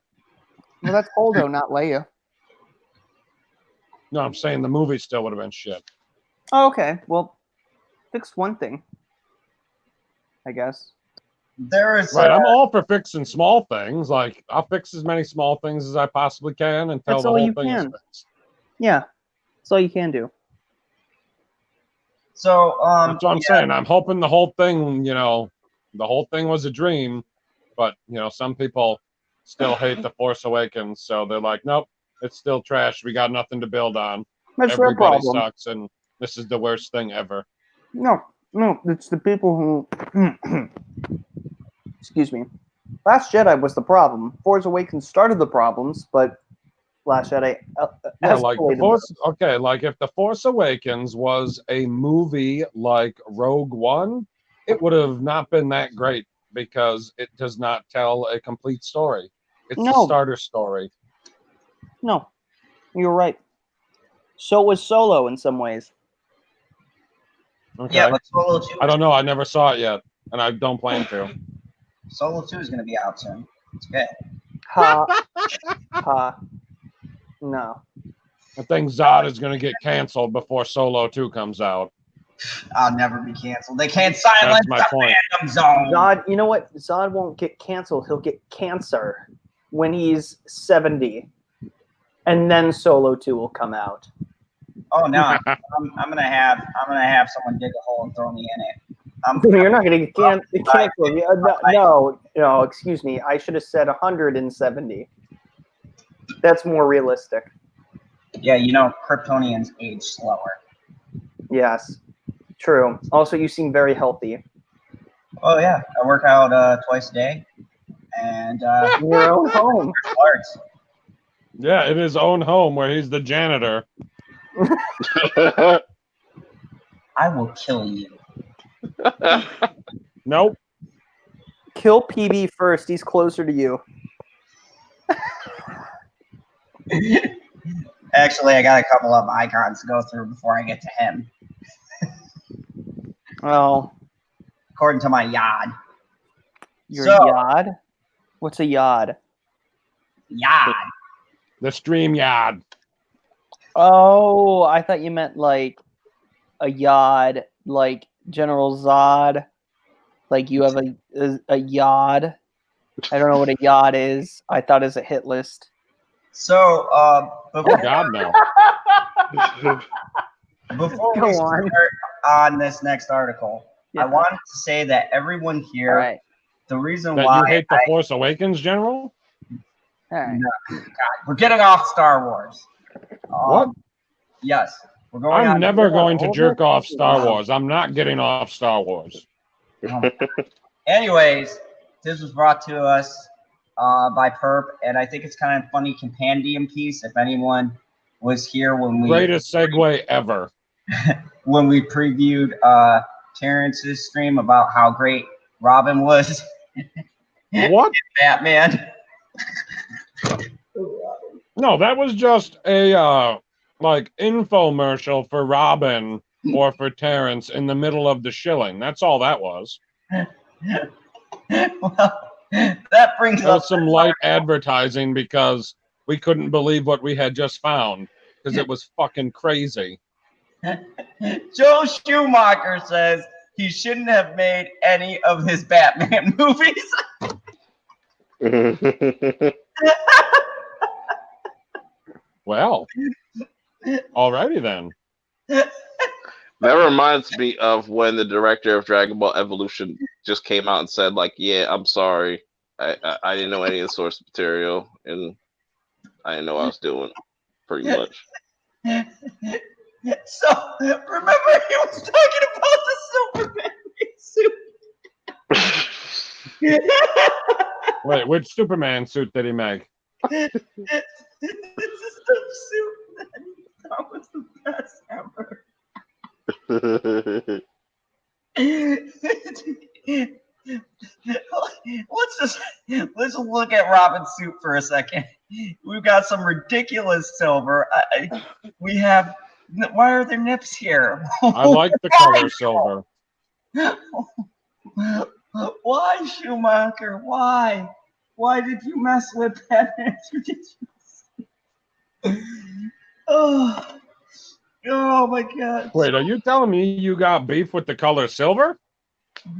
Well, that's Holdo, not Leia. No, I'm saying the movie still would have been shit. Oh, okay. Well, fix one thing, I guess. Right, I'm all for fixing small things. Like, I'll fix as many small things as I possibly can until the whole thing is fixed. Yeah, that's all you can do. So, that's what I'm saying. I'm hoping the whole thing, the whole thing was a dream, but some people still hate The Force Awakens, so they're like, nope, it's still trash. We got nothing to build on. That's Everybody their problem. sucks, and this is the worst thing ever. No, it's the people who. Excuse me. Last Jedi was the problem. Force Awakens started the problems, but Last Jedi. Yeah, like the escalated Force. Okay, like if the Force Awakens was a movie like Rogue One, it would have not been that great because it does not tell a complete story. It's the No. starter story. No, you're right. So was Solo in some ways. Okay. Yeah, but Solo 2. I don't know. I never saw it yet, and I don't plan to. Solo 2 is going to be out soon. It's good. Ha. Ha. No. I think Zod is going to get canceled before Solo 2 comes out. I'll never be canceled. They can't silence That's my the point. fandom zone. Zod, you know what? Zod won't get canceled. He'll get cancer when he's 70. And then Solo 2 will come out. Oh no, I'm gonna have someone dig a hole and throw me in it. You're not going to get canceled. No, excuse me. I should have said 170. That's more realistic. Yeah, you know, Kryptonians age slower. Yes, true. Also, you seem very healthy. Oh yeah, I work out twice a day, and In your own home. arts. Yeah, in his own home where he's the janitor. I will kill you. Nope. Kill PB first. He's closer to you. Actually, I got a couple of icons to go through before I get to him. Oh, According to my yad. your So- yod? What's a yod? Yad. The StreamYard. Oh, I thought you meant like a yod, like General Zod. Like you have a yod. I don't know what a yod is. I thought it was a hit list. So, before, God, no. before Go we on. start on this next article, Yeah. I wanted to say that everyone All here, right. the reason That why you hate The Force Awakens, General? All right. we're getting off Star Wars. What? Yes, we're going. I'm on never going to hold jerk it. off Star Wars. I'm not getting off Star Wars. Anyways, this was brought to us by Perp, and I think it's kind of a funny compendium piece. If anyone was here when we Greatest segue ever. previewed Terrence's stream about how great Robin was, What? Batman. No, that was just a like infomercial for Robin or for Terrence in the middle of the shilling. That's all that was. Well, that brings That up was some light advertising because we couldn't believe what we had just found because it was fucking crazy. Joe Schumacher says he shouldn't have made any of his Batman movies. Well, alrighty then. That reminds me of when the director of Dragon Ball Evolution just came out and said, like, yeah, I'm sorry. I didn't know any of the source material, and I didn't know what I was doing, pretty much. So, remember he was talking about the Superman suit. Wait, which Superman suit did he make? This is the suit that he thought was the best ever. Let's look at Robin's suit for a second. We've got some ridiculous silver. We have. Why are there nips here? I like the color silver. Why, Schumacher? Why? Why did you mess with that? It's ridiculous. Oh my God. Wait, are you telling me you got beef with the color silver?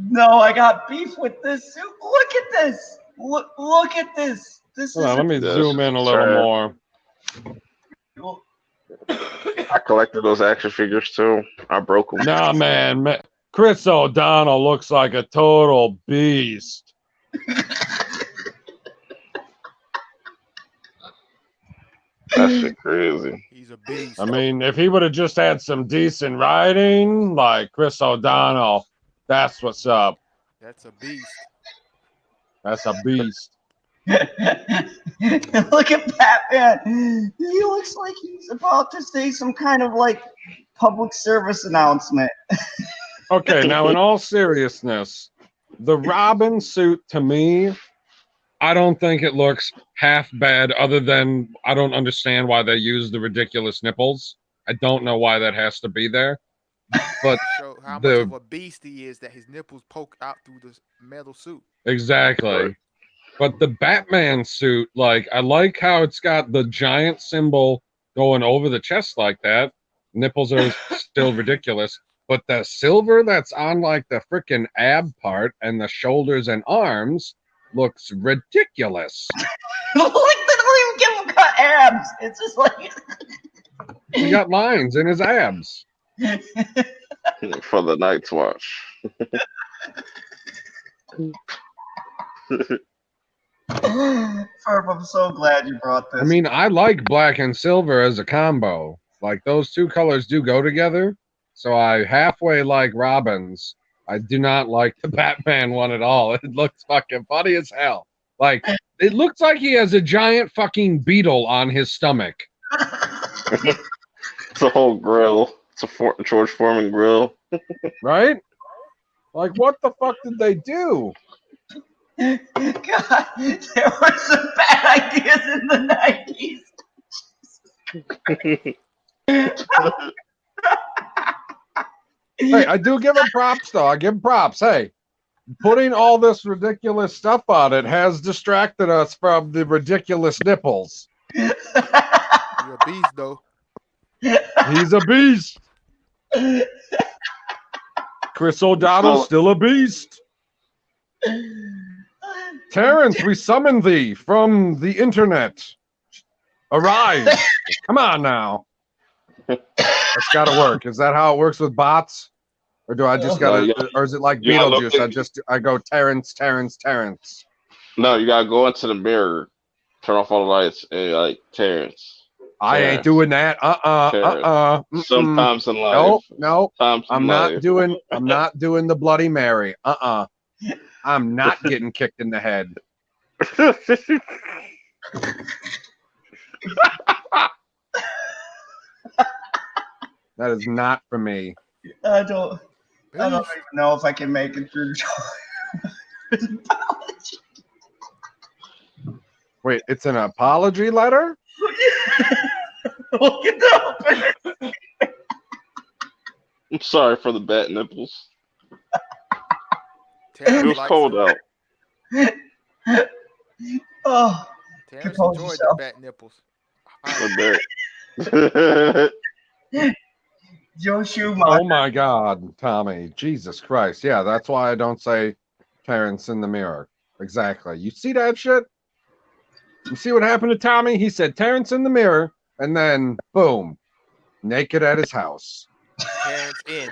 No, I got beef with this suit. Look at this. Look at this. This Hold on, let me This zoom in a is little trash. more. I collected those action figures too. I broke them. Nah, man. Chris O'Donnell looks like a total beast. That shit crazy. He's a beast. I mean, if he would have just had some decent writing, like Chris O'Donnell, that's what's up. That's a beast. That's a beast. Look at Batman. He looks like he's about to say some kind of like public service announcement. Okay, now in all seriousness, the Robin suit to me, I don't think it looks half bad, other than I don't understand why they use the ridiculous nipples. I don't know why that has to be there. But Show how much the of a beast he is that his nipples poke out through the metal suit. exactly. But the Batman suit, like, I like how it's got the giant symbol going over the chest like that. Nipples are still ridiculous. But the silver that's on, like, the freaking ab part and the shoulders and arms looks ridiculous. Like they don't even give him cut abs. It's just like He got lines in his abs. For the Night's Watch. Ferb, I'm so glad you brought this. I mean, I like black and silver as a combo. Like, those two colors do go together. So I halfway like Robin's. I do not like the Batman one at all. It looks fucking funny as hell. Like, it looks like he has a giant fucking beetle on his stomach. It's a whole grill. It's a George Foreman grill. Right? Like, what the fuck did they do? God, there were some bad ideas in the 90s. Hey, I do give him props, though. I give him props. Hey, putting all this ridiculous stuff on it has distracted us from the ridiculous nipples. You're a beast, though. He's a beast. Chris O'Donnell's still a beast. Terrence, we summon thee from the internet. Arise. Come on now. That's got to work. Is that how it works with bots? Or do I just got to, or is it like Beetlejuice? I go Terrence. No, you gotta go into the mirror, turn off all the lights, and like Terrence. I ain't doing that. Sometimes in life. No. I'm not doing the Bloody Mary. I'm not getting kicked in the head. That is not for me. I don't even know if I can make it through. Wait, it's an apology letter? Look it up. I'm sorry for the bat nipples. Terrence It was cold out. Oh, Terrence compose enjoyed yourself. the bat nipples. I bet. Joe Schumacher. Oh my God, Tommy. Jesus Christ. Yeah, that's why I don't say Terrence in the mirror. Exactly. You see that shit? You see what happened to Tommy? He said Terrence in the mirror, and then boom, naked at his house. Terrence in.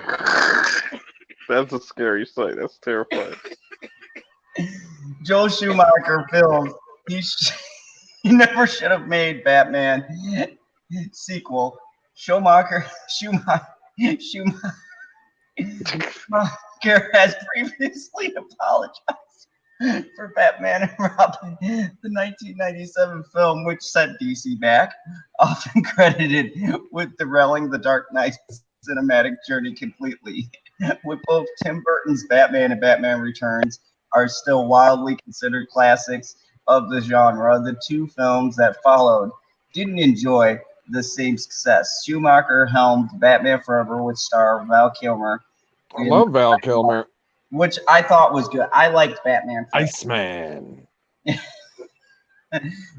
That's a scary sight. That's terrifying. Joe Schumacher filmed. He never should have made Batman sequel. Schumacher has previously apologized for Batman and Robin, the 1997 film, which set DC back, often credited with derailing the Dark Knight cinematic journey completely. With both Tim Burton's Batman and Batman Returns are still wildly considered classics of the genre, the two films that followed didn't enjoy the same success. Schumacher helmed Batman Forever with star Val Kilmer. I love Val Kilmer. Which I thought was good. I liked Batman Forever. Iceman.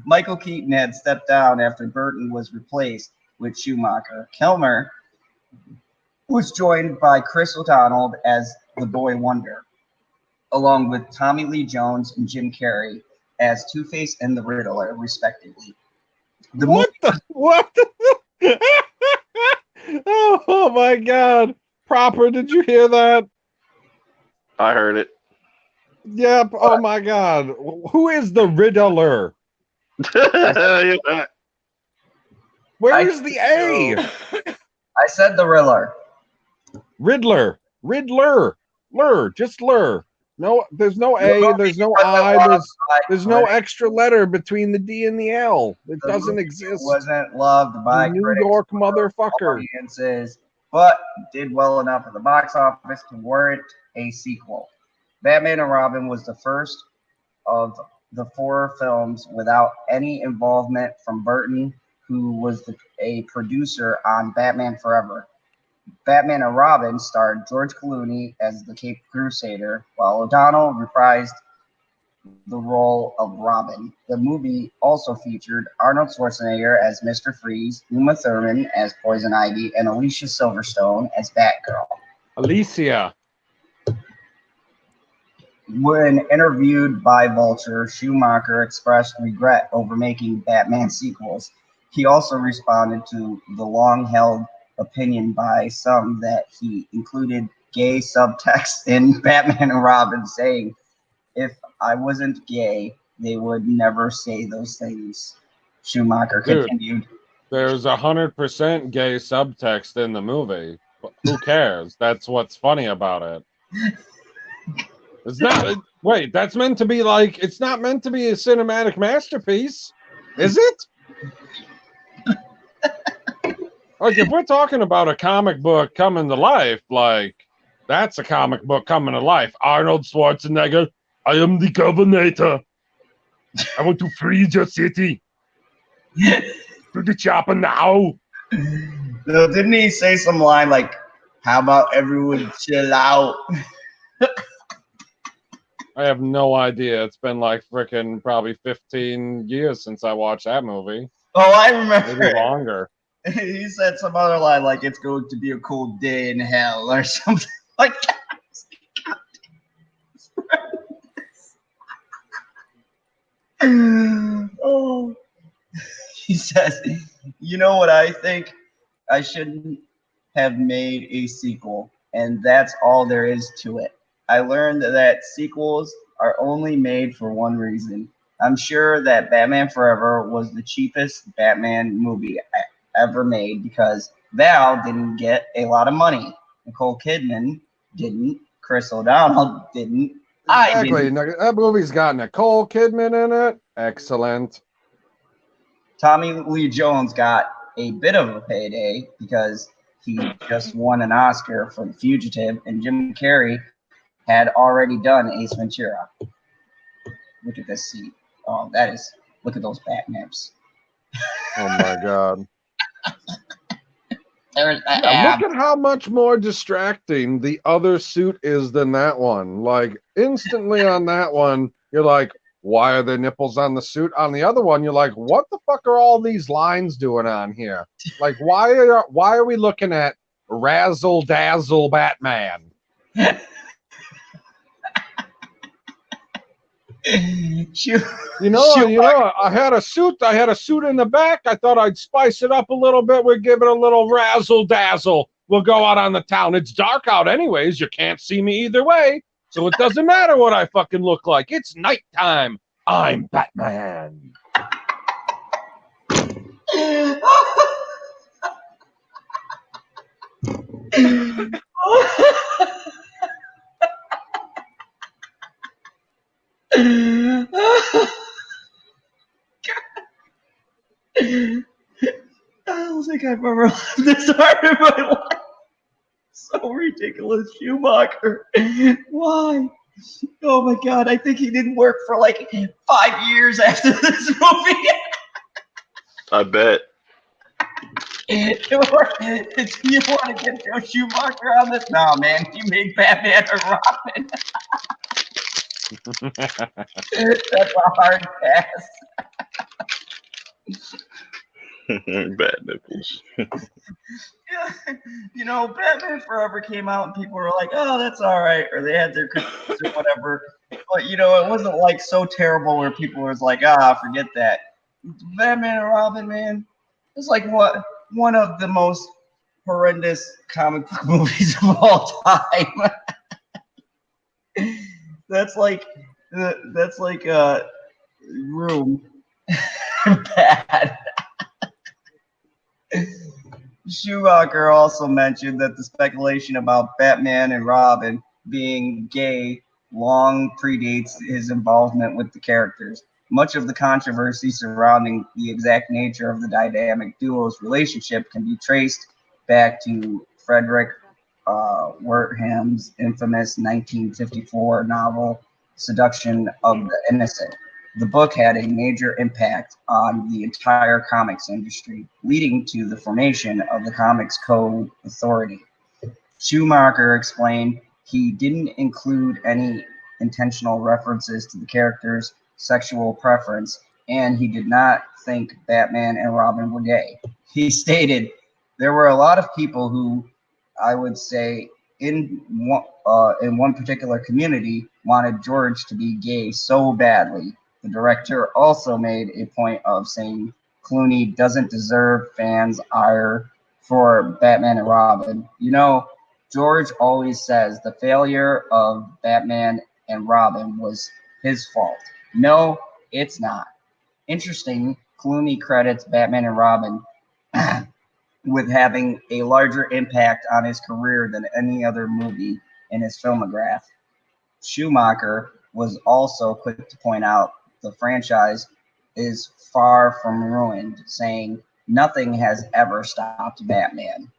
Michael Keaton had stepped down after Burton was replaced with Schumacher. Kilmer was joined by Chris O'Donnell as the Boy Wonder, along with Tommy Lee Jones and Jim Carrey as Two-Face and the Riddler, respectively. What? Oh my God. Proper, did you hear that? I heard it. Yep. Oh my God. Who is the Riddler? Where's the A? I said the Riddler. Riddler. Lur. Just Lur. No, there's no A, there's no I, there's no extra letter between the D and the L. It doesn't exist. Wasn't loved by New critics York or motherfucker. audiences, but did well enough at the box office to warrant a sequel. Batman and Robin was the first of the 4 films without any involvement from Burton, who was a producer on Batman Forever. Batman and Robin starred George Clooney as the Cape Crusader, while O'Donnell reprised the role of Robin. The movie also featured Arnold Schwarzenegger as Mr. Freeze, Uma Thurman as Poison Ivy, and Alicia Silverstone as Batgirl. Alicia. When interviewed by Vulture, Schumacher expressed regret over making Batman sequels. He also responded to the long-held opinion by some that he included gay subtext in Batman and Robin, saying, "If I wasn't gay, they would never say those things." Schumacher continued, There's 100% gay subtext in the movie. Who cares? That's what's funny about it. It's not. Wait, that's meant to be like. It's not meant to be a cinematic masterpiece, is it? Like, if we're talking about a comic book coming to life, like, that's a comic book coming to life. Arnold Schwarzenegger, I am the Governator. I want to free your city. To the chopper now. No, didn't he say some line like, "How about everyone chill out"? I have no idea. It's been like freaking probably 15 years since I watched that movie. Oh, I remember. Maybe longer. He said some other line like, "It's going to be a cold day in hell" or something like that. Oh. He says, "You know what I think? I shouldn't have made a sequel, and that's all there is to it. I learned that sequels are only made for one reason. I'm sure that Batman Forever was the cheapest Batman movie ever made because Val didn't get a lot of money. Nicole Kidman didn't. Chris O'Donnell didn't. Exactly. That movie's got Nicole Kidman in it. Excellent. Tommy Lee Jones got a bit of a payday because he just won an Oscar for The Fugitive, and Jim Carrey had already done Ace Ventura. Look at this seat. Oh, look at those bat nips. Oh my God. There's look at how much more distracting the other suit is than that one. Like, instantly on that one, you're like, why are there nipples on the suit? On the other one, you're like, what the fuck are all these lines doing on here? Like, why are we looking at Razzle Dazzle Batman? You know, I had a suit in the back. I thought I'd spice it up a little bit. We'd give it a little razzle dazzle. We'll go out on the town. It's dark out anyways. You can't see me either way. So it doesn't matter what I fucking look like. It's nighttime. I'm Batman. I don't think I've ever laughed this hard in my life. So ridiculous, Schumacher. Why? Oh my God! I think he didn't work for like 5 years after this movie. I bet. You want to get Joe Schumacher on this? No, man. You made Batman or Robin. That's a hard pass. Bad nipples. You know, Batman Forever came out and people were like, "Oh, that's all right," or they had their critiques or whatever. But you know, it wasn't like so terrible where people was like, "Ah, forget that." Batman and Robin, man, it's like one of the most horrendous comic book movies of all time. That's like Room bad. Schumacher also mentioned that the speculation about Batman and Robin being gay long predates his involvement with the characters. Much of the controversy surrounding the exact nature of the dynamic duo's relationship can be traced back to Frederick Wertham's infamous 1954 novel, Seduction of the Innocent. The book had a major impact on the entire comics industry, leading to the formation of the Comics Code Authority. Schumacher explained he didn't include any intentional references to the character's sexual preference, and he did not think Batman and Robin were gay. He stated, there were a lot of people who, I would say, in one particular community, wanted George to be gay so badly. The director also made a point of saying Clooney doesn't deserve fans' ire for Batman and Robin. You know, George always says the failure of Batman and Robin was his fault. No, it's not. Interesting, Clooney credits Batman and Robin with having a larger impact on his career than any other movie in his filmograph. Schumacher was also quick to point out the franchise is far from ruined, saying nothing has ever stopped Batman.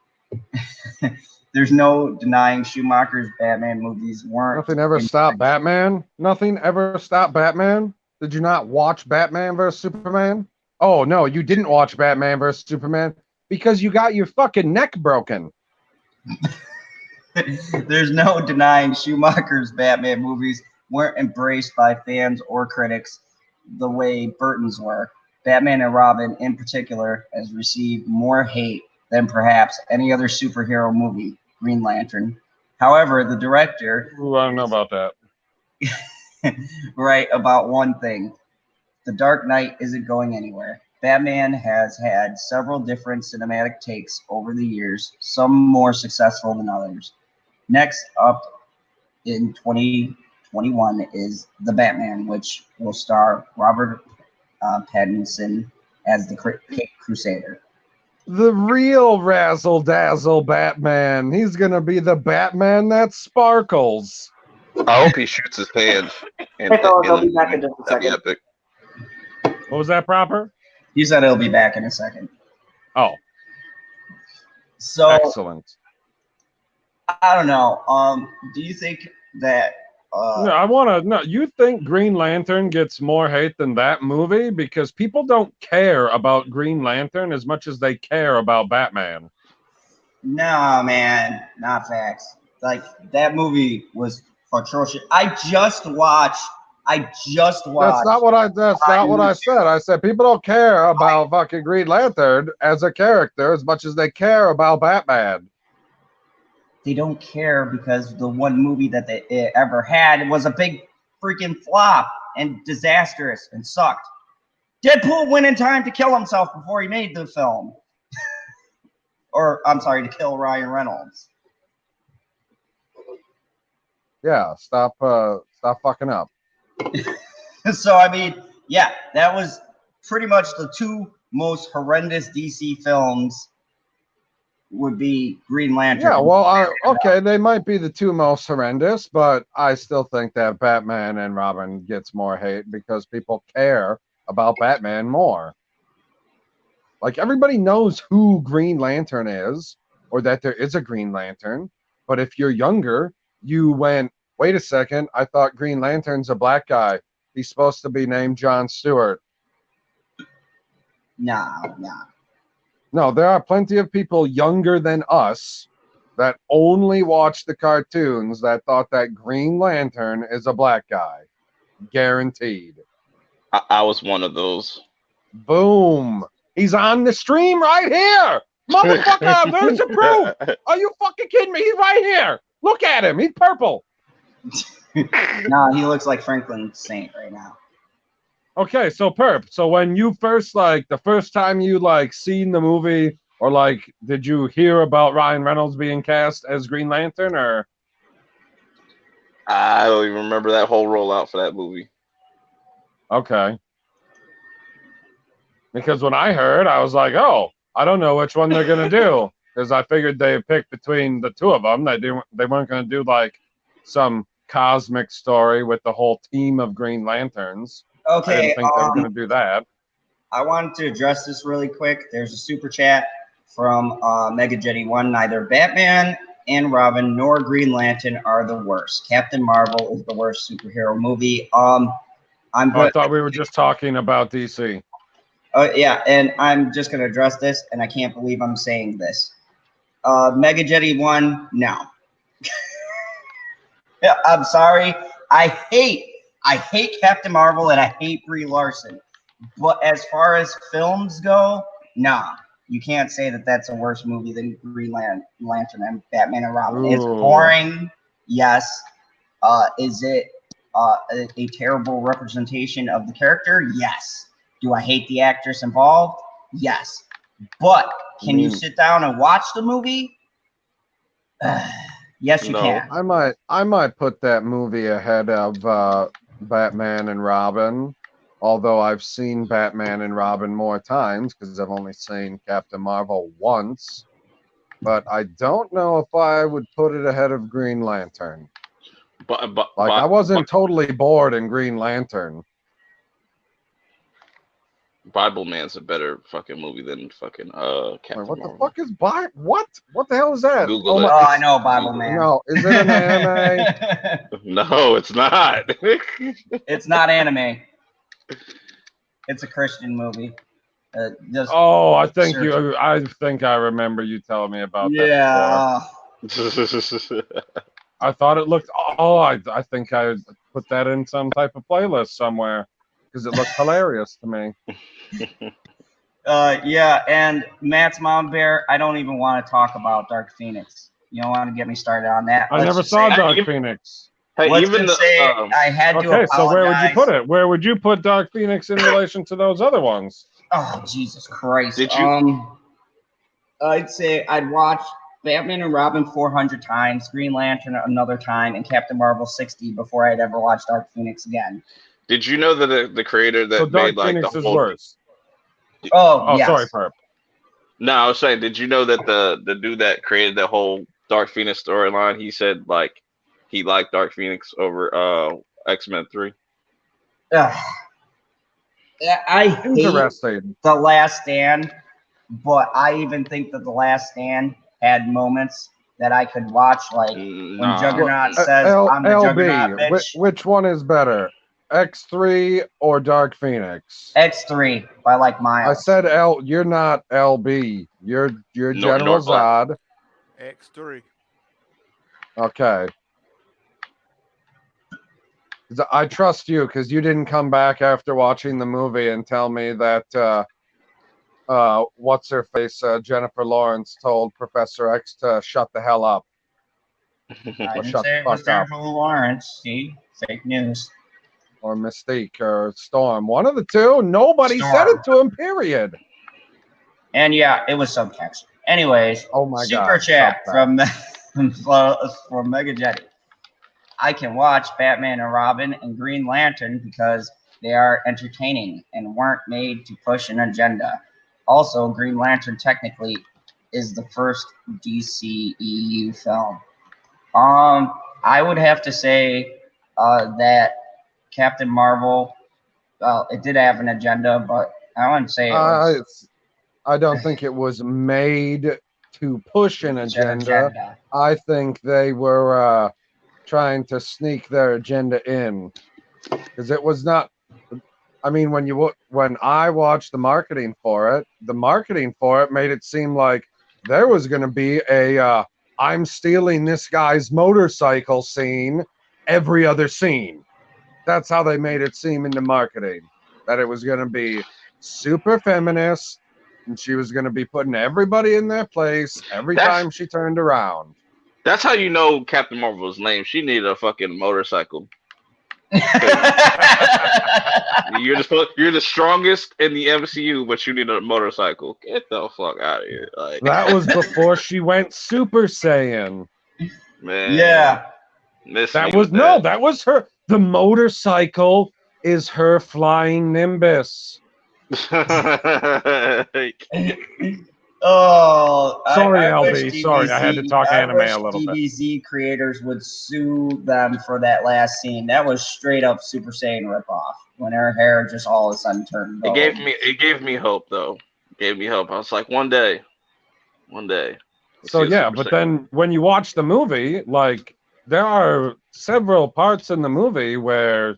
There's no denying Schumacher's Batman movies weren't. Nothing ever stopped Batman? Nothing ever stopped Batman? Did you not watch Batman vs. Superman? Oh, no, you didn't watch Batman vs. Superman because you got your fucking neck broken. There's no denying Schumacher's Batman movies weren't embraced by fans or critics the way Burton's were. Batman and Robin, in particular, has received more hate than perhaps any other superhero movie, Green Lantern. However, the director... Ooh, I don't know about that. right about one thing. The Dark Knight isn't going anywhere. Batman has had several different cinematic takes over the years, some more successful than others. Next up in 2021 is The Batman, which will star Robert Pattinson as the Caped Crusader. The real razzle-dazzle Batman. He's going to be the Batman that sparkles. I hope he shoots his hand. Hey, fellas, I'll be back in just a That'd be second. epic. What was that, Proper? He said he'll be back in a second. Oh, So excellent. I don't know. Do you think that? No, I want to know. You think Green Lantern gets more hate than that movie? Because people don't care about Green Lantern as much as they care about Batman. No, man, not facts. Like that movie was atrocious. I just watched. That's not what I. That's not what I said. I said people don't care about fucking Green Lantern as a character as much as they care about Batman. They don't care because the one movie that they ever had was a big freaking flop and disastrous and sucked. Deadpool went in time to kill himself before he made the film. Or, I'm sorry, to kill Ryan Reynolds. Yeah, stop fucking up. So, I mean, yeah, that was pretty much the two most horrendous DC films would be Green Lantern. Yeah, well, okay, they might be the two most horrendous, but I still think that Batman and Robin gets more hate because people care about Batman more. Like, everybody knows who Green Lantern is, or that there is a Green Lantern, but if you're younger, you went, wait a second, I thought Green Lantern's a black guy. He's supposed to be named John Stewart. Nah. No, there are plenty of people younger than us that only watch the cartoons that thought that Green Lantern is a black guy. Guaranteed. I was one of those. Boom. He's on the stream right here. Motherfucker, there's your proof. Are you fucking kidding me? He's right here. Look at him. He's purple. Nah, he looks like Franklin Saint right now. Okay, so Perp. So when you first, the first time you, seen the movie, or, did you hear about Ryan Reynolds being cast as Green Lantern, or? I don't even remember that whole rollout for that movie. Okay. Because when I heard, I was like, oh, I don't know which one they're going to do. Because I figured they picked between the two of them. They weren't going to do, some cosmic story with the whole team of Green Lanterns. I Okay, didn't think they were going to do that. I wanted to address this really quick. There's a super chat from Mega Jetty One. Neither Batman and Robin nor Green Lantern are the worst. Captain Marvel is the worst superhero movie. I thought we were just talking about DC. Yeah, and I'm just gonna address this, and I can't believe I'm saying this. Mega Jetty One, no. Yeah, I'm sorry. I hate Captain Marvel and I hate Brie Larson. But as far as films go, nah. You can't say that that's a worse movie than Green Lantern and Batman and Robin. Ooh. It's boring, yes. Is it a terrible representation of the character? Yes. Do I hate the actress involved? Yes. But can you sit down and watch the movie? Yes, you can. I might put that movie ahead of Batman and Robin, although I've seen Batman and Robin more times because I've only seen Captain Marvel once. But I don't know if I would put it ahead of Green Lantern. I wasn't totally bored in Green Lantern. Bible Man's a better fucking movie than fucking Captain What Marvel. the fuck is Bible? What the hell is that? Google it. Oh, I know Bible Man. No, is it an anime? No, it's not. It's not anime. It's a Christian movie. I think I remember you telling me about that before. I thought it looked. I think I put that in some type of playlist somewhere because it looked hilarious to me. Yeah, and Matt's Mom Bear, I don't even want to talk about Dark Phoenix. You don't want to get me started on that. I never saw Dark Phoenix. Hey, I had to apologize. So where would you put it? Where would you put Dark Phoenix in relation to those other ones? Oh, Jesus Christ. Did you? I'd say I'd watch Batman and Robin 400 times, Green Lantern another time, and Captain Marvel 60 before I'd ever watch Dark Phoenix again. Did you know that the creator that Dark made like Phoenix the is whole... worse? Oh, yes. Sorry, Perp. No, I was saying, did you know that the dude that created the whole Dark Phoenix storyline, he said like he liked Dark Phoenix over X-Men 3? Yeah, I hate The Last Stand, but I even think that The Last Stand had moments that I could watch, like when Juggernaut says, "I'm the Juggernaut, bitch." Which one is better, X3 or Dark Phoenix? X3 by like miles. I said L. You're not LB. You're General Zod. X3. Okay. I trust you because you didn't come back after watching the movie and tell me that what's her face, Jennifer Lawrence told Professor X to shut the hell up. I didn't say it was Jennifer Lawrence. See, fake news. Or Mystique or Storm. One of the two. Nobody said it to him, period. And yeah, it was subtext. Anyways, oh my super chat from Mega Jetty. I can watch Batman and Robin and Green Lantern because they are entertaining and weren't made to push an agenda. Also, Green Lantern technically is the first DCEU film. I would have to say that Captain Marvel, well, it did have an agenda, but I wouldn't say it was. I don't think it was made to push an agenda. I think they were trying to sneak their agenda in, because it was not. I mean, when I watched the marketing for it made it seem like there was going to be a I'm stealing this guy's motorcycle scene every other scene. That's how they made it seem in the marketing, that it was going to be super feminist and she was going to be putting everybody in their place every time she turned around. That's how you know Captain Marvel was lame. She needed a fucking motorcycle. You're the strongest in the MCU, but you need a motorcycle. Get the fuck out of here! Like, that was before she went Super Saiyan. Man, yeah, that was her. The motorcycle is her flying Nimbus. Oh, Sorry, I wish LB. Sorry, I had to talk I anime wish a little bit. DBZ creators would sue them for that last scene. That was straight up Super Saiyan ripoff. When her hair just all of a sudden turned gold. It gave me hope though. It gave me hope. I was like, one day. So yeah, but then when you watch the movie, like there are several parts in the movie where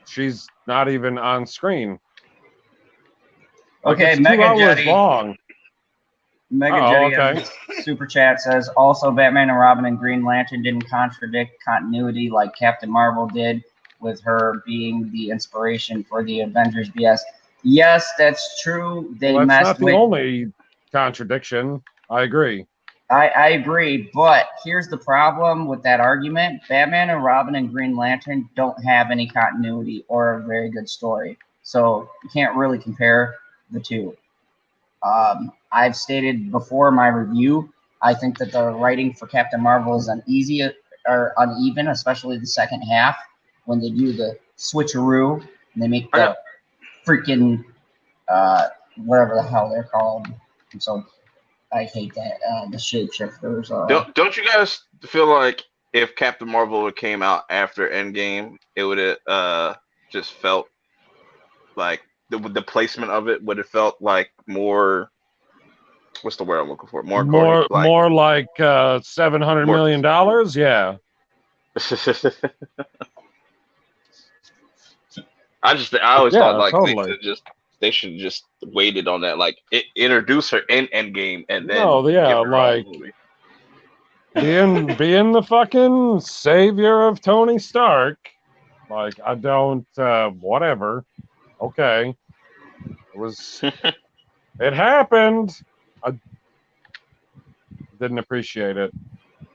she's not even on screen. Like, Okay, it's 2 Mega hours Jetty. long. Mega Jetty on Super Chat says, also Batman and Robin and Green Lantern didn't contradict continuity like Captain Marvel did with her being the inspiration for the Avengers BS. Yes, that's true. They Well, that's messed not the only contradiction. I agree. I agree, but here's the problem with that argument. Batman and Robin and Green Lantern don't have any continuity or a very good story. So you can't really compare the two. I've stated before my review, I think that the writing for Captain Marvel is uneven, especially the second half when they do the switcheroo and they make the freaking whatever the hell they're called. And so I hate that the shapeshifters. Don't you guys feel like if Captain Marvel would came out after Endgame, it would have just felt like the placement of it would have felt like more. What's the word I'm looking for? More like $700 million. Yeah. I always thought like totally. they should just waited on that, like introduce her in Endgame and then being the fucking savior of Tony Stark. Like, I don't whatever. Okay. It happened. I didn't appreciate it.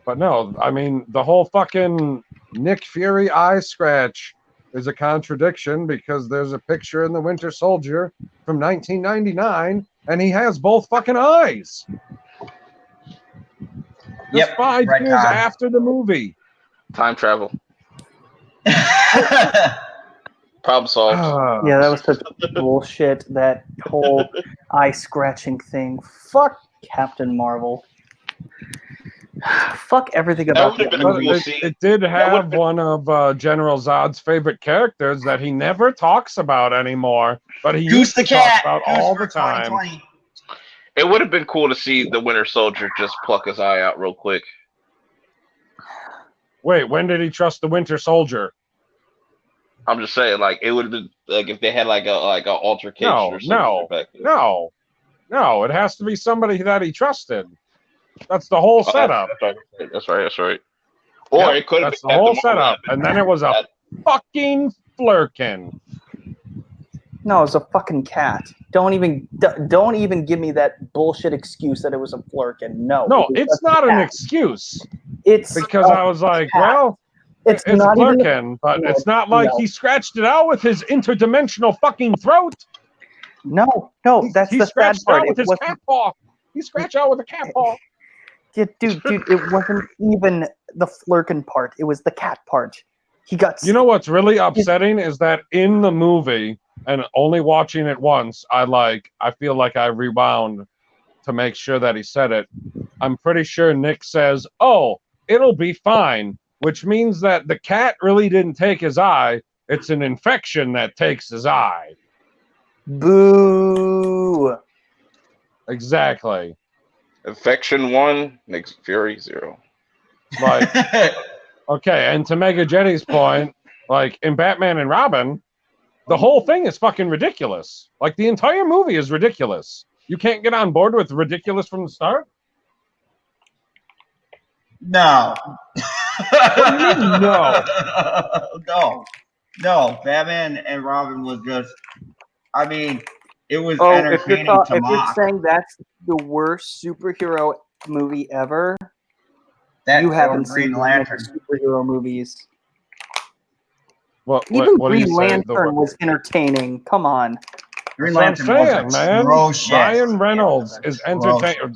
But no, I mean, the whole fucking Nick Fury eye scratch is a contradiction because there's a picture in the Winter Soldier from 1999 and he has both fucking eyes. Just 5 years after the movie. Time travel. Problem solved. Yeah, that was such bullshit. That whole eye scratching thing. Fuck Captain Marvel. Fuck everything about that movie. It did have one of General Zod's favorite characters that he never talks about anymore, but he used to talk about all the time. It would have been cool to see the Winter Soldier just pluck his eye out real quick. Wait, when did he trust the Winter Soldier? I'm just saying, like, it would have been like if they had like an altercation or something. No, it has to be somebody that he trusted. That's the whole setup. That's right. Or it could have been the whole setup, and then it was a fucking flirkin. No, it was a fucking cat. Don't even give me that bullshit excuse that it was a flirkin. No, it's not an excuse. It's because I was like, cat. Well, it's not flirkin, but it's not like he scratched it out with his interdimensional fucking throat. No, that's he the sad part. Out with his cat paw. He scratched out with a cat paw. Yeah, dude, it wasn't even the flirkin part. It was the cat part. He got. You know what's really upsetting is that in the movie, and only watching it once, I feel like I rewound to make sure that he said it. I'm pretty sure Nick says, "Oh, it'll be fine," which means that the cat really didn't take his eye. It's an infection that takes his eye. Boo. Exactly. Infection 1 makes Fury 0. Like, okay, and to Mega Jetty's point, like in Batman and Robin, the whole thing is fucking ridiculous. Like the entire movie is ridiculous. You can't get on board with ridiculous from the start? No. What do you mean, no? No. Batman and Robin was just, I mean, it was entertaining to mock. If you're saying that's the worst superhero movie ever, you haven't seen Lantern superhero movies. Even Green Lantern was entertaining. Come on. Green Lantern was atrocious. Ryan Reynolds is entertaining.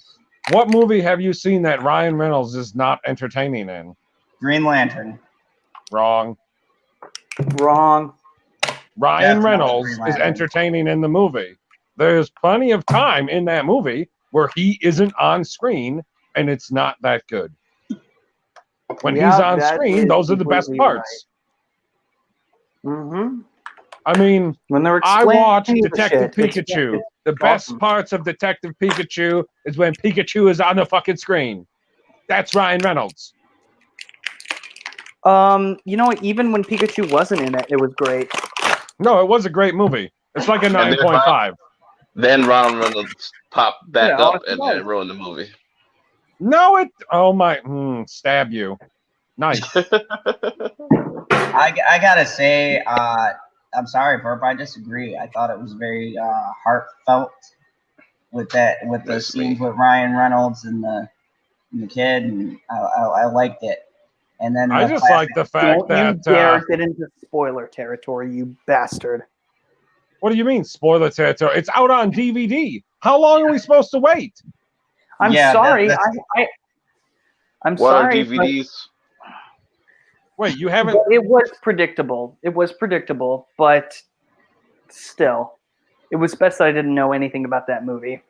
What movie have you seen that Ryan Reynolds is not entertaining in? Green Lantern. Wrong. Ryan Reynolds is entertaining in the movie. There's plenty of time in that movie where he isn't on screen and it's not that good. When Yeah, he's on that screen, is those are the best completely parts. Mm-hmm. I mean, When they're I explaining watched the Detective shit, Pikachu. The it's best awesome. parts of Detective Pikachu is when Pikachu is on the fucking screen. That's Ryan Reynolds. You know what? Even when Pikachu wasn't in it, it was great. No, it was a great movie. It's like a And then 9.5. Then Ron Reynolds popped back Yeah, up it and was. then it ruined the movie. No, it. Oh my. Stab you. Nice. I gotta say, I'm sorry, Burp. I disagree. I thought it was very heartfelt with the Miss scenes me. with Ryan Reynolds and the kid, and I liked it. And then I the just classic- like the fact Don't you that. dare get into spoiler territory, you bastard. What do you mean, spoiler territory? It's out on DVD. How long are we supposed to wait? I'm Yeah, sorry. I'm What are sorry. DVDs? Wait, you haven't. But it was predictable. It was predictable, but still, it was best that I didn't know anything about that movie.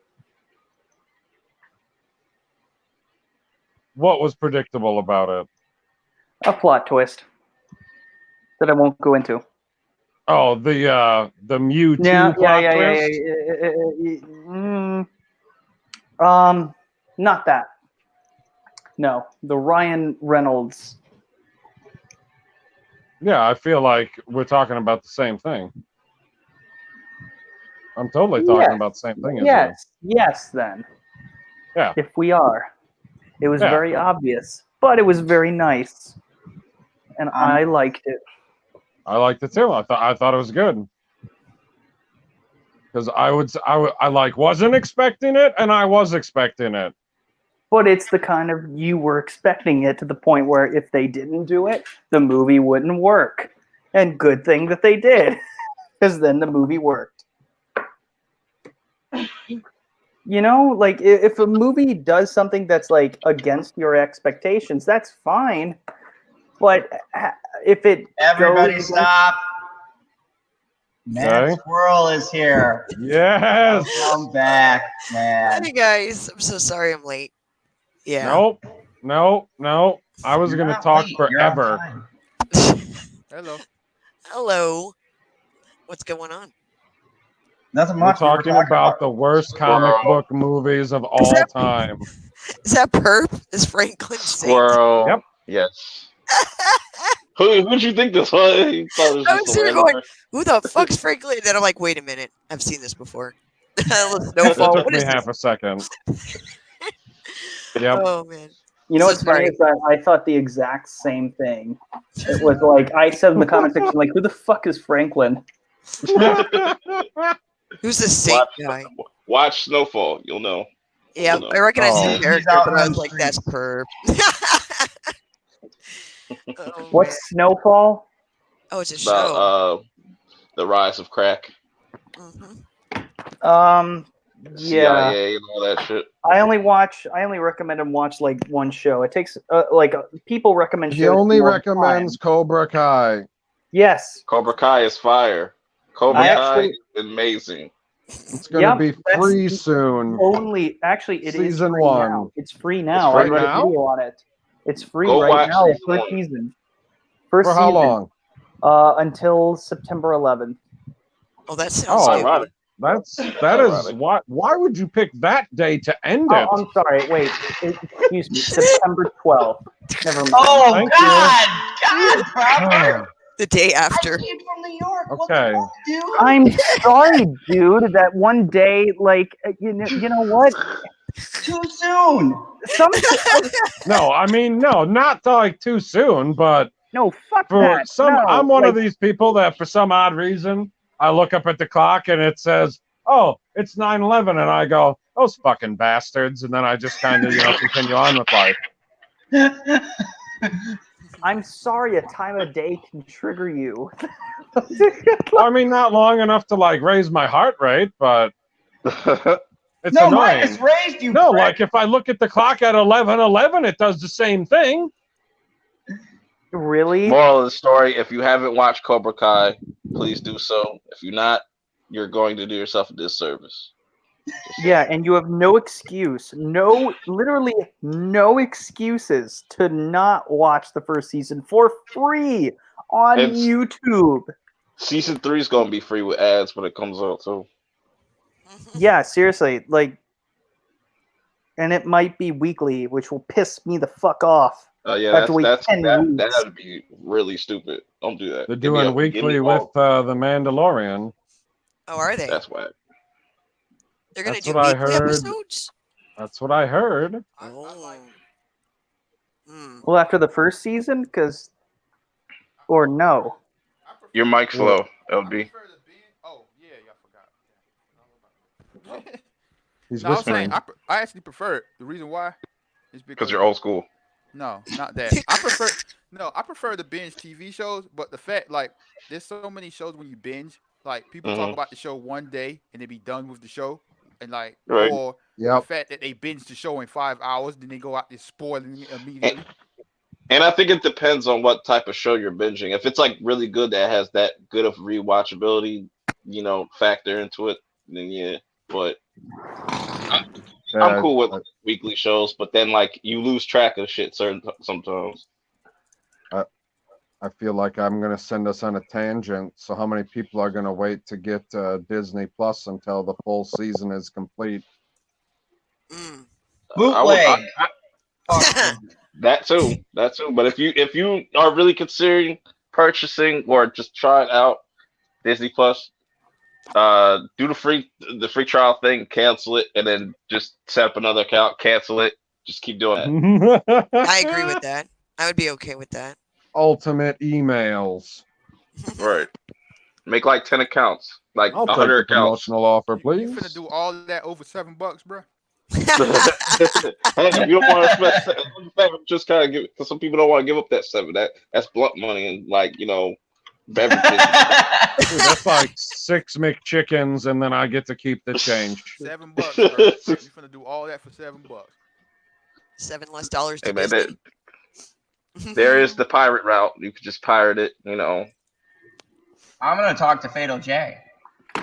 What was predictable about it? A plot twist that I won't go into. Oh, the Mewtwo Yeah, plot twist. Not that. No, the Ryan Reynolds. Yeah, I feel like we're talking about the same thing. I'm totally talking about the same thing as you. Yes. Then. Yeah. If we are, it was Yeah. very obvious, but it was very nice, and I liked it. I liked it too. I thought it was good because I wasn't expecting it, and I was expecting it. But it's the kind of you were expecting it to the point where if they didn't do it, the movie wouldn't work. And good thing that they did, because then the movie worked. You know, like if a movie does something that's like against your expectations, that's fine. But if it Everybody goes stop. Matt Okay. Squirrel is here. Yes. Welcome back, man. Hey guys, I'm so sorry I'm late. Yeah. No. I was You're gonna not talk late, you're on forever. time. Hello. Hello. What's going on? Nothing We're much. We were talking about the worst comic book movies of all that- time. Is that Perp? Is Franklin saying? Squirrel. Yep. Yes. Who'd you think this was? You thought it was I just was a here random going, person? who the fuck's Franklin? And then I'm like, wait a minute, I've seen this before. It Snowfall. took What me is half this? a second. Yep. Oh man. You know So what's funny sorry. is that I thought the exact same thing. It was like I said in the comment section, like, who the fuck is Franklin? Who's the saint guy? Watch Snowfall. You'll know. Yeah, You'll know. I recognize Oh. the He's character, out but I on was the like, that's Perp. Oh, What's man. Snowfall? Oh, it's a About show. the rise of crack, Yeah. CIA, and all that shit. I only recommend him watch like one show. It takes people recommend He shows. only more recommends time. Cobra Kai. Yes. Cobra Kai is fire. Cobra I Kai actually- is amazing. It's gonna be that's free the soon. Actually, it is Season free 1. now. It's free now. free I read now? a video on it. It's free Go right watch now. season First 1. season. First For how season. long? Until September 11th. Oh, that sounds Oh, good. ironic. That is Ironic. why would you pick that day to end Oh, it? I'm sorry. Wait. Excuse me. September 12th. Never mind. Oh Thank God, Robert. The day I after. came from New York. What Okay. the fuck, dude? I'm sorry, dude. That one day, like, you know what? Too soon. Some No, I mean no, not like too soon, but no, fuck for that. some No, I'm one like, of these people that for some odd reason I look up at the clock and it says, "Oh, it's 9/11," and I go, "Those fucking bastards," and then I just kind of continue on with life. I'm sorry. A time of day can trigger you. Well, I mean, not long enough to like raise my heart rate, but it's No, mine annoying. has raised you. No, prick. like if I look at the clock at 11:11, it does the same thing. Really? Moral of the story: if you haven't watched Cobra Kai, please do so. If you're not, you're going to do yourself a disservice. Yeah, and you have no excuse, literally no excuses to not watch the first season for free on It's- YouTube. Season 3 is gonna be free with ads when it comes out too. Yeah, seriously, like, and it might be weekly, which will piss me the fuck off. Yeah, I have to wait 10 weeks. that'd be really stupid. Don't do that. They're Give me doing a- give me weekly all- with The Mandalorian. Oh, are they? That's whack. They're gonna That's do what I weekly heard. episodes. That's what I heard. Oh. Hmm. Well, after the first season, or no. Your mic's low, LB. Oh yeah, y'all forgot. He's No, I was whispering. saying I actually prefer it. The reason why is Because because you're old school. No, not that. I prefer the binge TV shows, but the fact like there's so many shows when you binge, like people talk Mhm. about the show one day and they be done with the show, and like Right. or the Yep. fact that they binge the show in 5 hours, then they go out there spoiling it immediately. And I think it depends on what type of show you're binging. If it's like really good that has that good of rewatchability, factor into it, then yeah. But I'm cool with weekly shows, but then like you lose track of shit sometimes. I feel like I'm going to send us on a tangent. So how many people are going to wait to get Disney Plus until the full season is complete? Mm. Bootleg. That too. But if you are really considering purchasing or just try it out, Disney Plus, do the free trial thing, cancel it, and then just set up another account, cancel it, just keep doing that. I agree with that. I would be okay with that. Ultimate emails. Right. Make like 10 accounts, like I'll take 100 the accounts. promotional offer, You please. finna do all that over $7, bro? Hey, you don't want to spend just kind of give, because some people don't want to give up that 7. That's blunt money and like beverages. Dude, that's like 6 McChickens, and then I get to keep the change. $7, bro. You finna do all that for $7. $7 less dollars to Hey, man, Disney. there is the pirate route. You could just pirate it, I'm gonna talk to Fatal J.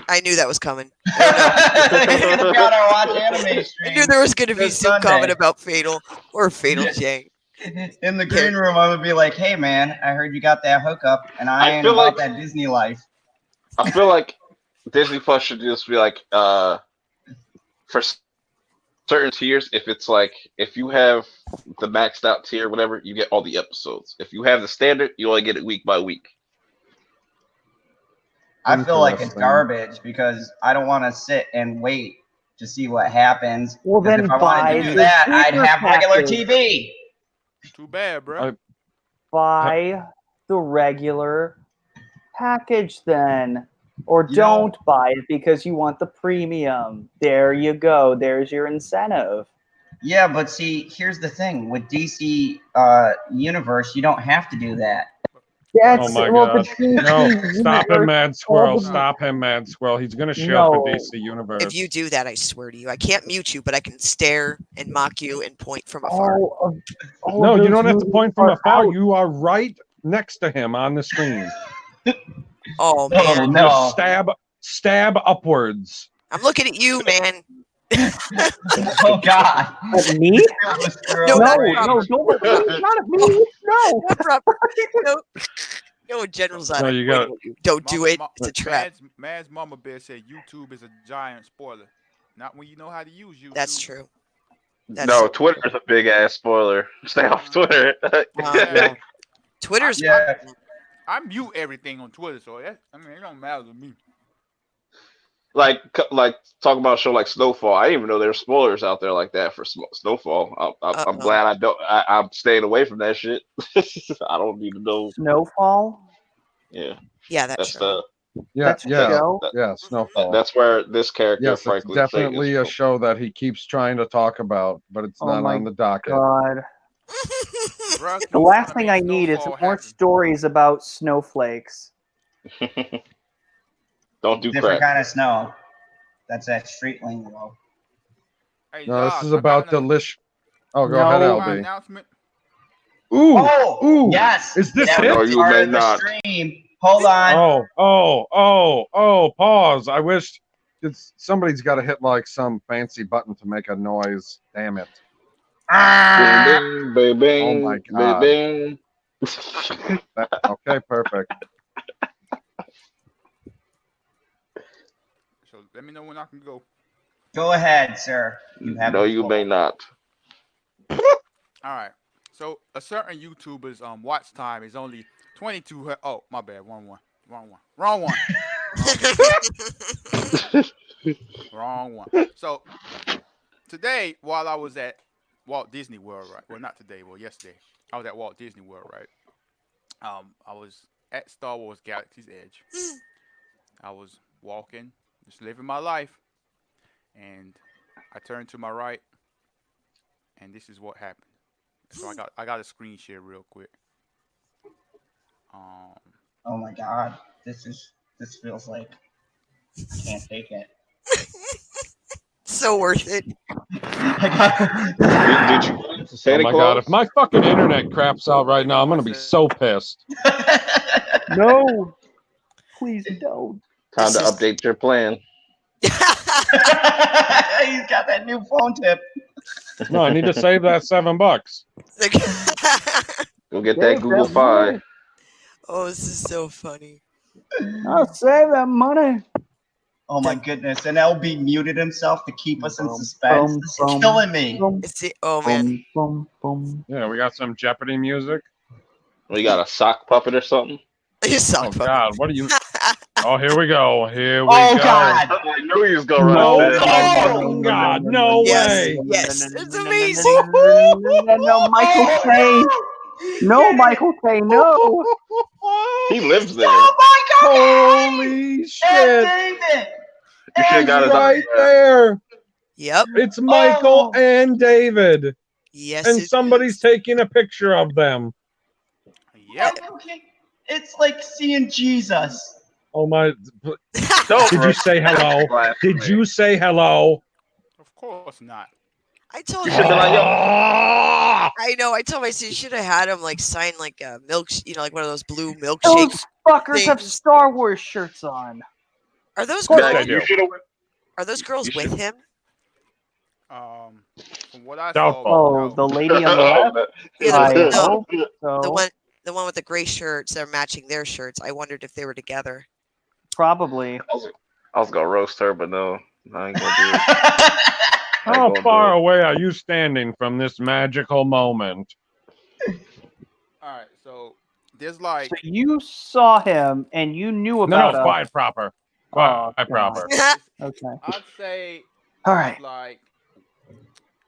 I knew that was coming. We gotta watch anime I stream. knew there was going to be This some Sunday. comment about Fatal or Fatal J. In the green room, I'm gonna be like, "Hey, man, I heard you got that hookup, and I ain't feel about like- that Disney life." I feel like Disney Plus should just be like, for certain tiers, if you have the maxed out tier, whatever, you get all the episodes. If you have the standard, you only get it week by week. I feel like it's Interesting. garbage because I don't want to sit and wait to see what happens. Well, 'Cause then if I wanted buy to do the that, I'd bigger have regular package. TV. Too bad, bro. Buy the regular package then. Or You don't buy it because you want the premium. There you go. There's your incentive. Yeah, but see, here's the thing with DC Universe, you don't have to do that. That's Oh my well, God. the DC No, stop him, universe- Mad Squirrel. all the- Stop him, Mad Squirrel. He's going to shit No. for DC Universe. If you do that, I swear to you, I can't mute you, but I can stare and mock you and point from afar. all No, of you those don't have to movies point from are afar. out. You are right next to him on the screen. Oh Oh, man, no. Just stab upwards. I'm looking at you, man. Oh, God. At me? No, No, not no, don't look at me. Not at me. No. No, Robert. No, no, General Zod. No, I'm you got- pointing at you. Don't do it. It's a trap. Mad's mama bear said YouTube is a giant spoiler. Not when you know how to use YouTube. That's true. That's No, so Twitter's a big ass spoiler. Stay off Twitter. Yeah. Twitter's Yeah. I mute everything on Twitter, so it don't matter to me. like talking about a show like Snowfall. I didn't even know there were spoilers out there like that for Snowfall. I'm glad I'm staying away from that shit. I don't need to know. Snowfall? Yeah, Yeah, that's true. That's a show? Snowfall. That's where this character, Yes, it's frankly, definitely a is. show that he keeps trying to talk about, but it's Oh not my on the docket. God. Bruh, The you last wanna thing make I need is Snowfall more happen. stories about snowflakes. Don't do Different crap. kind of snow. That's that street lingo. Hey, No, this Josh, is I about got another- delicious. Oh, go No. ahead, my LB. announcement. Ooh, Oh, ooh. yes. Is this that it? was No, you part may of the not. stream. Hold on. Oh, pause. I wish Somebody's got to hit like some fancy button to make a noise. Damn it! Bing, bing, bing, Oh my bing, God. bing. Okay, perfect. So let me know when I can go. Go ahead, sir. You have No, the you floor. may not. All right. So a certain YouTuber's watch time is only 22. Oh, my bad. Wrong one. Wrong one. So today, while I was at Walt Disney World, right? Well, not today. Well, yesterday, I was at Walt Disney World, right? I was at Star Wars Galaxy's Edge. I was walking, just living my life, and I turned to my right, and this is what happened. So I got a screen share real quick. Oh my God, this feels like I can't take it. So worth it. Did you go to Oh Santa my Claus? God! If my fucking internet craps out right now, I'm gonna be so pissed. No, please don't. Time to This is- update your plan. He's got that new phone tip. No, I need to save that $7. Go get that Save Google that Fi. money. Oh, this is so funny. I'll save that money. Oh my goodness! And LB muted himself to keep us in Boom, suspense. boom, This is boom, killing me. boom, It's the, oh man. boom, boom. Yeah, we got some Jeopardy music. We got a sock puppet or something. You Oh suck. God, what are you? Oh, here we go. Here we Oh go. God! I knew he was gonna No, run my this. fucking God, no Yes, way. yes, it's amazing. No, Michael K. No, Michael K. No. He lives there. Oh my God! Holy And shit! David! You should have got his Right autograph. there. Yep. It's Michael Oh. and David, Yes. and it somebody's is. taking a picture of them. Yep. Okay. It's like seeing Jesus. Oh my! Don't Did you say hello? Did you say hello? Of course not. I told You you. should be like, yo. Ah! I know. I told my sister you should have had him like sign like a milk, like one of those blue milkshake. Those fuckers have things. Star Wars shirts on. Are those course girls? they do. You should have. Are those girls You with should- him? From what I Doubtful. saw, Oh, no. the lady on the left. Yeah, I no, hope the so. one with the gray shirts. They're matching their shirts. I wondered if they were together. Probably. I was gonna roast her, but no, I ain't gonna do it. How gonna far do it. away are you standing from this magical moment? All right, so there's like So you saw him and you knew about No, us. quiet proper. Oh, Quiet proper. Okay. I'd say All right. like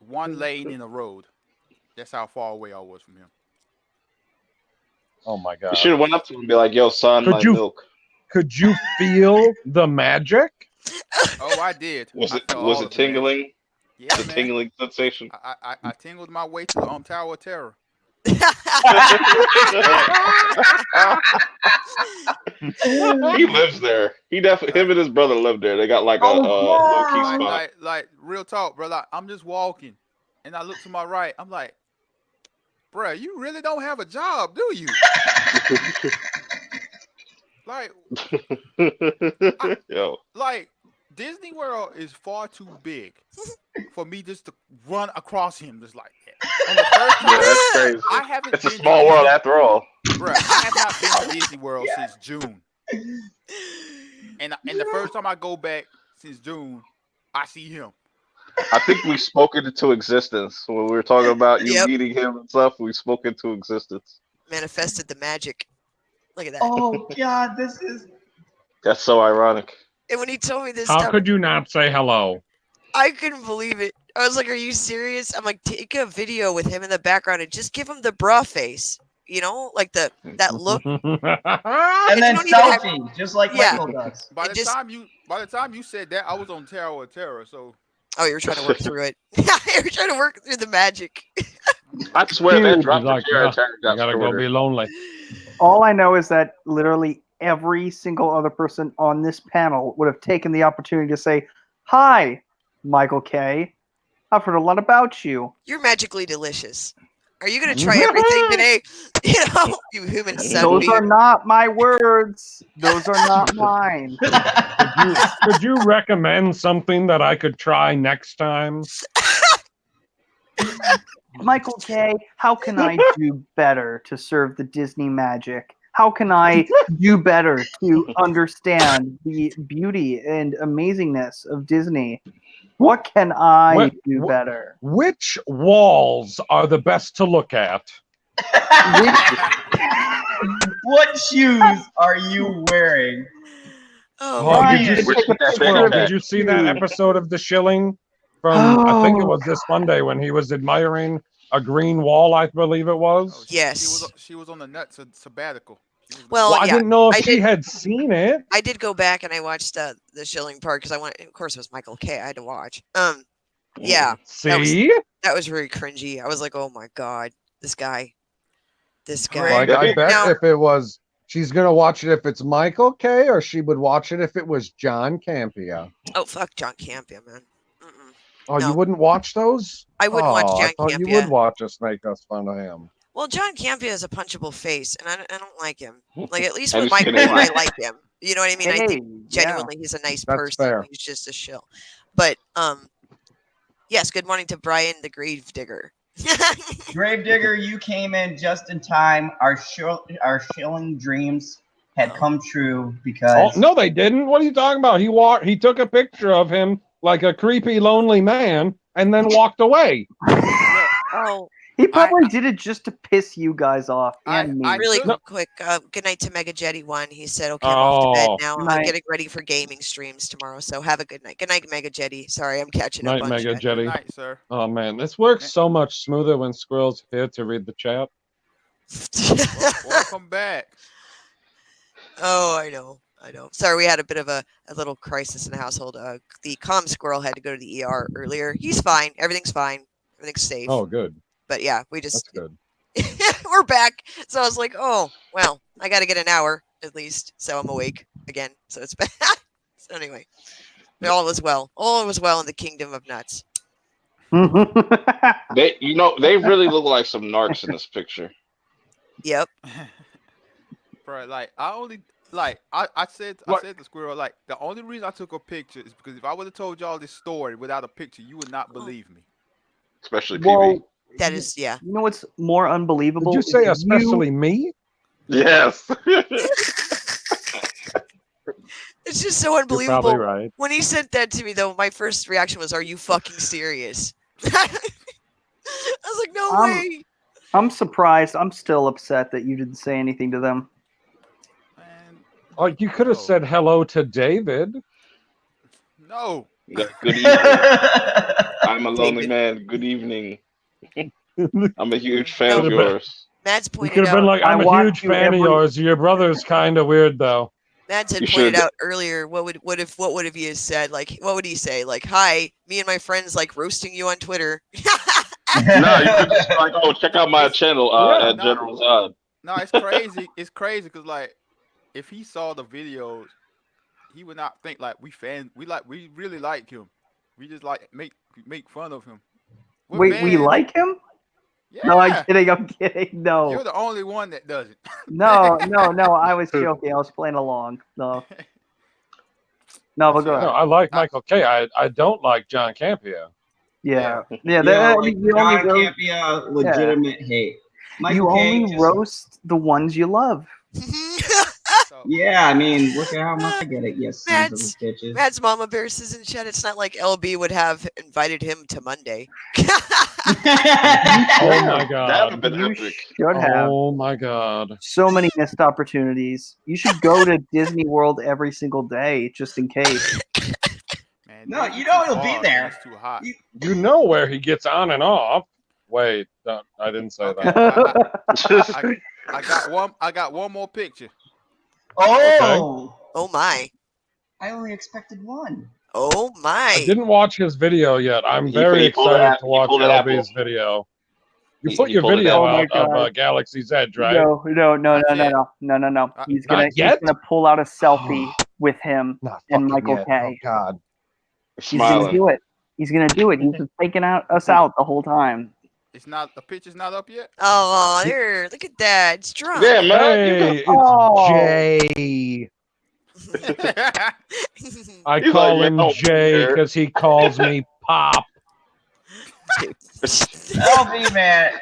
one lane in a road. That's how far away I was from him. Oh my You God. should have went up to him and be like, "Yo, son, Could my you- milk." Could you feel the magic? Oh, I did. Was I it felt was all it of man. tingling? Yeah, The man. tingling sensation. I tingled my way to the Tower of Terror. He lives there. He definitely. Him and his brother live there. They got like a low key spot. Like real talk, bro. Like, I'm just walking, and I look to my right. I'm like, bro, you really don't have a job, do you? Like, Yo, like Disney World is far too big for me just to run across him just like that. And the first time, yeah, that's crazy. I haven't It's a been to small world Disney- after all. Bruh, I have not been to Disney World since June. And the first time I go back since June, I see him. I think we spoke it into existence when we were talking about you Yep. meeting him and stuff. We spoke into existence. Manifested the magic. Look at that. Oh God, this is. That's so ironic. And when he told me this How stuff, could you not say hello? I couldn't believe it. I was like, "Are you serious?" I'm like, "Take a video with him in the background and just give him the bra face. You know, like that look." And you then don't even have- selfie, just like Yeah. Michael does. By It the just- time you said that, I was on Tower of Terror. So Oh, you were trying to work through it. You were trying to work through the magic. I swear that Dude, dropped like, the chair "Yeah, attack You got gotta go shorter. be lonely. All I know is that literally every single other person on this panel would have taken the opportunity to say, "Hi, Michael K. I've heard a lot about you." You're magically delicious. Are you gonna try everything today? You know, you human Those centipede. are not my words. Those are not mine. Could you recommend something that I could try next time? Michael K., how can I do better to serve the Disney magic? How can I do better to understand the beauty and amazingness of Disney? What can I do better? Which walls are the best to look at? What shoes are you wearing? Oh, Oh, my did you, Brian, Take a picture of did his you see that shoes. episode of The Shilling from, I think it Oh, was this Monday when he was admiring a green wall, I believe it Oh, was? Yes. She was on the nuts sabbatical. She was Well, Well, I yeah, didn't know if I she did. had seen it. I did go back and I watched the Shilling part because I wanted. Of course, it was Michael K. I had to watch. Yeah, See? that was very cringy. I was like, oh my god, this guy. Like, I bet Now- if it was, she's going to watch it if it's Michael K, or she would watch it if it was John Campea. Oh fuck, John Campea, man. Mm-mm. Oh, No. you wouldn't watch those? I wouldn't watch I John thought you Campea. would watch us make us fun of him. Well, John Campea is a punchable face, and I don't like him. Like at least Have with you seen Michael, it? I like him. You know what I mean? I think genuinely he's a nice That's person. fair. He's just a shill. But yes. Good morning to Brian the Gravedigger. Gravedigger, you came in just in time. Our Shilling dreams had come true Oh, because no, they didn't. What are you talking about? He took a picture of him like a creepy, lonely man and then walked away. Oh, he probably did it just to piss you guys off and me. really No. quick. Good night to Mega Jetty One. He said, "Okay, I'm off to bed now. Good I'm night. getting ready for gaming streams tomorrow. So have a good night. Good night, Mega Jetty. Sorry, I'm catching up Night, on Mega chat. Jetty. Good night, sir. Oh man, this works so much smoother when Squirrel's here to read the chat. Welcome back. Oh, I know. Sorry, we had a bit of a little crisis in the household. The comm squirrel had to go to the ER earlier. He's fine. Everything's fine. Everything's safe. Oh, good. But yeah, we just That's good. we're back. So I was like, oh well, I got to get an hour at least, so I'm awake again. So it's bad. So anyway, all was well. All was well in the kingdom of nuts. They really look like some narcs in this picture. Yep. Bro, like I said to Squirrel, like the only reason I took a picture is because if I would have told y'all this story without a picture, you would not believe me. Especially PB. Well, That is, yeah. you know what's more unbelievable? Did you say is especially me? Yes. It's just so You're unbelievable. probably right. When he sent that to me, though, my first reaction was, "Are you fucking serious?" I was like, "No way." I'm surprised. I'm still upset that you didn't say anything to them. Man, Oh, you could have no. said hello to David. No. Yeah, good evening. I'm a lonely man. Good evening. I'm a huge fan of Could've been- yours. Mads You pointed could have been out. like, I I'm a watch huge you fan of every- yours. Your brother's kind of weird, though. Mads had You pointed should- out earlier. What would have he said? Like, what would he say? Like, "Hi, me and my friends like roasting you on Twitter." No, you could just be like, oh, check out my channel Yeah. at General Zod. No, it's crazy. It's crazy because like if he saw the videos, he would not think like we really like him. We just like make fun of him. We're Wait, we fans. like him? Yeah. No, I'm kidding. I'm kidding. No, You're the only one that doesn't. no. I was joking. I was playing along. No, but go Yeah. ahead. No, I like Michael K. I don't like John Campea. Yeah. Yo, like, You John only roast, Campea, legitimate hate. Michael you K. only roast the ones you love. So, Yeah, I mean, look at how much I get it. Yes, sons of Mads- bitches. Mads Mama Bear says in chat, it's not like LB would have invited him to Monday. Oh my That would god. have been You epic. should have Oh my god. so many missed opportunities. You should go to Disney World every single day, just in case. man, No, Disney's you know too he'll be far, there. man. It's too hot. You know where he gets on and off. Wait, no, I didn't say Okay. that. I got one more picture. Oh, Oh my. I only expected one. Oh my. I didn't watch his video yet. I'm He very pulled it excited out- to he watch pulled it out. LB's video. You He- put he your pulled it video out. out Oh my of God. Galaxy's Edge, right? No. Not He's Not yet? gonna pull out a selfie with him Not and fucking Michael yet. K. Oh god. He's gonna Smiling. do it. He's gonna do it. He's just taking us out the whole time. It's not the picture's not up yet. Oh, there! Look at that. It's drunk. Yeah, man. Hey, it's Oh. Jay. I He's call like, him man, I don't Jay care. because he calls me Pop. LB, man.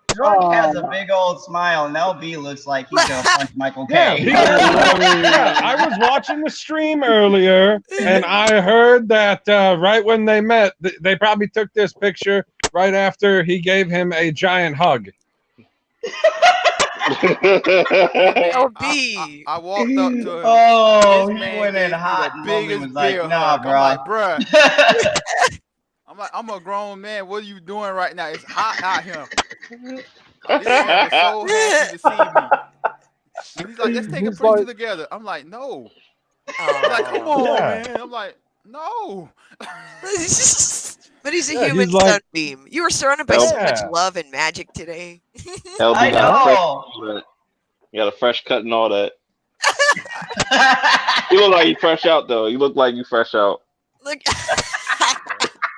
Drunk has a Oh. big old smile, and LB looks like he's gonna punch Michael Yeah, K. I was watching the stream earlier, and I heard that right when they met, they probably took this picture right after he gave him a giant hug. LB. I walked up to him. Oh, This he man went in gave me hot, the and Mobley biggest was like, beer "Nah, hug. bro." I'm like, bruh. I'm a grown man. What are you doing right now? It's hot out here. This man was so happy to see me. And he's like, let's take a He's picture like- together. I'm like, no. Oh. He's like, come on, Yeah. man. I'm like, no. But he's a Yeah, human he's like- sunbeam. You were surrounded by so much Yeah. love and magic today. LB I got a fresh, know. you got a fresh cut and all that. You look like you fresh out though. You look like you fresh out. Look,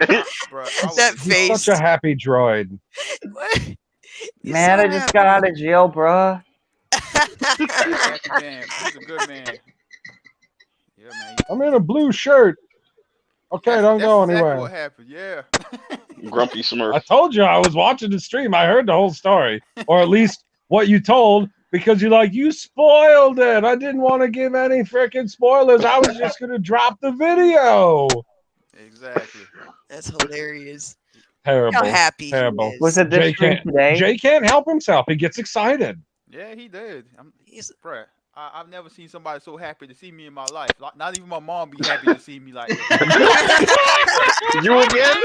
Bruh, I was That in face. He's such a happy droid. He's Man, so I just got out of jail, bruh. happy man. He's a good man. Yeah, man. I'm in a blue shirt. Okay, don't go That's exactly anywhere. what happened. Yeah. Grumpy Smurf. I told you I was watching the stream. I heard the whole story, or at least what you told, because you're like, you spoiled it. I didn't want to give any freaking spoilers. I was just going to drop the video. Exactly. That's hilarious. Terrible. How happy Terrible. he is. Was it this Jay stream can't, today? Jay can't help himself. He gets excited. Yeah, he did. He's- Bruh, I've never seen somebody so happy to see me in my life. Like, not even my mom be happy to see me like that. You again?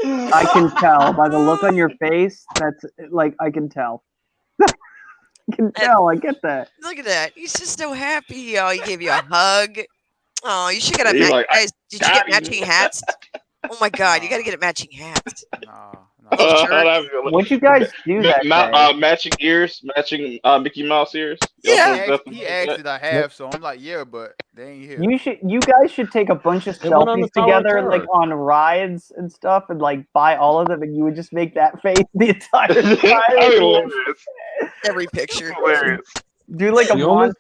I can tell by the look on your face. That's like I can tell. I can tell. I get that. Look at that. He's just so happy. Oh, he gave you a hug. Oh, you should get a He's like, guys. Did you got get you. matching hats? Oh my God, you got to get a matching hat. Nah. What'd you guys do that day? Matching ears, matching Mickey Mouse ears. Yeah. He asked did I have, so I'm like, yeah, but they ain't here. You guys should take a bunch of They went on selfies the Tower of together, Terror. like on rides and stuff, and like buy all of them, and you would just make that face the entire time. Every picture. Do like a The only-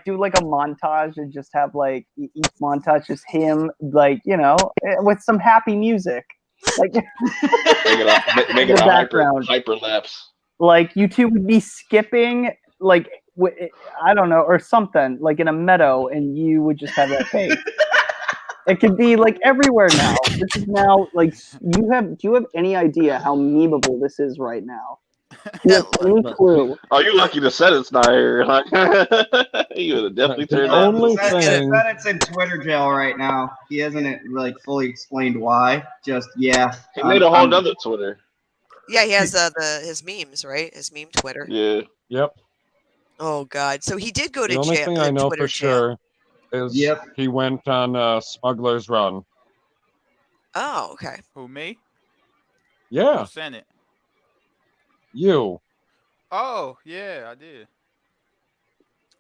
do like a montage and just have like each montage is him, like with some happy music, like Make it The a background. hyperlapse. like you two would be skipping like I don't know or something like in a meadow, and you would just have that face. It could be like everywhere now. This is now like do you have any idea how memeable this is right now? Do you have any clue? Oh, you lucky the Senate's not here. Like, you would have definitely The turned only that. thing- Bennett's in Twitter jail right now. He hasn't like fully explained why. Just yeah. He made a whole nother Twitter. Yeah, he has his memes, right? His meme Twitter. Yeah. Yep. Oh God. So he did go to The only jail. thing I know Twitter for jail. sure is Yep. he went on Smuggler's Run. Oh, okay. Who, me? Yeah, Who sent it? you. Oh, yeah, I did.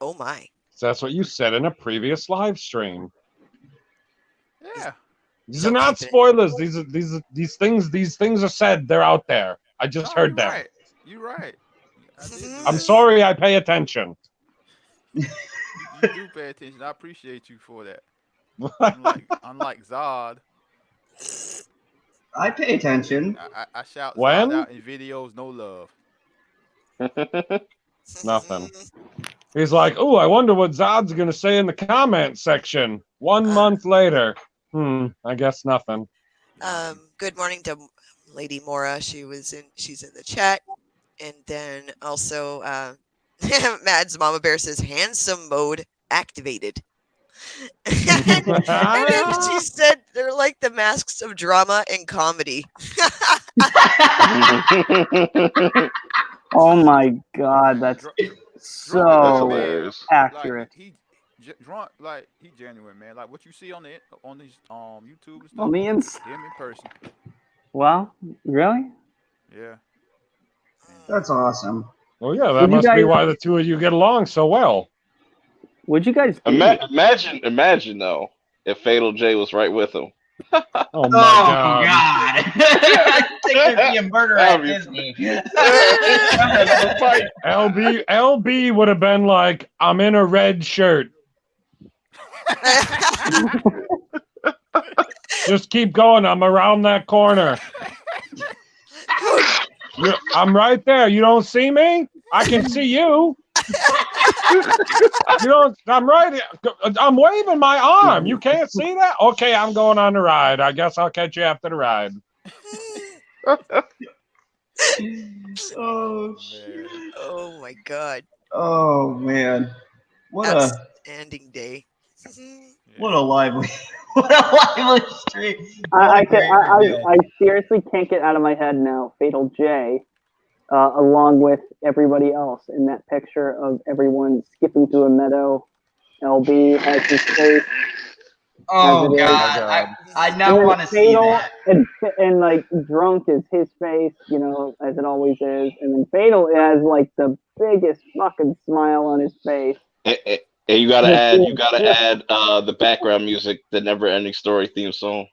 Oh my. That's what you said in a previous live stream. Yeah. These So are not keep it- spoilers. These things are said. They're out there. I just No, heard you're them. Right. You're right. I did do I'm that. sorry. I pay attention. You do pay attention. I appreciate you for that. Unlike Zod, I pay attention. I shout When? Zod out in videos, no love. Nothing. He's like, "Oh, I wonder what Zod's gonna say in the comment section." 1 month later, I guess nothing. Good morning to Lady Mora. She's in the chat. And then also Mad's Mama Bear says handsome mode activated. And then she said they're like the masks of drama and comedy. Oh my God, that's so hilarious. accurate. Like, drunk, like he genuine, man. Like what you see on these YouTube and stuff. On the ins. Him in person. Well, really? Yeah. That's awesome. Well, yeah, that Would you must be guys- why the two of you get along so well. What'd you guys do? Imagine though. if Fatal J was right with him. Oh my God. I think there'd be a murder at Disney. LB would have been like, I'm in a red shirt. Just keep going. I'm around that corner. I'm right there. You don't see me? I can see you. You don't. I'm right. I'm waving my arm. You can't see that? Okay, I'm going on the ride. I guess I'll catch you after the ride. Oh shit. Oh my god. Oh man. What a Outstanding day. what a lively what a lively stream. What a I great review. seriously can't get out of my head now. Fatal J, along with everybody else in that picture of everyone skipping through a meadow. LB has his face. Oh as it is. god. I And now then want to see Fatal that. and like drunk is his face, you know, as it always is. And then Fatal has like the biggest fucking smile on his face. And you gotta add the background music, the Never Ending Story theme song.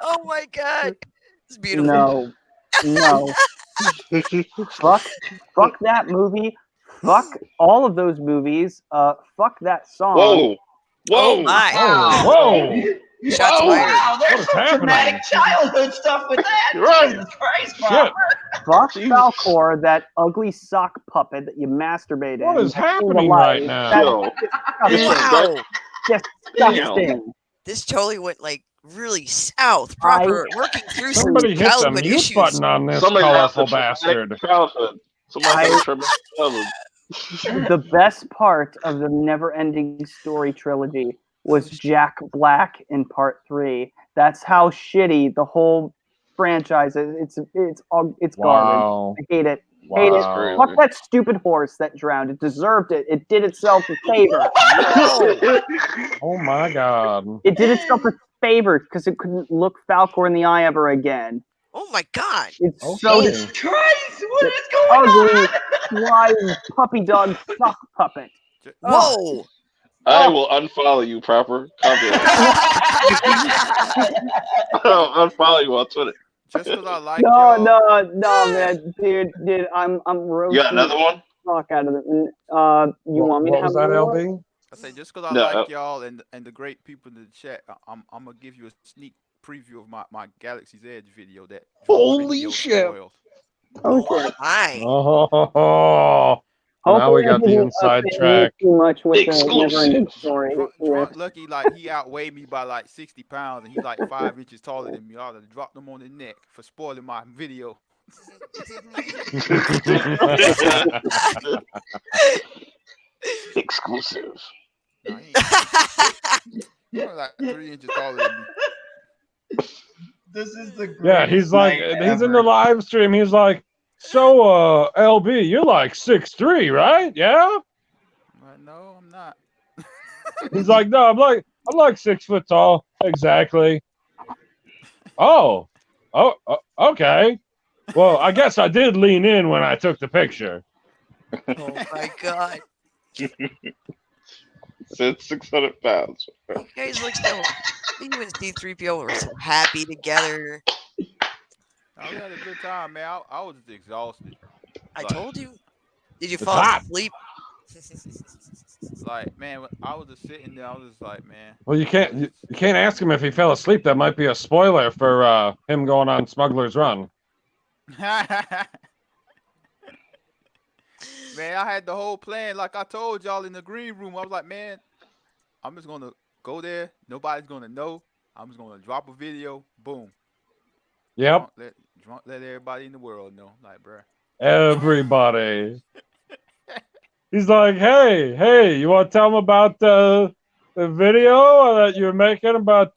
Oh my god. It's beautiful. No. fuck that movie. Fuck all of those movies. Fuck that song. Whoa. Oh my. Whoa. Shots fired. Wow, there's What is some happening? dramatic childhood stuff with that. Right. Jesus Christ, Shit. Robert. Fuck Jesus. Falcor, that ugly sock puppet that you masturbate in. What is That's in the happening light. right now? That's Yo. disgusting. This totally went like really south. Proper working through some Somebody hit the childhood mute issues. button on this Somebody has colorful a traumatic bastard. childhood. Somebody has a traumatic childhood. The best part of the Never Ending Story trilogy was Jack Black in part 3. That's how shitty the whole franchise is. It's garbage. Wow. I hate it. Hate it. Wow. Fuck that stupid horse that drowned. It deserved it. It did itself a favor. Oh my God. It did itself a favor because it couldn't look Falcor in the eye ever again. Oh my god. It's Okay. so Christ, what is going ugly, on? slimy puppy dog sock puppet. Whoa. I will unfollow you, proper. I'll unfollow you on Twitter. Just because I like No, y'all. man, dude, I'm roasting You got another one? the fuck out of it. You want me to What have was that, one more? LB? I say just because I No, like y'all and the great people in the chat, I'm gonna give you a sneak preview of my Galaxy's Edge video that Holy video shit. spoiled. Oh shit. Hi. Oh. Now we Hopefully I got the didn't inside offend you track. too much with the Exclusive. never-ending story. Drunk Lucky, like he outweighed me by like 60 pounds and he's like 5 inches taller than me. I would have dropped him on the neck for spoiling my video. Exclusive. No, he ain't. He was like 3 inches taller than me. This is the greatest Yeah, he's like, night he's in ever. the live stream. He's like, so, LB, you're like 6'3", right? Yeah? I'm like, no, I'm not. He's like, no, I'm like 6 foot tall. Exactly. Oh, okay. Well, I guess I did lean in when I took the picture. Oh my god. Said 600 pounds. You guys look so. You and C3PO were so happy together. I had a good time, man. I was just exhausted. I Like- told you. Did you It's fall hot. asleep? Like, man, I was just sitting there. I was just like, man. Well, you can't ask him if he fell asleep. That might be a spoiler for him going on Smuggler's Run. Man, I had the whole plan. Like I told y'all in the green room, I was like, man, I'm just gonna go there. Nobody's gonna know. I'm just gonna drop a video. Boom. Yep, Let everybody in the world know. Like, bruh. everybody. He's like, hey, you want to tell him about the video that you're making about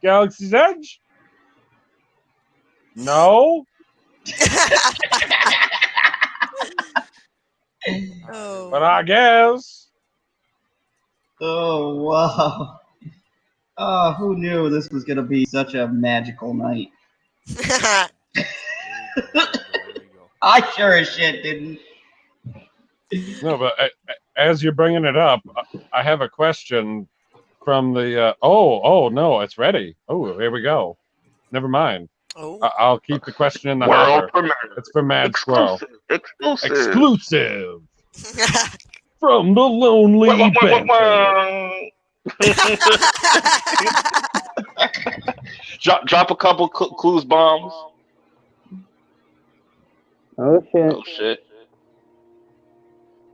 Galaxy's Edge? No. Oh. But I guess. Oh wow. Oh, who knew this was gonna be such a magical night? There you go. I sure as shit didn't. No, but as you're bringing it up, I have a question from the. Oh no, it's ready. Oh, here we go. Never mind. Oh, I'll keep the question in the World hopper. premiere. It's for Mad Squirrel. Exclusive. Exclusive from the Lonely Banter. Drop a couple clues bombs. Oh shit. Oh shit.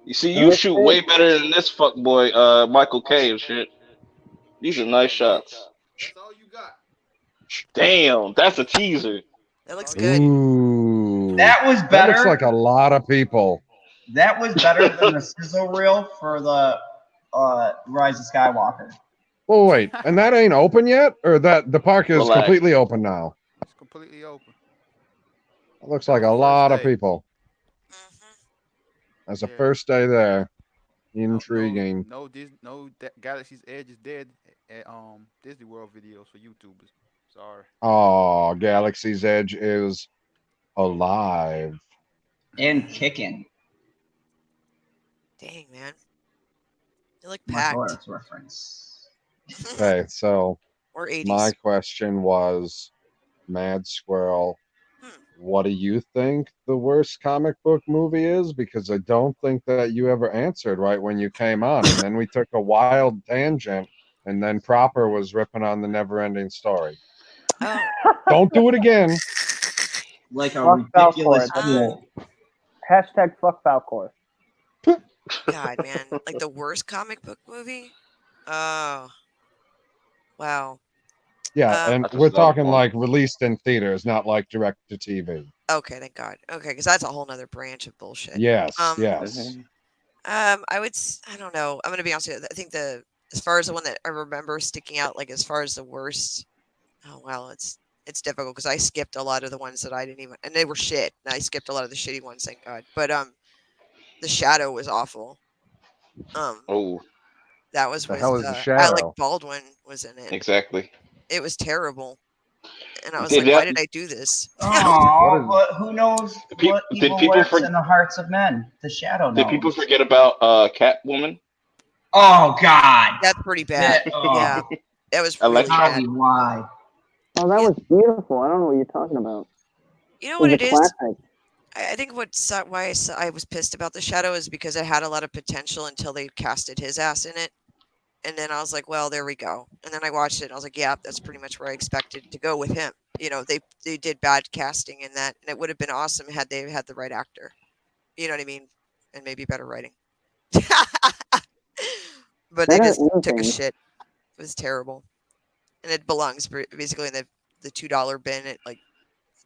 You see, you shoot way better than this fuckboy, Michael K. and shit. These are nice shots. That's all you got. Damn, that's a teaser. that looks good. Ooh, That was that better. looks like a lot of people. That was better than the sizzle reel for the Rise of Skywalker. Oh wait, and that ain't open yet, or that the park is Relax. completely open now. It's completely open. It looks like a First lot of day. people. Mhm. As a Yeah. first day there, No- intriguing. No, Galaxy's Edge is dead at Disney World videos for YouTubers. Sorry. Oh, Galaxy's Edge is alive. And kicking. Dang, man. They look My packed. daughter's reference. Okay, so Or 80s. my question was, Mad Squirrel, Hmm. what do you think the worst comic book movie is? Because I don't think that you ever answered right when you came on, and then we took a wild tangent, and then Proper was ripping on the Never-Ending Story. Oh, Don't do it again. Like a Fuck ridiculous Falcor. fool. Hashtag fuck Falcor. God, man. Like the worst comic book movie? Oh. Wow. Yeah, and That's a we're solid talking point. like released in theaters, not like direct to TV. Okay, thank God. Okay, because that's a whole nother branch of bullshit. Yes, Um, yes. I don't know. I'm gonna be honest with you. I think as far as the one that I remember sticking out, like as far as the worst. Oh well, it's difficult because I skipped a lot of the ones that I didn't even, and they were shit. And I skipped a lot of the shitty ones, thank God. But The Shadow was awful. Oh, That was The with hell is The Alec Shadow? Baldwin was in it. exactly. It was terrible, and I was Did like, why that- did I do this? Oh, What but who knows what Did evil people lurks for- in the hearts of men? The Shadow Did knows. people forget about Catwoman? Oh God. That's pretty bad. Oh, Yeah, that was really Electra? bad. Probably why. Oh, that was beautiful. I don't know what you're talking about. You know It what was it a is? classic. I think why I was pissed about The Shadow is because it had a lot of potential until they casted his ass in it. And then I was like, well, there we go. And then I watched it and I was like, yeah, that's pretty much where I expected to go with him. You know, they did bad casting in that, and it would have been awesome had they had the right actor. You know what I mean? And maybe better writing. But they Better just took a anything. shit. It was terrible. And it belongs basically in the $2 bin at like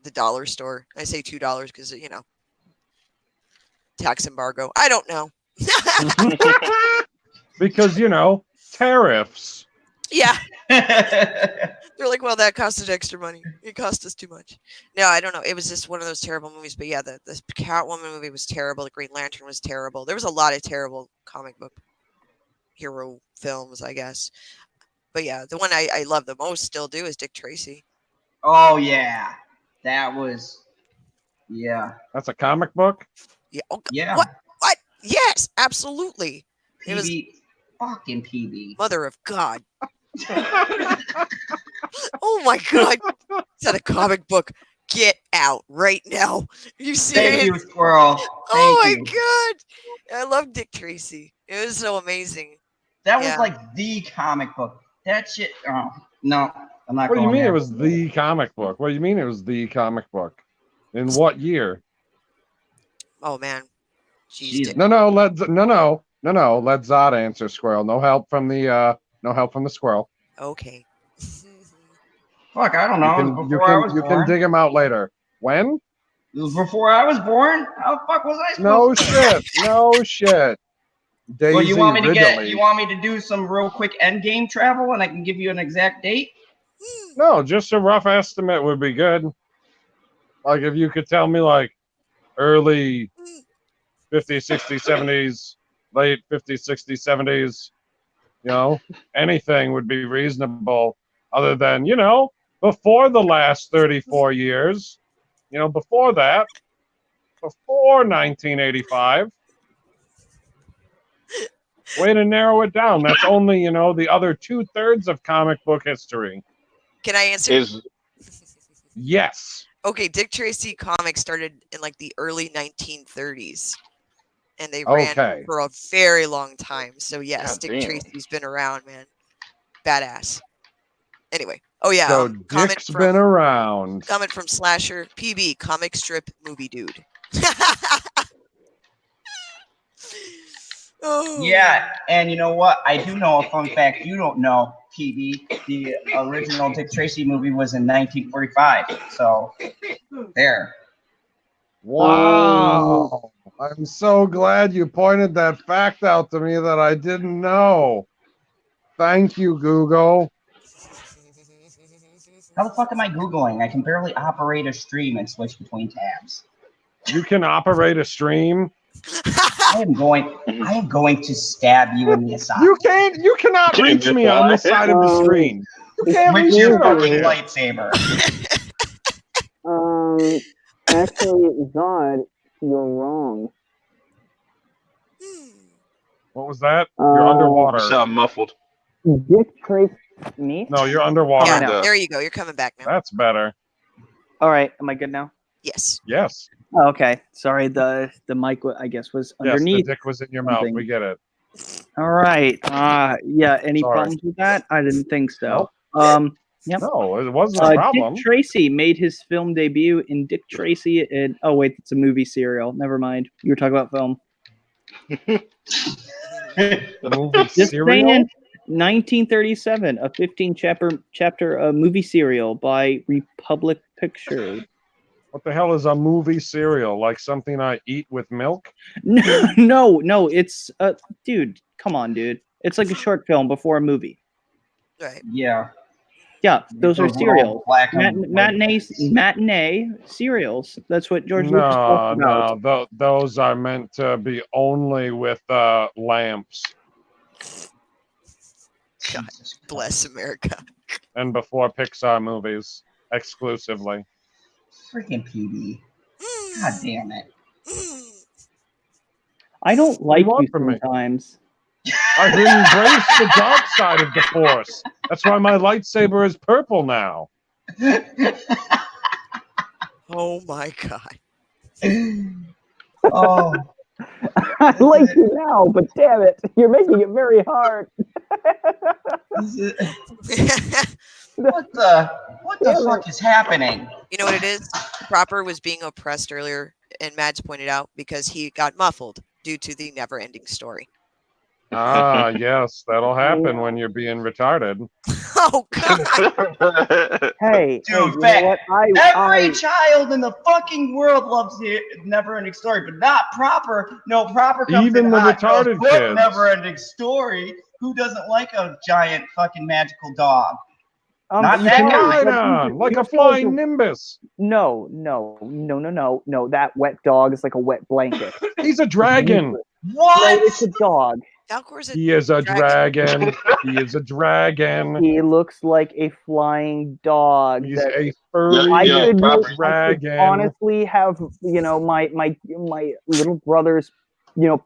the dollar store. I say $2 because, you know, tax embargo. I don't know. Because, you know, tariffs. Yeah. They're like, well, that costed extra money. It cost us too much. No, I don't know. It was just one of those terrible movies. But yeah, the Catwoman movie was terrible. The Green Lantern was terrible. There was a lot of terrible comic book hero films, I guess. But yeah, the one I love the most, still do, is Dick Tracy. Oh yeah. That was. Yeah. That's a comic book? Yeah. Oh, Yeah. What? What? Yes, absolutely. It was PB. Fucking PB. Mother of God. Oh my God. Is that a comic book? Get out right now. Are you serious? Thank you, Squirrel. Oh my Thank you. God. I love Dick Tracy. It was so amazing. That was Yeah. like the comic book. That shit. Oh no, I'm not. What do you going mean there. it was the comic book? What do you mean it was the comic book? In what year? Oh man. Jeez, Jesus. Dick. No, let Zod answer, Squirrel. No help from the squirrel. Okay. Fuck, I don't know. It was before I was You born. can dig him out later. When? It was before I was born. How the fuck was I No supposed to? shit. No shit. Daisy Well, you want me to Ridley. You want me to do some real quick end game travel, and I can give you an exact date? No, just a rough estimate would be good. Like if you could tell me like early 50s, 60s, 70s, late 50s, 60s, 70s, you know, anything would be reasonable other than, you know, before the last 34 years, you know, before that, before 1985. Way to narrow it down. That's only, the other 2/3 of comic book history. Can I answer? Is Yes. Okay, Dick Tracy comics started in like the early 1930s, and they ran Okay. for a very long time. So yes, God Dick damn. Tracy's been around, man. Badass. Anyway, oh yeah, So comment Dick's been around. from Slasher PB, comic strip movie dude. Oh. Yeah, and you know what? I do know a fun fact you don't know, PB. The original Dick Tracy movie was in 1945. So, there. Wow. I'm so glad you pointed that fact out to me that I didn't know. Thank you, Google. How the fuck am I Googling? I can barely operate a stream and switch between tabs. You can operate a stream. I am going to stab you in the esophagus. You cannot reach me on this side of the screen. You can't With reach your me over fucking here. lightsaber. Actually, Zod, you're wrong. What was that? You're underwater. you sound muffled. Dick Tracy. Me? No, you're underwater. Yeah, Yeah. there you go. You're coming back now. That's better. All right. Am I good now? Yes. Yes. Oh, okay. Sorry, the mic, I guess, was Yes, the underneath. dick was in your mouth. something. We get it. All right. Yeah. Any Sorry. problems with that? I didn't think so. Nope. Yep. No, it wasn't a problem. Dick Tracy made his film debut in Dick Tracy. Oh wait, it's a movie serial. Never mind. You were talking about film. Movie Just serial? saying. 1937, a 15-chapter movie serial by Republic Pictures. What the hell is a movie serial? Like something I eat with milk? No, it's dude, come on, dude. It's like a short film before a movie. Right. Yeah. Yeah, those are Those serials. black and white. Matinee serials. That's what George Lucas talked about. No, those are meant to be only with lamps God bless America. and before Pixar movies exclusively. Freaking PB. God damn it. I don't like you want you from me? sometimes. I've embraced the dark side of the Force. That's why my lightsaber is purple now. Oh my God. Oh. I like you now, but damn it, you're making it very hard. What the fuck is happening? You know what it is? Proper was being oppressed earlier, and Mads pointed out because he got muffled due to the never-ending story. Ah, yes, that'll happen when you're being retarded. Oh God! Hey, Dude, you know what? Every child in the fucking world loves the never-ending story, but not Proper. No, Proper comes Even in the hot, goes, retarded "What kids." never-ending story? Who doesn't like a giant fucking magical dog? Not you that can guy. Right on, like a flying nimbus. No. That wet dog is like a wet blanket. He's a dragon. No, What? it's a dog. Falcor's a He is a dragon. He is a dragon. He looks like a flying dog. He's that a furry I could dragon. honestly have, my little brother's,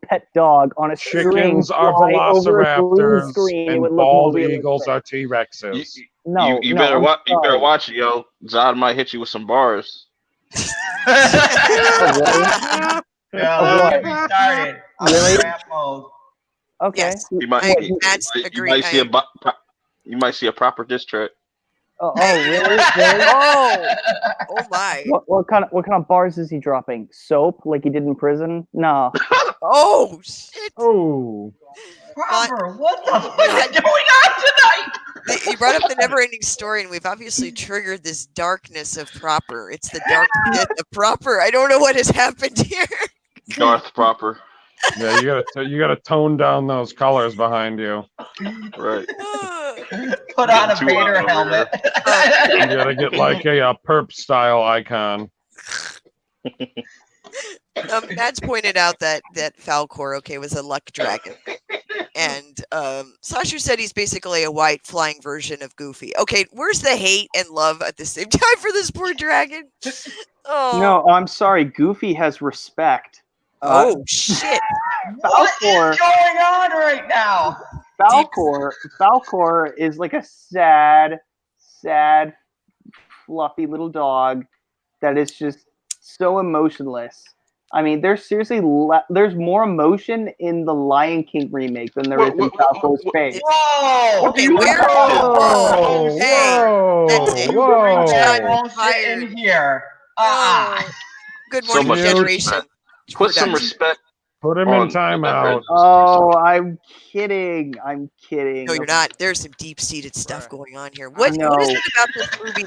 pet dog on a string Chickens are flying over a green velociraptors, screen. It and would look bald more eagles are realistic. T-Rexes. No, you no, better I'm watch. You better sorry. watch it, yo. Zod might hit you with some bars. Yeah, let's get me started. I'm Really? in rap mode. Okay. Yes. You might. Mads you agreed. might see you might see a proper diss track. Oh, really? Really? Oh my! What kind of bars is he dropping? Soap, like he did in prison? No. Oh shit! Oh, Proper, what the fuck is going on tonight? You brought up the never-ending story, and we've obviously triggered this darkness of Proper. It's the darkness of Proper. I don't know what has happened here. Darth proper. yeah. You gotta tone down those colors behind you. Right. Put on a Too Vader over helmet. You gotta get like a perp style icon. Mads pointed out that Falcor, was a luck dragon, and Sasha said he's basically a white flying version of Goofy. Okay, where's the hate and love at the same time for this poor dragon? Oh No, I'm sorry. Goofy has respect. Oh shit! What Falcor. is going on right now? Falcor is like a sad, fluffy little dog that is just so emotionless. I mean, there's seriously there's more emotion in the Lion King remake than there is in Falcor's face. Whoa! Okay, where? Whoa! Hey, that's it. Whoa! That John bullshit fired. in here. Oh, Good So Morning much Generation. respect. Put some production. respect Put him on in timeout. Oh, I'm kidding. I'm kidding. No, you're not. There's some deep-seated stuff going on here. I What is know. it about this movie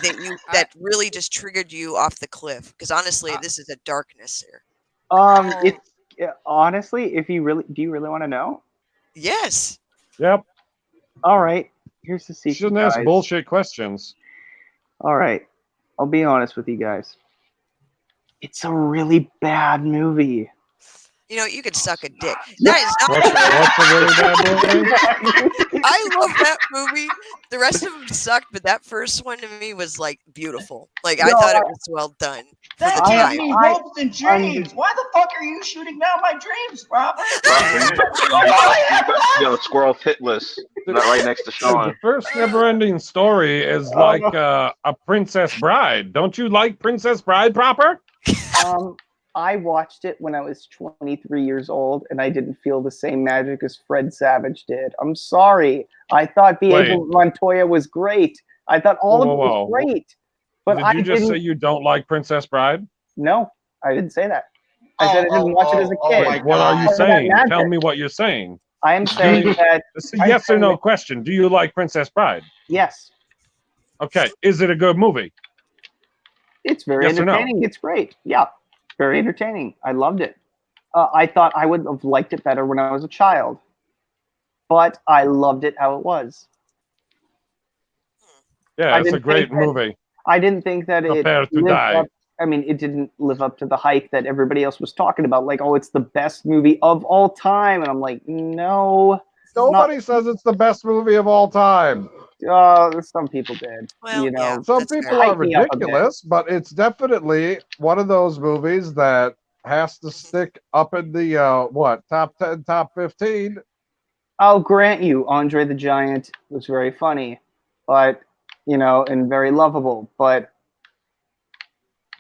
that really just triggered you off the cliff? Because honestly, this is a darkness here. It's honestly, if you really do, you really want to know? Yes. Yep. All right. Here's the You secret, shouldn't ask guys. bullshit questions. All right. I'll be honest with you guys. It's a really bad movie. You know, you could suck a dick. That is not. What's a really bad movie? I love that movie. The rest of them sucked, but that first one to me was like beautiful. Like I thought it was well done for That the gave time. me hopes and dreams. Why the fuck are you shooting down my dreams, Robert? Yo, Squirrel's hit list. Not right next to The Sean. first never-ending story is like a Princess Bride. Don't you like Princess Bride proper? I watched it when I was 23 years old, and I didn't feel the same magic as Fred Savage did. I'm sorry. I thought Diego Montoya was great. I thought all of it was great. But Did you just say you don't like Princess Bride? No, I didn't say that. I said I didn't watch it as a kid. Wait, what are you saying? Tell me what you're saying. I am saying that... It's a yes or no question. Do you like Princess Bride? Yes. Okay. Is it a good movie? It's very entertaining. It's great. Yeah. Very entertaining. I loved it. I thought I would have liked it better when I was a child. But I loved it how it was. Yeah, it's a great movie. I didn't think that it lived up. I mean, it didn't live up to the hype that everybody else was talking about. Like, oh, it's the best movie of all time. And I'm like, no. Nobody says it's the best movie of all time. Some people did. Well, you know, some people are ridiculous, but it's definitely one of those movies that has to stick up in the top 10, top 15. I'll grant you, Andre the Giant was very funny, but and very lovable. But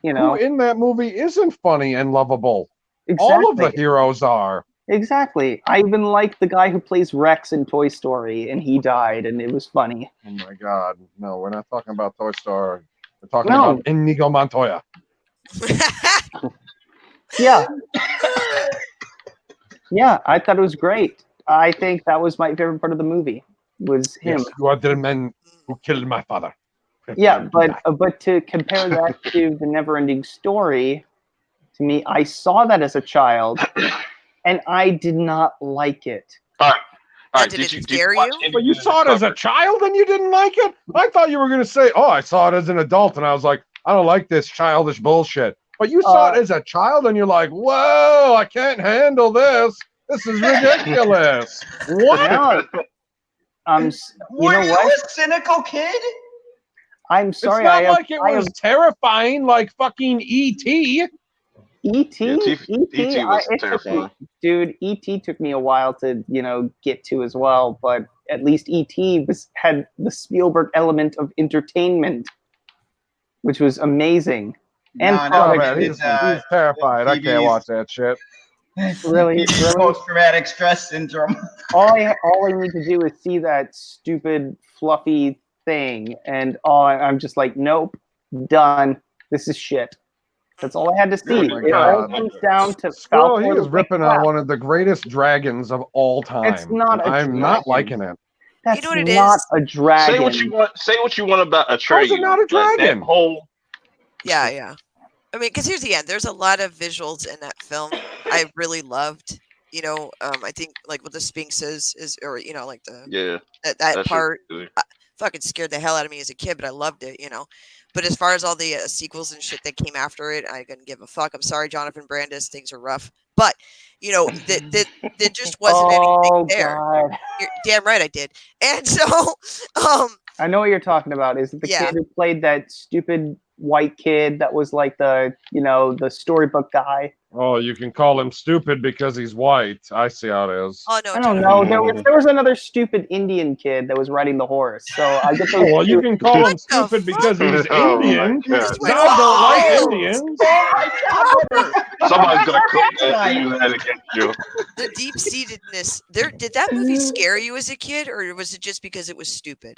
who in that movie isn't funny and lovable? Exactly. All of the heroes are. Exactly. I even like the guy who plays Rex in Toy Story, and he died, and it was funny. Oh my God! No, we're not talking about Toy Story. We're talking about Inigo Montoya. Yeah. Yeah, I thought it was great. I think that was my favorite part of the movie. Was him. Yes, you are the man who killed my father. Yeah, but to compare that to the Never-Ending Story, to me, I saw that as a child. And I did not like it. All right. Did it scare you? But you saw it as a child and you didn't like it? I thought you were going to say, oh, I saw it as an adult. And I was like, I don't like this childish bullshit. But you saw it as a child and you're like, whoa, I can't handle this. This is ridiculous. What? No. Were you a cynical kid? I'm sorry. It's not like it was terrifying like fucking E.T. E.T. E.T. was terrifying. Dude, E.T. took me a while to, get to as well, but at least E.T. had the Spielberg element of entertainment, which was amazing. And he's terrified. I can't watch that shit. Really? Post-traumatic stress syndrome. all I need to do is see that stupid, fluffy thing, and I'm just like, nope, done. This is shit. That's all I had to see. It all comes down to Falcor. He is ripping on one of the greatest dragons of all time. It's not. I'm not liking it. That's not a dragon. Say what you want about Atreyu. How's it not a dragon? Yeah. I mean, because here's the end. There's a lot of visuals in that film I really loved. I think like what the Sphinx is, or like that part. Fucking scared the hell out of me as a kid, but I loved it. But as far as all the sequels and shit that came after it, I couldn't give a fuck. I'm sorry, Jonathan Brandis. Things are rough. But, there just wasn't anything there. God. You're damn right I did. And so... I know what you're talking about. Is it the kid who played that stupid white kid that was like the, the storybook guy? Oh, you can call him stupid because he's white. I see how it is. Oh no, I don't know. There was another stupid Indian kid that was riding the horse. So I get those. Well, you can call him What the stupid because he's Oh, my Indian. God. Just went Some don't like wild. Indians. Oh my God! Somebody's gonna clip that Tonight. and use that against you. The deep-seatedness. Did that movie scare you as a kid, or was it just because it was stupid?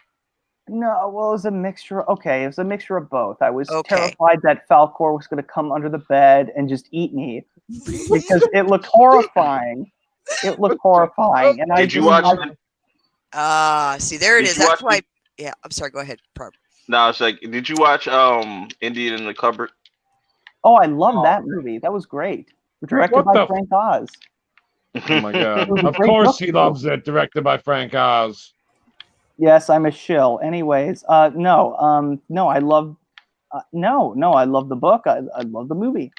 No, well, it was a mixture. Okay, it was a mixture of both. I was Okay. terrified that Falcor was going to come under the bed and just eat me because it looked horrifying. It looked horrifying, and I Did you didn't watch? like- See, there it Did is. you That's watch why. Yeah, I'm sorry. Go ahead, Prob. No, it's like, did you watch Indian in the Cupboard? Oh, I love that movie. That was great. Directed What by the- Frank Oz. Oh my God! It was a Of great course book, he too. loves it. Directed by Frank Oz. Yes, I'm a shill. Anyways, no, I love, I love the book. I love the movie.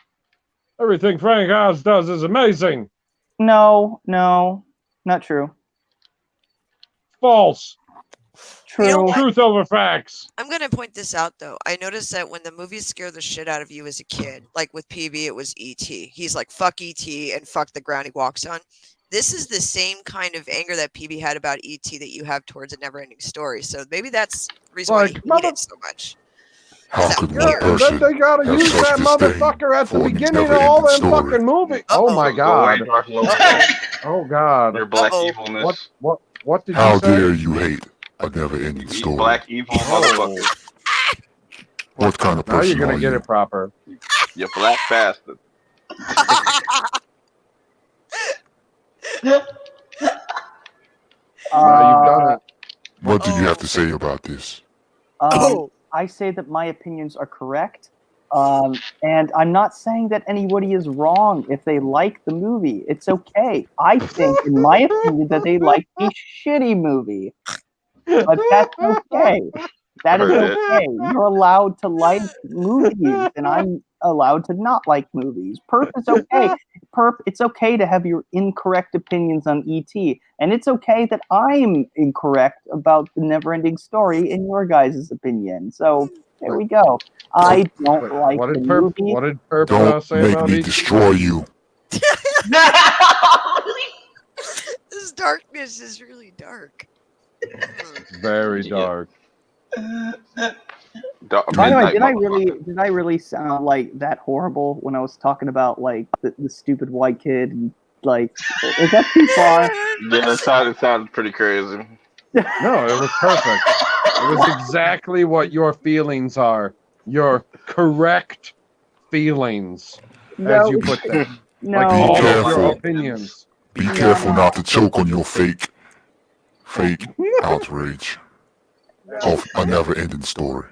Everything Frank Oz does is amazing. No, not true. False. True. You know what? Truth over facts. I'm gonna point this out though. I noticed that when the movies scare the shit out of you as a kid, like with PB, it was E.T. He's like fuck E.T. and fuck the ground he walks on. This is the same kind of anger that PB had about E.T. that you have towards a never-ending story. So maybe that's the reason why Like, you hate mother- it so much. How Is that could one weird? And then person they gotta have use such that disdain motherfucker at the for a beginning of all never-ending them story? fucking movies. Uh-oh. Oh my Go away, God. Darth Logan. Oh God. Your black Uh-oh. evilness. What did How you say? dare you hate a never-ending You story? black evil Oh. motherfucker. What kind of Now person you're gonna are get you? it proper. You black bastard. You've done it. What do you Oh. have to say about this? Oh. I say that my opinions are correct, and I'm not saying that anybody is wrong if they like the movie. It's okay. I think, in my opinion, that they like a shitty movie, but that's okay. That is Heard it. okay. You're allowed to like movies, and I'm allowed to not like movies. Perp is okay. Perp, it's okay to have your incorrect opinions on ET, and it's okay that I'm incorrect about the never-ending story in your guys' opinion. So there we go. I don't Wait, like what the did Perp? movie. What did Perp Don't say make about me E.T.? destroy you. This darkness is really dark. Very Yeah. dark. By the way, Midnight did I really sound like that horrible when I was talking about like the stupid white kid and like is that too far? Yeah, it sounded pretty crazy. No, it was perfect. It was exactly what your feelings are. Your correct feelings, as you put them. No, Like Be all of your careful. opinions. Be careful not to choke on your fake outrage of a never-ending story.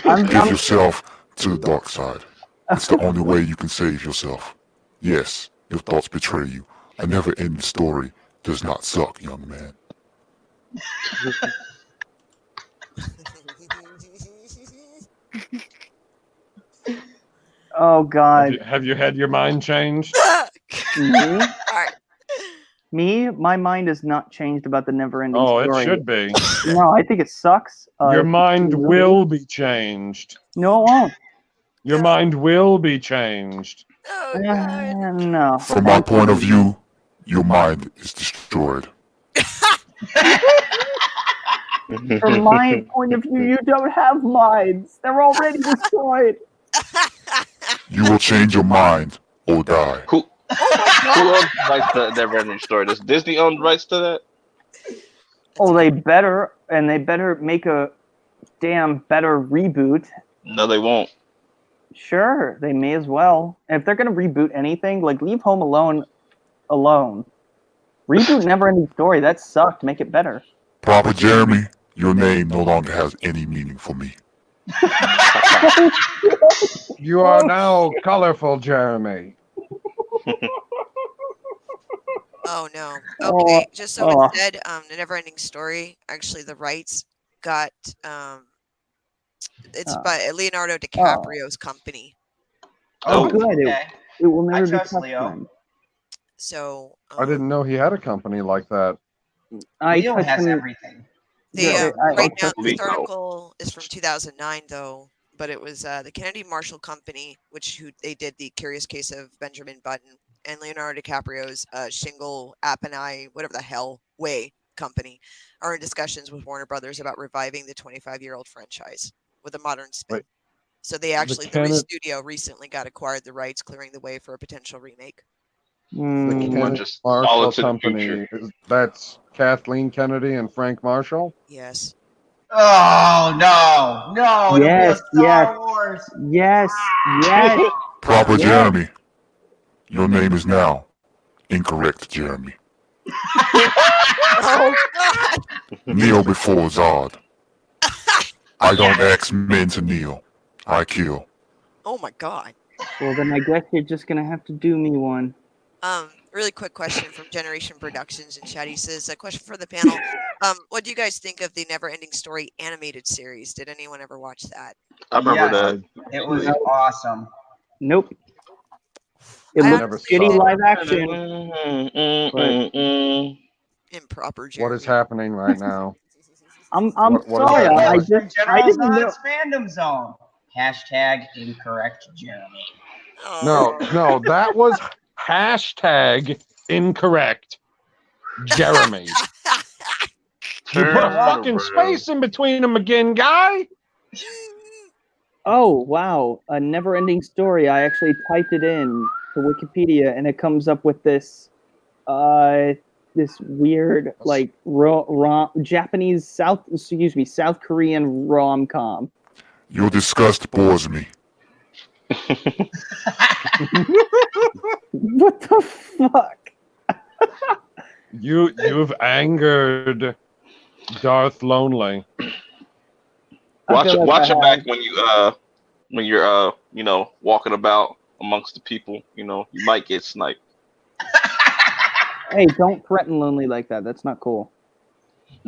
Give yourself to the dark side. It's the only way you can save yourself. Yes, your thoughts betray you. A never-ending story does not suck, young man. Oh God. Have you had your mind changed? Me? Alright. Me? My mind is not changed about the never-ending Oh, story. it should be. No, I think it sucks. Your mind really? will be changed. No, it won't. Your mind will be changed. Oh God. No. From my point of view, your mind is destroyed. From my point of view, you don't have minds. They're already destroyed. You will change your mind or die. Who owns the rights to Neverending Story? Does Disney own the rights to that? Oh, they better, and they better make a damn better reboot. No, they won't. Sure, they may as well. If they're gonna reboot anything, like leave Home Alone alone. Reboot Neverending Story. That sucked. Make it better. Papa Jeremy, your name no longer has any meaning for me. You are now colorful, Jeremy. Oh no. Okay, just so Oh. instead, the Neverending Story. Actually, the rights got it's by Leonardo DiCaprio's company. Oh, Oh, good. Okay. It will never be trust touched Leo. then. So I didn't know he had a company like that. Leo touched has him- everything. The Yeah, I right now touched this Leo. article is from 2009 though, but it was the Kennedy Marshall Company, they did the Curious Case of Benjamin Button, and Leonardo DiCaprio's Shingle Appenai, whatever the hell, Way company, are in discussions with Warner Brothers about reviving the 25-year-old franchise with a modern spin. Wait, So they actually, the Kennedy- studio recently got acquired the rights, clearing the way for a potential remake. The Much Kennedy just all Marshall into the Company. future. That's Kathleen Kennedy and Frank Marshall. Yes. Oh no! It'll be a Yes, Star Wars. Yes, yes. Proper Yes. Jeremy. Your name is now incorrect, Jeremy. Oh God! Kneel before Zod. I don't ask men to kneel. I kill. Oh my God. Well, then I guess you're just gonna have to do me one. Really quick question from Generation Productions in chat. He says, a question for the panel. What do you guys think of the Never Ending Story animated series? Did anyone ever watch that? I remember Yes. that. It was awesome. Nope. It I looks never shitty saw live action. Improper Jeremy. What is happening right now? I'm What is sorry. that? I From just I General didn't know. Zod's fandom zone. Hashtag incorrect Jeremy. No, Oh. no, that was hashtag incorrect, Jeremy. You put a fucking space in between them again, guy. Oh wow, a never-ending story. I actually typed it in to Wikipedia, and it comes up with this weird like Japanese South Korean rom-com. Your disgust bores me. What the fuck? You've angered Darth Lonely. Watch I feel it. like Watch I it back have. when you're walking about amongst the people. You might get sniped. Hey, don't threaten Lonely like that. That's not cool.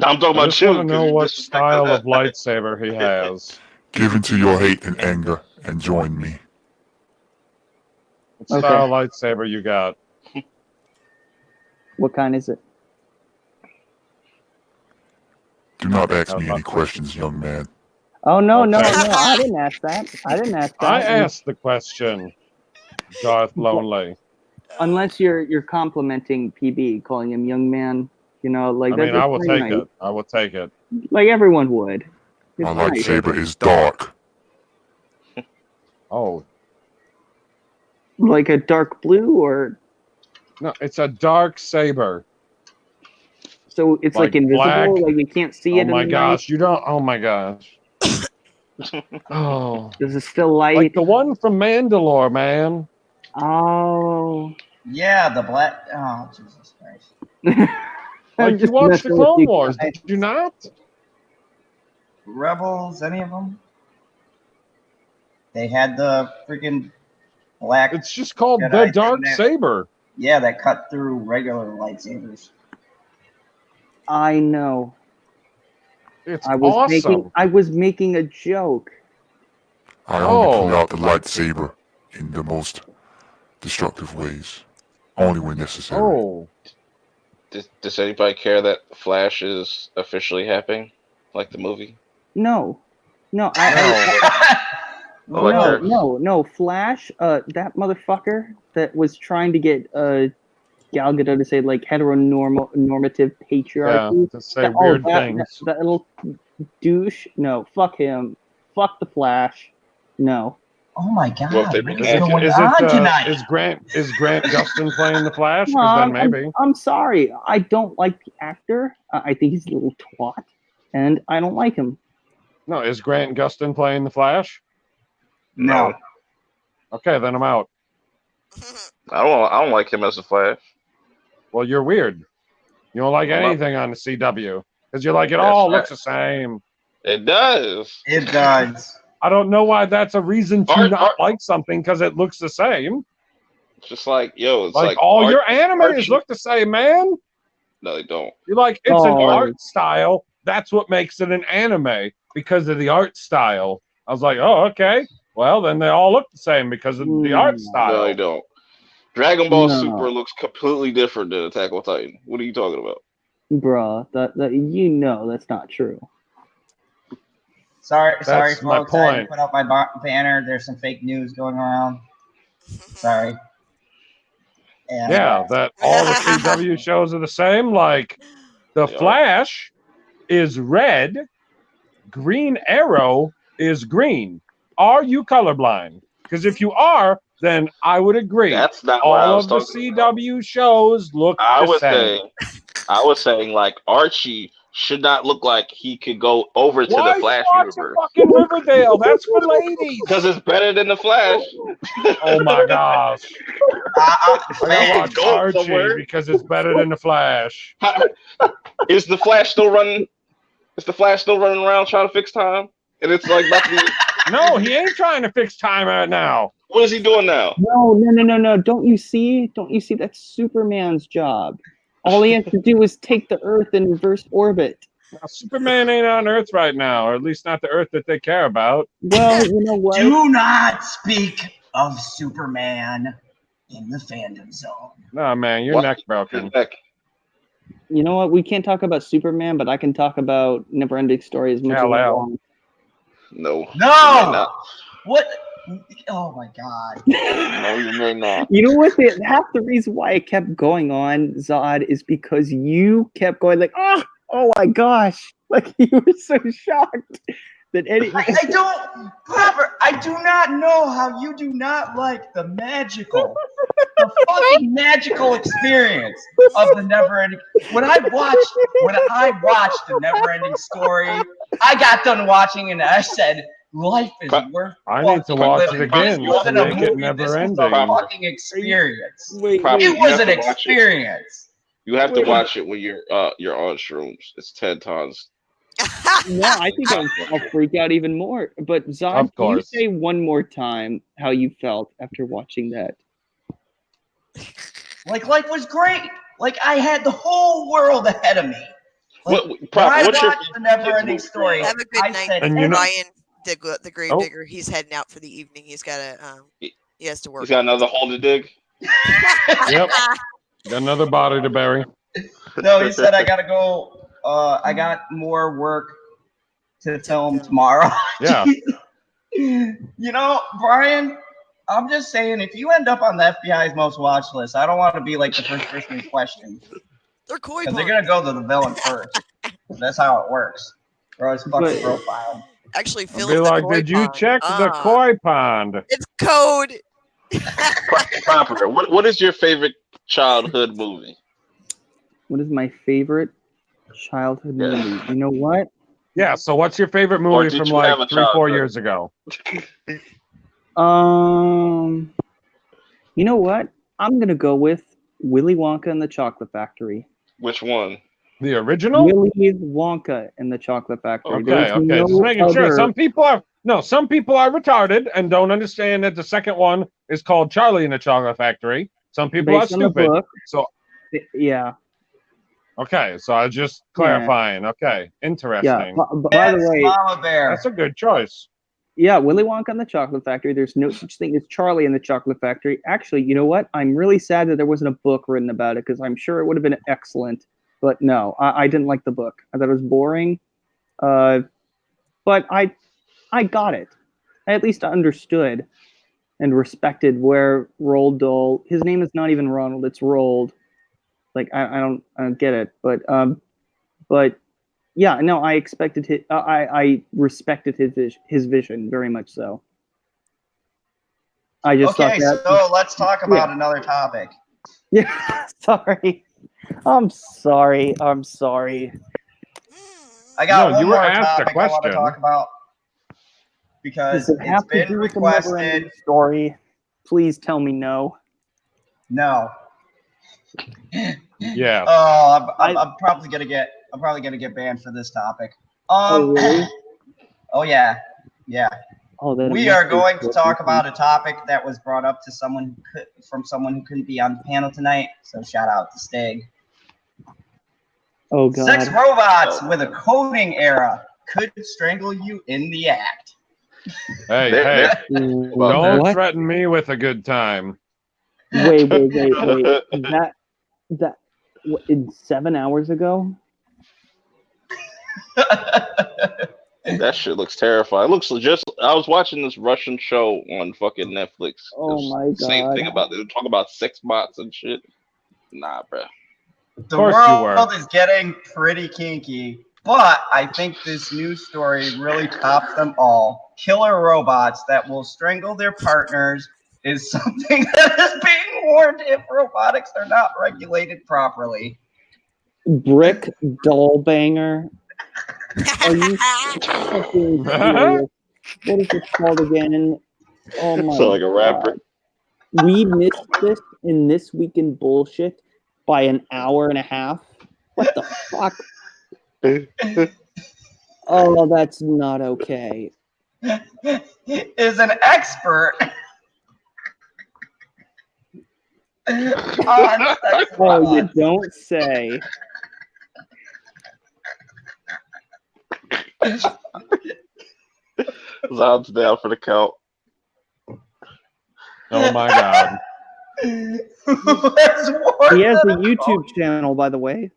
I'm talking I about just you. want to 'cause know you what disrespected style that. of lightsaber he has. Give in to your hate and anger and join me. What style lightsaber you got? What kind is it? Do not ask me any questions, young man. Oh no, no, Okay. no! I didn't ask that. I didn't ask that. I asked the question, Darth Lonely. Unless you're complimenting PB, calling him young man. Like I that. mean, I will take it. I will take it. Like everyone would. My It's nice. lightsaber is dark. Oh, Like a dark blue, or no, it's a dark saber. so it's like Like invisible, black. like you can't see it. Oh my in the gosh, you don't. Oh my gosh. Oh, night. Does it still light? like the one from Mandalore, man. Oh. Yeah, the black. Oh, Jesus Christ. I'm Like you just watched the messing with Clone you Wars, guys. did you not? Rebels, any of them? They had the freaking black. It's just called Jedi the thing dark there. saber. Yeah, that cut through regular lightsabers. I know. It's I was awesome. making a joke. I only pull Oh. out the lightsaber in the most destructive ways. Only when necessary. Oh, Does anybody care that Flash is officially happening, like the movie? No. No, I like her. no. Flash, that motherfucker that was trying to get Gal Gadot to say like heteronormative patriarchy. yeah, to say weird things. That little douche. No, fuck him. Fuck the Flash. No. Oh my God! Well, if they What make is it- going on tonight? Is Grant Gustin playing the Flash? No, Because then maybe. I'm sorry. I don't like the actor. I think he's a little twat, and I don't like him. No, is Grant Gustin playing the Flash? No. Okay, then I'm out. I don't like him as a Flash. Well, you're weird. You don't like I'm not- anything on the CW because you're like it That's all right. looks the same. It does. It does. I don't know why that's a reason to Art- not art- like something because it looks the same. It's just like, yo, it's Like, like all art- your animes art- look the same, man. No, they don't. You're like, it's an Oh. art style. That's what makes it an anime because of the art style. I was like, oh, okay. Well, then they all look the same because of the art No, style. they don't. Dragon Ball No. Super looks completely different than Attack on Titan. What are you talking about? Bruh, that that's not true. Sorry, That's my folks. I point. put up my banner. There's some fake news going around. Sorry. And, Yeah, that all the CW shows are the same. Like the They are. Flash is red, Green Arrow is green. Are you colorblind? Because if you are, then I would agree. That's not what I All was of the talking about. CW shows look I the was same. saying like Archie should not look like he could go over to Why the are you Flash watching universe fucking Riverdale? That's for ladies. because it's better than the Flash. Oh my gosh. I gotta man, watch Go Archie somewhere. because it's better than the Flash. Is the Flash still running? Is the Flash still running around trying to fix time? And it's like about to be. No, he ain't trying to fix time right now. What is he doing now? No. Don't you see? That's Superman's job. All he has to do is take the Earth in reverse orbit. Now, Superman ain't on Earth right now, or at least not the Earth that they care about. Well, you know what? do not speak of Superman in the fandom zone. No, man, your What? neck broken. His neck. You know what? We can't talk about Superman, but I can talk about Neverending Story as much as I Kal-El. want. No. You may No. not. What? Oh my God. No, you may not. You know what? Half the reason why it kept going on, Zod, is because you kept going like, oh my gosh. Like you were so shocked that I don't, Robert, I do not know how you do not like the fucking magical experience of the never-ending. When I watched the never-ending story, I got done watching and I said, life is worth I need to watch it living. again This wasn't to a make it movie, never this was ending. a fucking experience. Wait, Probably- It you was have an to watch it. experience. You have to Wait. watch it when you're on shrooms. It's 10 times. no, I think I'll freak out even more. But Zod, Of can you course. say one more time how you felt after watching that? Like life was great. Like I had the whole world ahead of me. Like, What, when Prop, I what's your watched the never-ending story, Have a good I night, said, And you know- Ryan, the Gravedigger. He's heading out for the evening. He's got to. He has to work. He's got another hole to dig? Yep. Got another body to bury. no, he said I gotta go. I got more work to film tomorrow. Yeah. You know, Brian, I'm just saying, if you end up on the FBI's most watch list, I don't want to be like the first person in question. They're koi Because they're pond. gonna go to the villain first. That's how it works. Or his fucking But- profile. Actually, I'll fill be in the like, koi did you pond. check the koi pond? It's code. Proper. What is your favorite childhood movie? What is my favorite childhood Yeah. movie? You know what? Yeah, so what's your favorite Or movie did from you like have a 3-4 childhood? years ago? You know what? I'm gonna go with Willy Wonka and the Chocolate Factory. Which one? The original? Willy Wonka and the Chocolate Factory. Okay, There's okay. no Just making sure. other- Some people are retarded and don't understand that the second one is called Charlie and the Chocolate Factory. Some people based are on the stupid. book. So Yeah, okay, so I was just clarifying. Okay, interesting. yeah. By the That's way, Mama Bear. That's a good choice. yeah, Willy Wonka and the Chocolate Factory. There's no such thing as Charlie and the Chocolate Factory. Actually, you know what? I'm really sad that there wasn't a book written about it because I'm sure it would have been excellent. But no, I didn't like the book. I thought it was boring. But I got it. I at least understood and respected where Roald Dahl. His name is not even Ronald. It's Roald. Like I don't get it. But yeah, no, I expected his. I respected his vision very much. So I just Okay, thought that. so let's talk about another topic. Yeah, sorry. I'm sorry. I got No, one you were more asked a topic I want to question. talk about because Does it it's have to been do with the requested. never-ending story? Please tell me no. No. Yeah. Oh, I'm probably gonna get banned for this topic. Oh, really? Oh yeah, yeah. Oh, then it We must are be going to what talk you about a topic that was brought up to someone who couldn't be on the panel tonight. So shout out to Stig. think. Oh God. Sex robots with a coding era could strangle you in the act. Hey, There- hey. Don't What? threaten me with a good time. Wait. That in 7 hours ago? It That shit looks terrifying. It looks just. I was watching this Russian show on fucking Netflix. Oh my Same God. thing about they talk about sex bots and shit. Nah, bro. The course you were. world is getting pretty kinky, but I think this news story really tops them all. Killer robots that will strangle their partners is something that is being warned if robotics are not regulated properly. Brick doll banger. Are you fucking serious? What is this called again? Oh my So like a rapper. God. We missed this in This Week in Bullshit by an hour and a half. What the fuck? Oh, that's not okay. Is an expert on sex Oh, you robots. don't say. Zod's down for the count. Oh my God. Who He has a YouTube channel, by the way.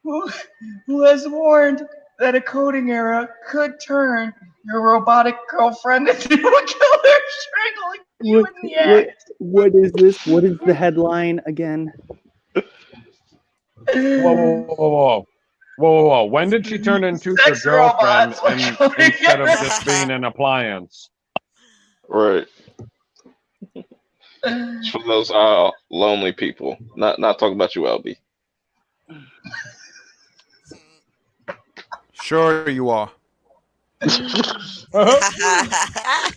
Who has warned that a coding era could turn your robotic girlfriend into a killer, strangling you in the act. What is this? What is the headline again? Whoa. When did she turn into your Sex girlfriend robots. instead of just being an appliance? Right. It's for those lonely people. Not talking about you, LB. Sure you are.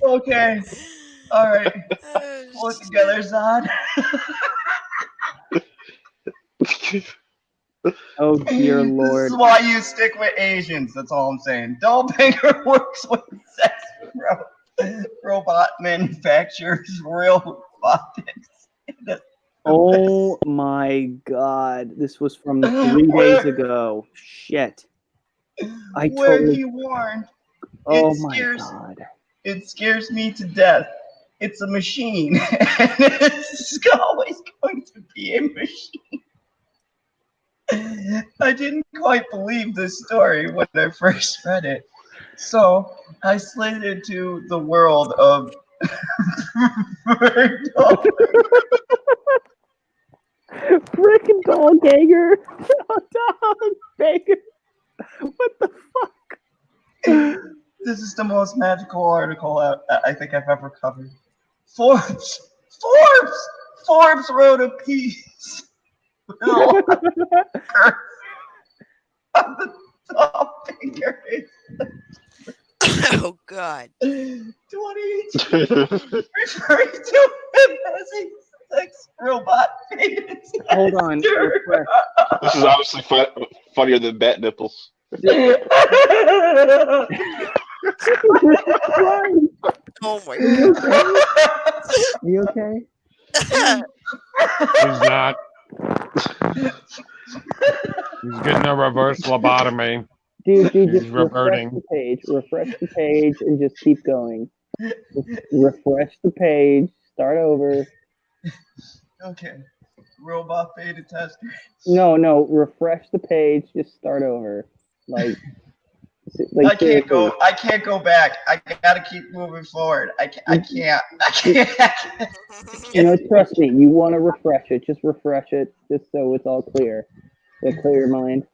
Okay. All right. Pull it together, Zod. Oh dear This Lord. is why you stick with Asians. That's all I'm saying. Dollbanger works with sex robot manufacturers, real robotics. Oh my God. This was from 3 days ago. Shit. I Where totally. he warned, Oh it my scares, God. it scares me to death. It's a machine, and it's always going to be a machine. I didn't quite believe this story when I first read it, so I slid into the world of Brick and doll ganger. Dollbanger. What the fuck? This is the most magical article I think I've ever covered. Forbes wrote a piece on the Dollbanger. Oh God. 2018, referring to him as a sex robot. Hold on. Refresh. This is obviously funnier than bat nipples. Oh my You okay? He's not. He's getting a reverse lobotomy. Dude, He's just reverting. refresh the page, and just keep going. Just refresh the page, start over. Okay. Robot beta tester. No, refresh the page, just start over. Like I can't go back. I gotta keep moving forward. I can't. You know, trust me, you want to refresh it. Just refresh it, just so it's all clear. Clear your mind.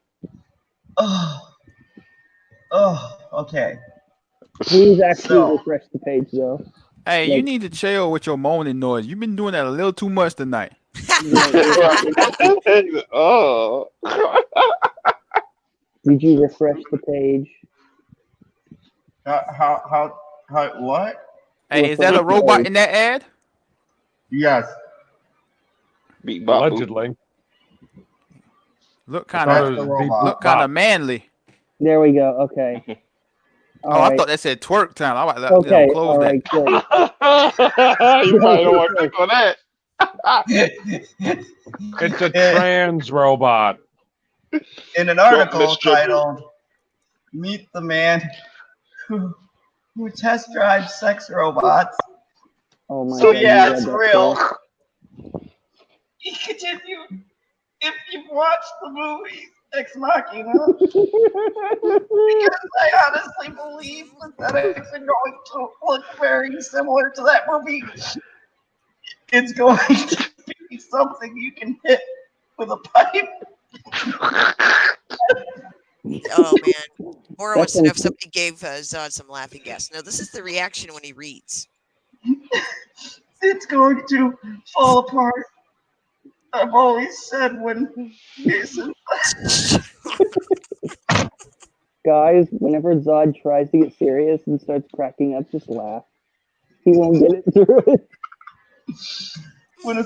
Okay. Please actually refresh the page, though. Hey, you need to chill with your moaning noise. You've been doing that a little too much tonight. Oh. Did you refresh the page? How, what? Hey, is that a robot in that ad? Yes. Allegedly. Look kind of manly. There we go. Okay. I thought that said twerk time. I was like, okay. Close all that. right. Good. You probably don't want to click on that. It's a trans robot. In an article titled "Meet the Man Who Test Drives Sex Robots." Oh my So God, yeah, it's real. He continued. If you've watched the movies, embarking, huh? Because I honestly believe synthetics are going to look very similar to that movie. It's going to be something you can hit with a pipe. Oh man, Mora wants to know if That's somebody gave Zod some laughing gas. No, this is the reaction when he reads. It's going to fall apart. I've always said when Jason. Guys, whenever Zod tries to get serious and starts cracking up, just laugh. He won't get it through it. When a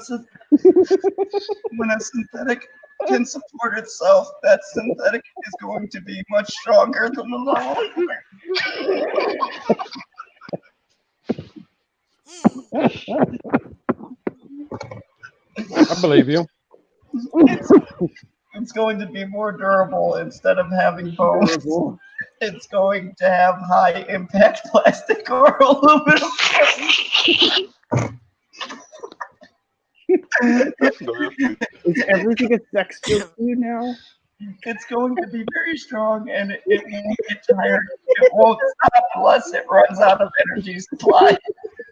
synthetic can support itself, that synthetic is going to be much stronger than the normal I believe you. It's going to be more durable instead of having bones. It's going to have high impact plastic or aluminum. Is everything a sex joke to you now? It's going to be very strong and it won't get tired. It won't stop unless it runs out of energy supply.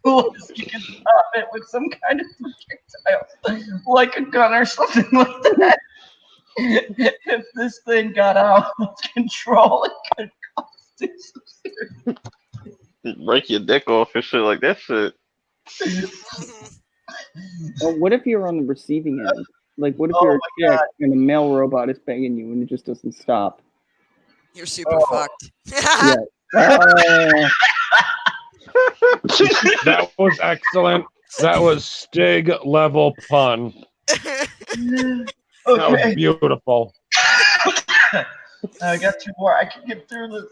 Unless you can stop it with some kind of projectile, like a gun or something like that. If this thing got out of control, it could cost you some serious. Break your dick off and shit like that shit. Well, what if you're on the receiving end? Like, what if you're a chick and a male robot is banging you and it just doesn't stop? You're super fucked. Yeah. That was excellent. That was Stig level pun. That was beautiful. I got two more. I can get through this.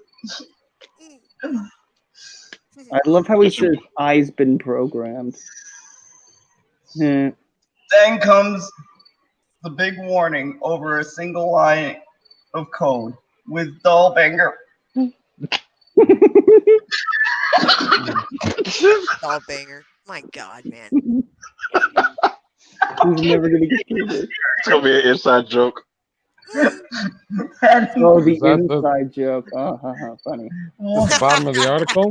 I love how he says, "Eyes been programmed." Then comes the big warning over a single line of code with Dollbanger. Dollbanger. My God, man. He's never gonna get through this. It's gonna be an inside joke. Oh, the inside joke. Oh, funny. At the bottom of the article.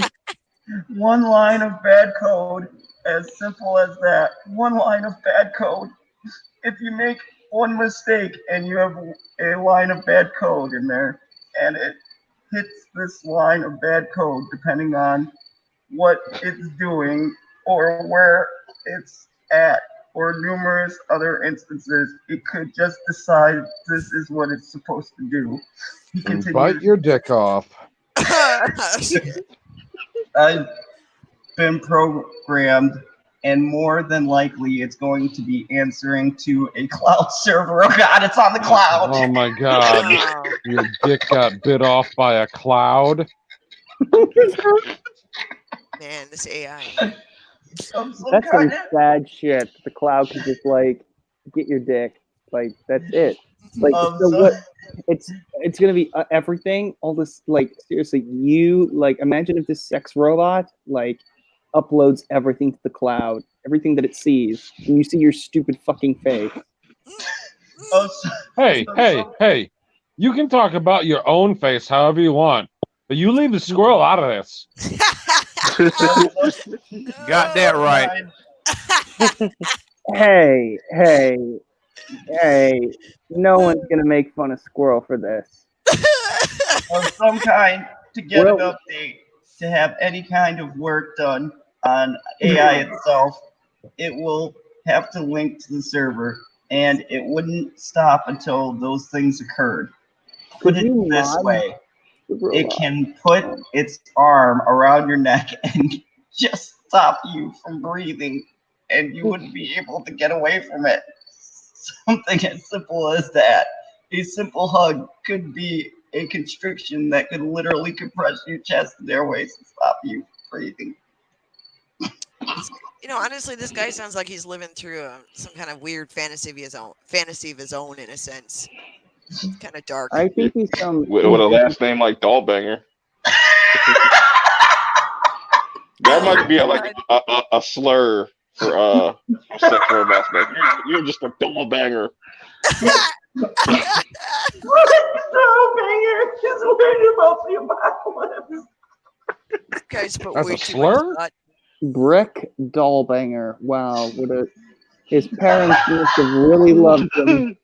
One line of bad code, as simple as that. One line of bad code. If you make one mistake and you have a line of bad code in there, and it hits this line of bad code, depending on what it's doing or where it's at, or numerous other instances, it could just decide this is what it's supposed to do. He continues, Bite your dick off. I've been programmed, and more than likely it's going to be answering to a cloud server. Oh God, it's on the cloud. Oh my God. Your dick got bit off by a cloud. Man, this AI. That's some sad shit. The cloud could just like get your dick. Like that's it. Like so what? It's gonna be everything. All this like seriously. You like imagine if this sex robot like uploads everything to the cloud, everything that it sees, and you see your stupid fucking face. Hey! You can talk about your own face however you want, but you leave the squirrel out of this. Got that right. Hey! No one's gonna make fun of Squirrel for this. Of some kind to get an update, to have any kind of work done on AI itself, it will have to link to the server, and it wouldn't stop until those things occurred. Put it this way. It can put its arm around your neck and just stop you from breathing, and you wouldn't be able to get away from it. Something as simple as that. A simple hug could be a constriction that could literally compress your chest and airways and stop you breathing. You know, honestly, this guy sounds like he's living through some kind of weird fantasy of his own, in a sense. It's kind of dark. I think he's with a last name like Dollbanger. That might be a slur for sex robots, but you're just a Dollbanger. Dollbanger is worried about the apocalypse. Guys, but That's way a too slur? much thought. Brick Dollbanger. Wow, his parents must have really loved him.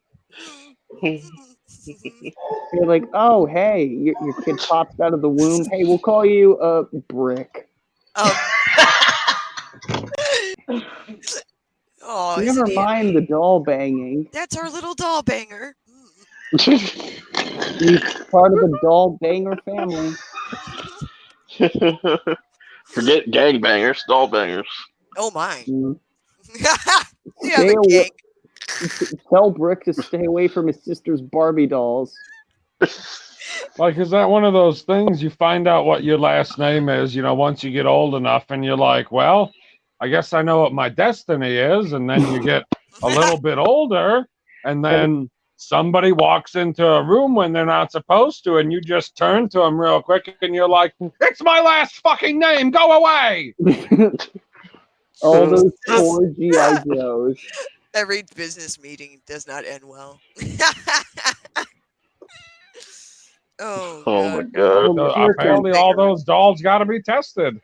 They're like, oh, hey, your kid pops out of the womb. Hey, we'll call you Brick. Oh, Never isn't he mind the doll banging. That's our little doll banger. He's part of the doll banger family. Forget gangbangers, doll bangers. Oh my. Mm. Yeah, the gang. Tell Brick to stay away from his sister's Barbie dolls. Like, is that one of those things you find out what your last name is, once you get old enough and you're like, well, I guess I know what my destiny is. And then you get a little bit older and then somebody walks into a room when they're not supposed to and you just turn to them real quick and you're like, it's my last fucking name. Go away. All those poor G.I. Joes. Every business meeting does not end well. Oh my god. Apparently all those dolls got to be tested.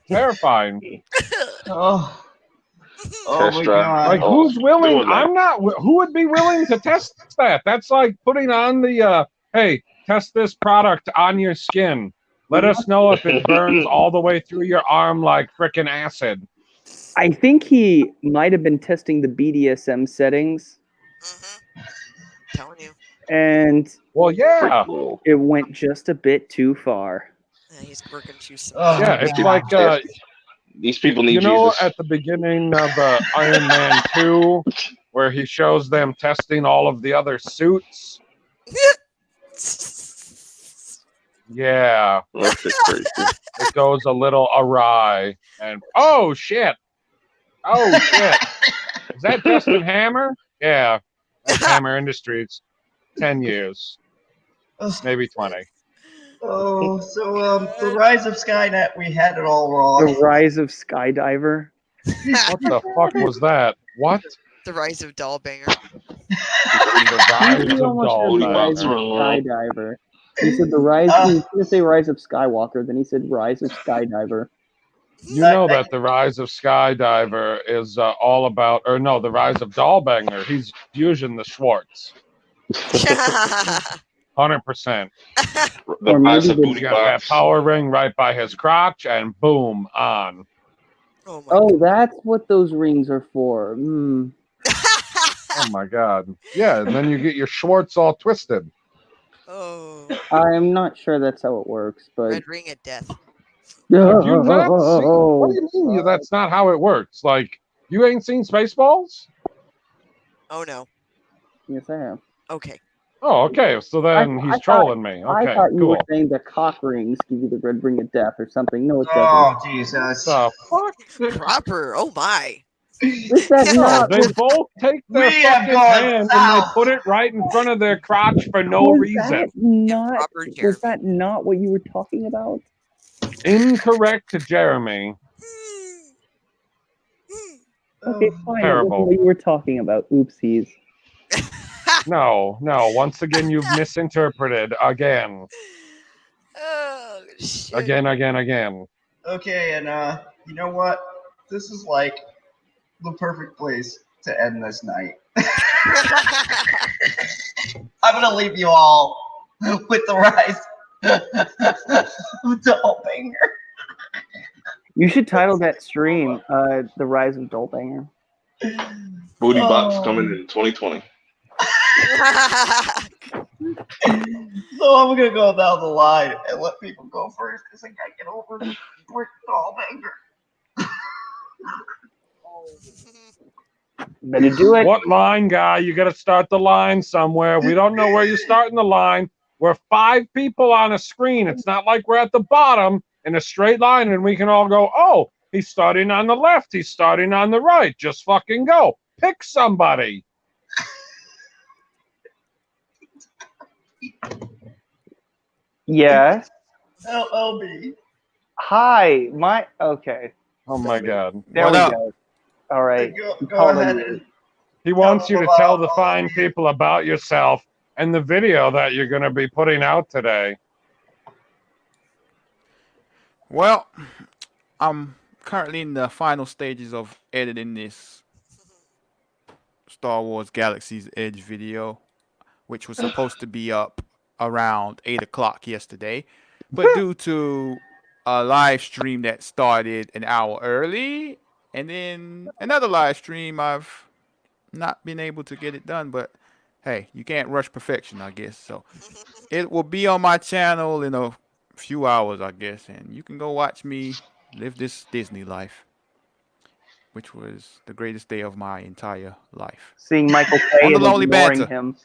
Terrifying. Oh Test my drive. god. Like, who's willing? doing that. I'm not. Who would be willing to test that? That's like putting on the, hey, test this product on your skin. Let us know if it burns all the way through your arm like frickin' acid. I think he might have been testing the BDSM settings. Telling you. And well, yeah, it went just a bit too far. Yeah, he's working through some. Yeah, it's like these people need Jesus. At the beginning of Iron Man 2, where he shows them testing all of the other suits. Yeah, it goes a little awry, and oh shit, is that Justin Hammer? Yeah, that's Hammer Industries. 10 years, maybe 20. Oh, so the rise of Skynet, we had it all wrong. The rise of Skydiver. What the fuck was that? What? The rise of Dollbanger. The rise of Skydiver. He said the rise. He was going to say rise of Skywalker. Then he said rise of Skydiver. You know that the rise of Skydiver is all about, or no, the rise of Dollbanger. He's using the Schwartz. 100%. The rise of He booty got that box. power ring right by his crotch, and boom, on. Oh, that's what those rings are for. Mm. Oh my god. Yeah, and then you get your Schwartz all twisted. Oh. I'm not sure that's how it works, but Red ring of death. Have you not seen? What do you mean that's not how it works? Like, you ain't seen Spaceballs? Oh no. Yes, I have. Okay. Oh, okay. So then he's trolling me. Okay, I thought you cool. were saying the cock rings give you the red ring of death or something. No, it doesn't. Oh, Jesus. Proper. Oh my. Is that No, not they both take their We have fucking gone hand and they south. put it right in front of their crotch for no was reason. that not? Proper Was Jeremy. that not what you were talking about? Incorrect, Jeremy. Okay, fine. Terrible. It wasn't what you were talking about. Oopsies. No. Once again, you've misinterpreted again. Oh shit. Again. Okay, and you know what? This is like the perfect place to end this night. I'm gonna leave you all with the rise of Dollbanger. You should title that stream "The Rise of Dollbanger." Booty box coming in 2020. So I'm gonna go down the line and let people go first because I gotta get over the Brick Dollbanger. Better do it. What line, guy? You got to start the line somewhere. We don't know where you're starting the line. We're 5 people on a screen. It's not like we're at the bottom in a straight line and we can all go, oh, he's starting on the left. He's starting on the right. Just fucking go. Pick somebody. Yes. LLB. Hi. Okay. Oh my God. There we go. All right. Go ahead and He wants you to tell the fine people about yourself and the video that you're going to be putting out today. Well, I'm currently in the final stages of editing this Star Wars Galaxy's Edge video, which was supposed to be up around 8 o'clock yesterday. But due to a live stream that started an hour early, and then another live stream, I've not been able to get it done. But hey, you can't rush perfection, I guess. So it will be on my channel in a few hours, I guess. And you can go watch me live this Disney life, which was the greatest day of my entire life. Seeing Michael On Caine the and Lonely ignoring Banter. him.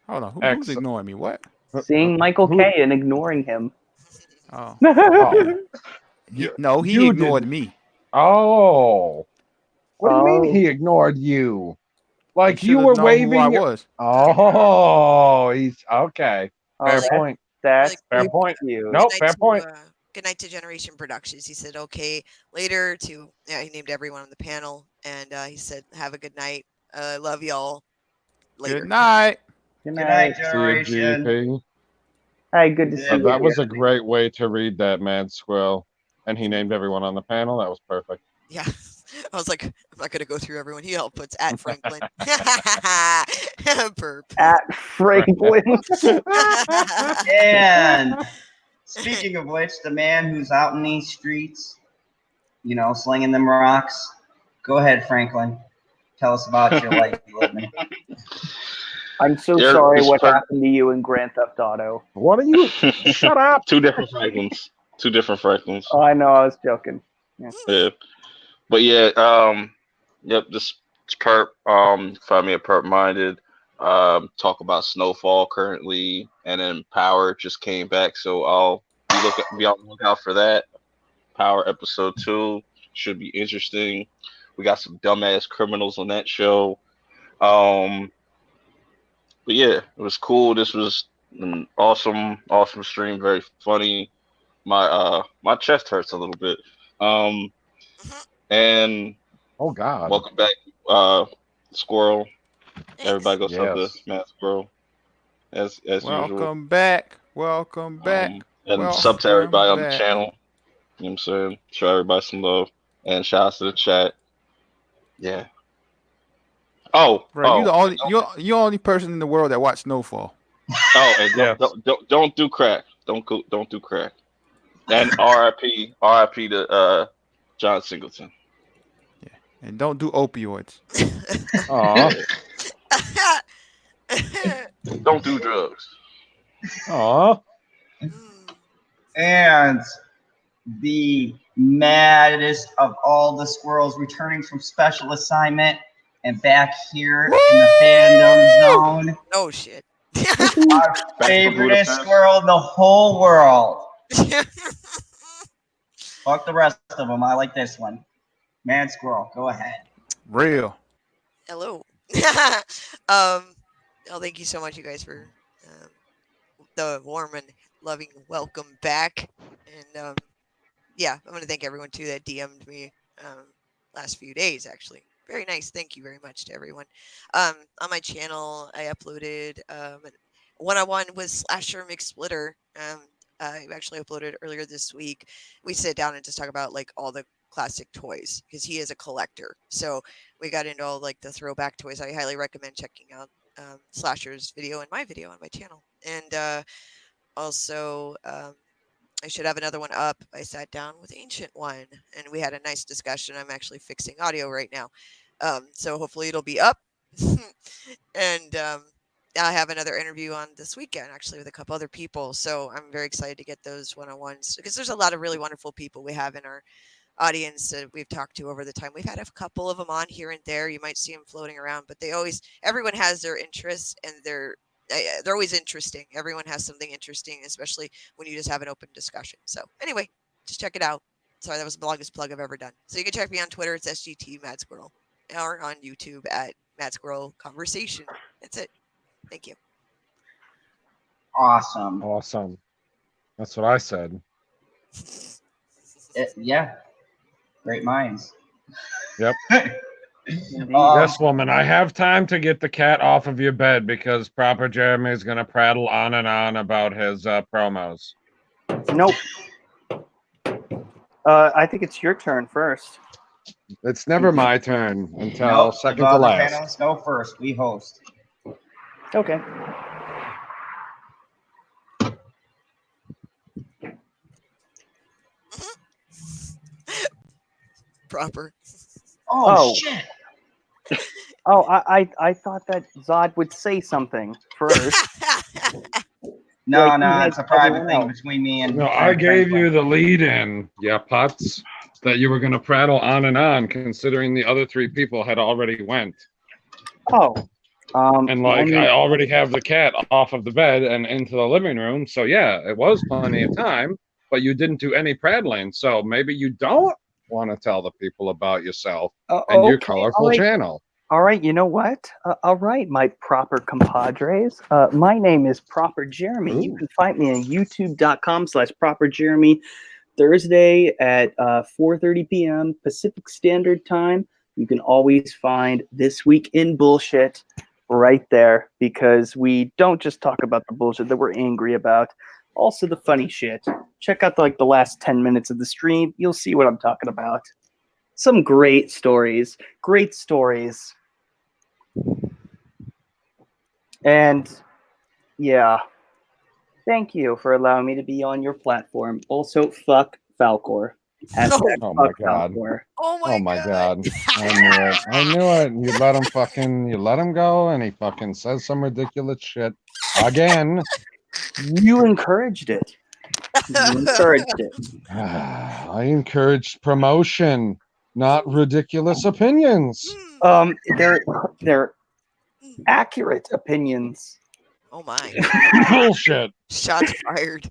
Hold on, who's Excellent. ignoring me? What? Seeing Michael Caine and ignoring him. Oh, Oh. no, he You ignored didn't. me. Oh. What do you mean Oh. he ignored you? Like He you should were have known waving who I your... was. Oh, he's okay. Fair Oh, point. That's Fair really point. cute. No, fair point. Good night to Generation Productions. He said, okay, later to, yeah, he named everyone on the panel, and he said, have a good night. Love y'all. Later. Good night. Good Good night, night. generation. CGP. Hi, good to see you. That was a great way to read that, Mad Squirrel. And he named everyone on the panel. That was perfect. Yeah. I was like, I'm not going to go through everyone. He outputs at Franklin. Perp. At Franklin. And speaking of which, the man who's out in these streets, you know, slinging them rocks. Go ahead, Franklin. Tell us about your life living. I'm so You're sorry just what per- happened to you in Grand Theft Auto. What are you? Shut up. Two different Franklins. Two different Franklins. Oh, I know, I was joking. Yeah. But yeah, yep, this is perp. Find me at perp minded. Talk about Snowfall currently, and then Power just came back, so I'll be on the lookout for that. Power episode 2 should be interesting. We got some dumbass criminals on that show. But yeah, it was cool. This was an awesome stream. Very funny. My chest hurts a little bit. And Oh God. welcome back, Squirrel. Everybody go sub the Yes. Mad Squirrel as usual. Welcome back. Welcome back. And sub to everybody on the back. channel. You know what I'm saying? Show everybody some love. And shout out to the chat. Yeah. Oh, Bro, you're the only person in the world that watched Snowfall. Oh, and Yes. don't do crack. Don't do crack. And RIP to John Singleton. And don't do opioids. Aw. Don't do drugs. Aw. And the maddest of all the squirrels returning from special assignment and back here in the fandom zone. Oh, shit. Our favorite squirrel in the whole world. Fuck the rest of them. I like this one. Mad Squirrel, go ahead. Real. Hello. Oh, thank you so much, you guys, for the warm and loving welcome back. And yeah, I'm going to thank everyone, too, that DM'd me last few days, actually. Very nice. Thank you very much to everyone. On my channel, I uploaded one-on-one with Slasher McSplitter. I actually uploaded earlier this week. We sit down and just talk about like all the classic toys because he is a collector. So we got into all like the throwback toys. I highly recommend checking out Slasher's video and my video on my channel. And also, I should have another one up. I sat down with Ancient One and we had a nice discussion. I'm actually fixing audio right now. So hopefully it'll be up. And I have another interview on this weekend, actually, with a couple other people. So I'm very excited to get those one-on-ones because there's a lot of really wonderful people we have in our audience that we've talked to over the time. We've had a couple of them on here and there. You might see them floating around, but everyone has their interests and they're always interesting. Everyone has something interesting, especially when you just have an open discussion. So anyway, just check it out. Sorry, that was the longest plug I've ever done. So you can check me on Twitter. It's SGT Mad Squirrel, or on YouTube at Mad Squirrel Conversation. That's it. Thank you. Awesome. Awesome. That's what I said. Yeah. Great minds. Yep. Yes, woman, I have time to get the cat off of your bed because Proper Jeremy is going to prattle on and on about his promos. Nope. I think it's your turn first. It's never my turn until Nope, second the to other last. panelists go first. We host. Okay. Proper. Oh shit! Oh, I thought that Zod would say something first. No, Like, no, he it's a has private everyone thing else. between me and. No, I gave you the lead in, yeah, putz, that you were going to prattle on and on, considering the other three people had already went. Oh. And like, I already have the cat off of the bed and into the living room, so yeah, it was plenty of time, but you didn't do any prattling, so maybe you don't want to tell the people about yourself and your colorful channel. All right, you know what? All right, my proper compadres. My name is Proper Jeremy. Ooh. You can find me on youtube.com/Proper Jeremy Thursday at 4:30 p.m. Pacific Standard Time. You can always find This Week in Bullshit right there because we don't just talk about the bullshit that we're angry about, also the funny shit. Check out the last 10 minutes of the stream. You'll see what I'm talking about. Some great stories. Great stories. And yeah, thank you for allowing me to be on your platform. Also, fuck Falcor. Oh my god. Falcor. Oh my god. I knew it. You let him go and he fucking says some ridiculous shit again. You encouraged it. You encouraged it. I encouraged promotion, not ridiculous opinions. They're accurate opinions. Oh my. Bullshit. Shots fired.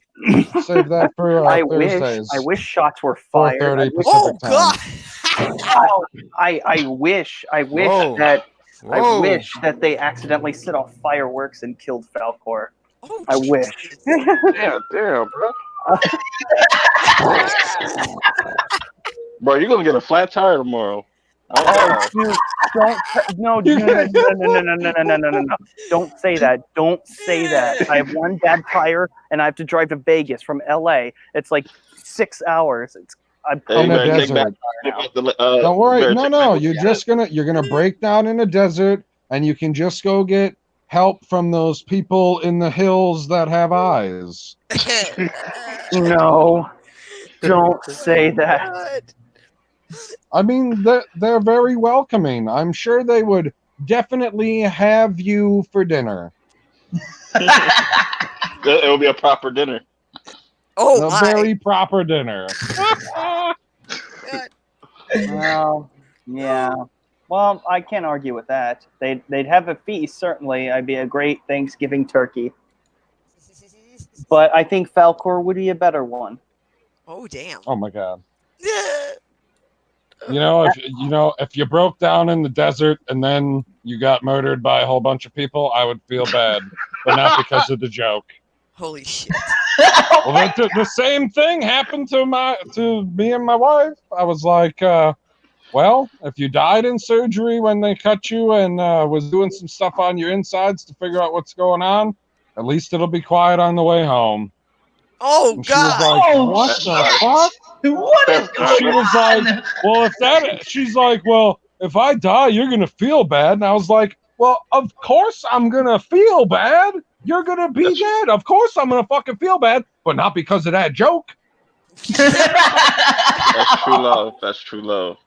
Save that for Thursdays. I wish shots were fired. 4:30 Oh Pacific time. god. I wish Whoa. that I Whoa. wish that they accidentally set off fireworks and killed Falcor. Oh, I wish. Yeah, damn, bro. Bro, you're gonna get a flat tire tomorrow. Oh, dude, no, don't say that. Don't say that. I have one bad tire, and I have to drive to Vegas from LA. It's like 6 hours. I'm In a take back, desert. take back Don't worry. Bear, No, take no. back- You're gonna break down in a desert, and you can just go get help from those people in the hills that have eyes. No, don't say that. I mean, they're very welcoming. I'm sure they would definitely have you for dinner. It'll be a proper dinner. Oh A my. very proper dinner. Well, yeah. Well, I can't argue with that. They'd have a feast, certainly. I'd be a great Thanksgiving turkey. But I think Falcor would be a better one. Oh damn. Oh my god. If you broke down in the desert and then you got murdered by a whole bunch of people, I would feel bad, but not because of the joke. Holy shit. Well, the same thing happened to me and my wife. I was like, well, if you died in surgery when they cut you and was doing some stuff on your insides to figure out what's going on, at least it'll be quiet on the way home. Oh And she was god. like, Oh, what shit. the fuck? What is going She was on? like, well, she's like, well, if I die, you're going to feel bad. And I was like, well, of course I'm going to feel bad. You're going to be dead. Of course I'm going to fucking feel bad, but not because of that joke. That's true love. That's true love.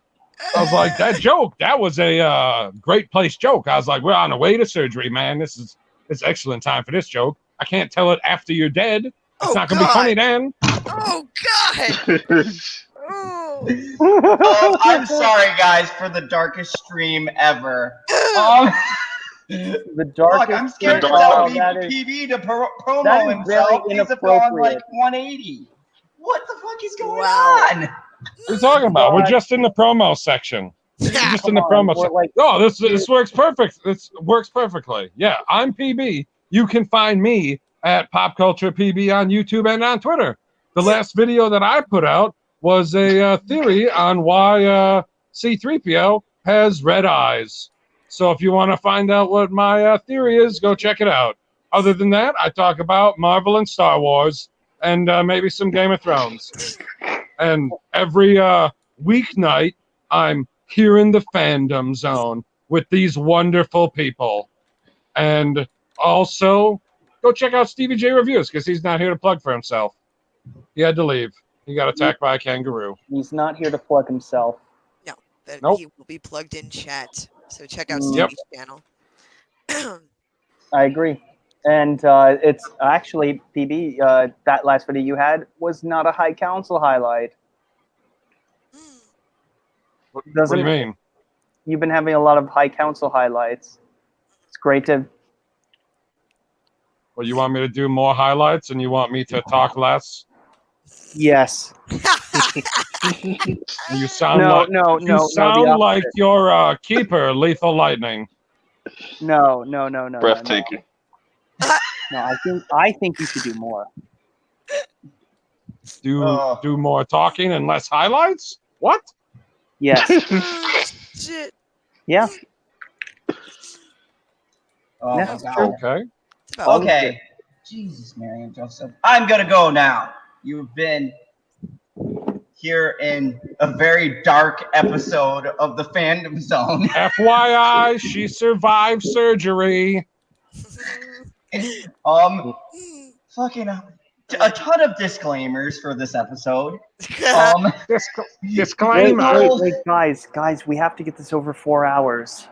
I was like, that joke, that was a great place joke. I was like, we're on the way to surgery, man. It's excellent time for this joke. I can't tell it after you're dead. It's not going to be funny then. Oh god. I'm sorry, guys, for the darkest stream ever. The darkest. Look, I'm scared to wow, tell that is- PB to promo that is himself. very He's up on like inappropriate. 180. What the fuck is going Wow. on? What are you talking about? We're just in the promo section. We're just in the promo section. Like, No, this works perfect. This works perfectly. Yeah, I'm PB. You can find me at Pop Culture PB on YouTube and on Twitter. The last video that I put out was a theory on why C-3PO has red eyes. So if you want to find out what my theory is, go check it out. Other than that, I talk about Marvel and Star Wars and maybe some Game of Thrones. And every weeknight, I'm here in the fandom zone with these wonderful people. And also, go check out Stevie J Reviews because he's not here to plug for himself. He had to leave. He got attacked by a kangaroo. He's not here to plug himself. No, but Nope. he will be plugged in chat. So check out Yep. Stevie's channel. I agree. And it's actually, PB, that last video you had was not a High Council highlight. What do you mean? You've been having a lot of High Council highlights. It's great to... Well, you want me to do more highlights and you want me to talk less? Yes. You sound like your keeper, Lethal Lightning. No. Breathtaking. No, I think you should do more. Do more talking and less highlights? What? Yes. Shit. Yeah. Oh, That's my true. God. Okay. Okay. Jesus, Mary and Joseph. I'm going to go now. You've been here in a very dark episode of the Fandom Zone. FYI, she survived surgery. Fucking a ton of disclaimers for this episode. Disclaimer. Wait, guys, we have to get this over 4 hours.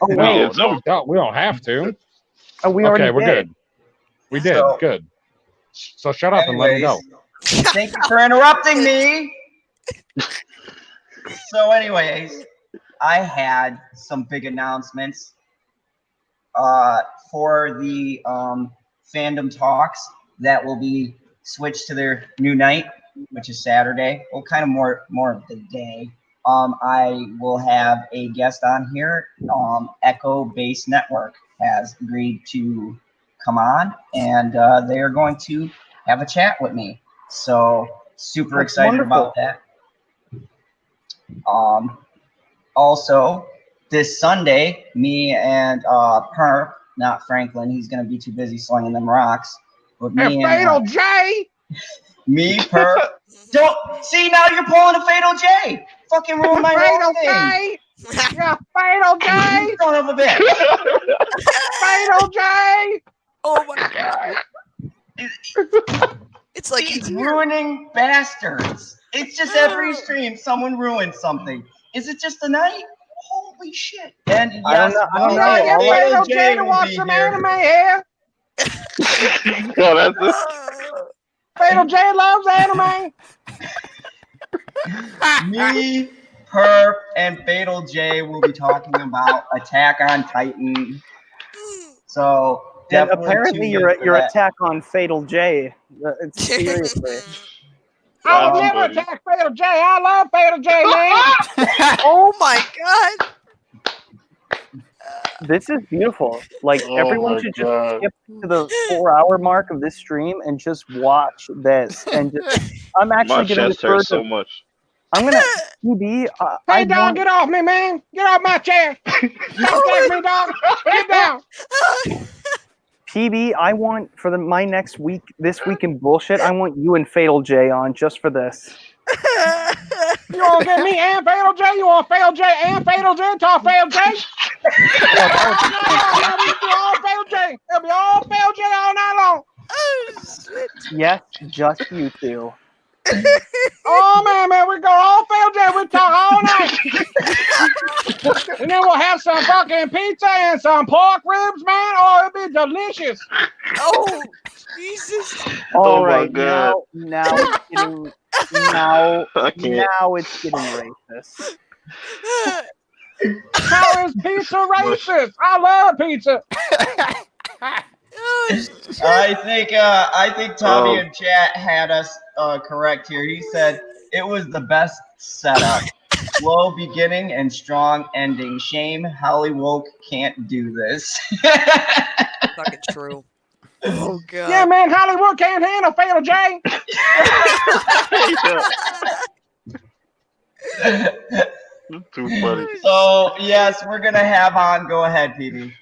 Oh, No, wait. we don't have to. Oh, we already Okay, we're did. good. We did. So- Good. So shut up and let him go. Thank you for interrupting me. So, anyways, I had some big announcements for the fandom talks that will be switched to their new night, which is Saturday. Well, kind of more of the day. I will have a guest on here. Echo Base Network has agreed to come on, and they are going to have a chat with me. So super That's excited wonderful. about that. Also, this Sunday, me and Perp, not Franklin, he's gonna be too busy slinging them rocks. But me Fatal J. Me, Perp. Don't see now you're pulling a Fatal J. Fucking ruin my whole thing. Yeah, Fatal J. Son of a bitch. Fatal J. Oh my God. It's like These he's here. ruining bastards. It's just every stream someone ruins something. Is it just a night? Holy shit. And yes, I don't know. Fatal J to will watch be some here. anime here. No, that's it. Fatal J loves anime. Me, Perp, and Fatal J will be talking about Attack on Titan. So And definitely apparently tune in your for that. attack on Fatal J. Seriously. I would never buddy. attack Fatal J. I love Fatal J, man. Oh my God. This is beautiful. Like, Oh everyone my should God. just skip to the 4-hour mark of this stream and just watch this. And just, I'm actually My going to chest refer hurts to. so much. I'm going to. PB. Hey, dog, get off me, man. Get off my chair. You attack me, dog. Get down. PB, I want for my next week, this week in bullshit, I want you and Fatal J on just for this. You want to get me and Fatal J? You want Fatal J and Fatal J? Talk Fatal J? No, we do all Fatal J. It'll be all Fatal J all night long. Yes, just you two. Oh, man, we go all Fatal J. We talk all night. And then we'll have some fucking pizza and some pork ribs, man. Oh, it'll be delicious. Oh, Jesus. All Oh my right, God. now it's getting now I can't. now it's getting racist. How is pizza racist? I love pizza. I think Tommy in chat had us correct here. He said it was the best setup. Slow beginning and strong ending. Shame Holly Woke can't do this. Fucking true. Oh God. Yeah, man, Hollywood can't handle Fatal J. Too funny. So yes, we're gonna have on. Go ahead, PD.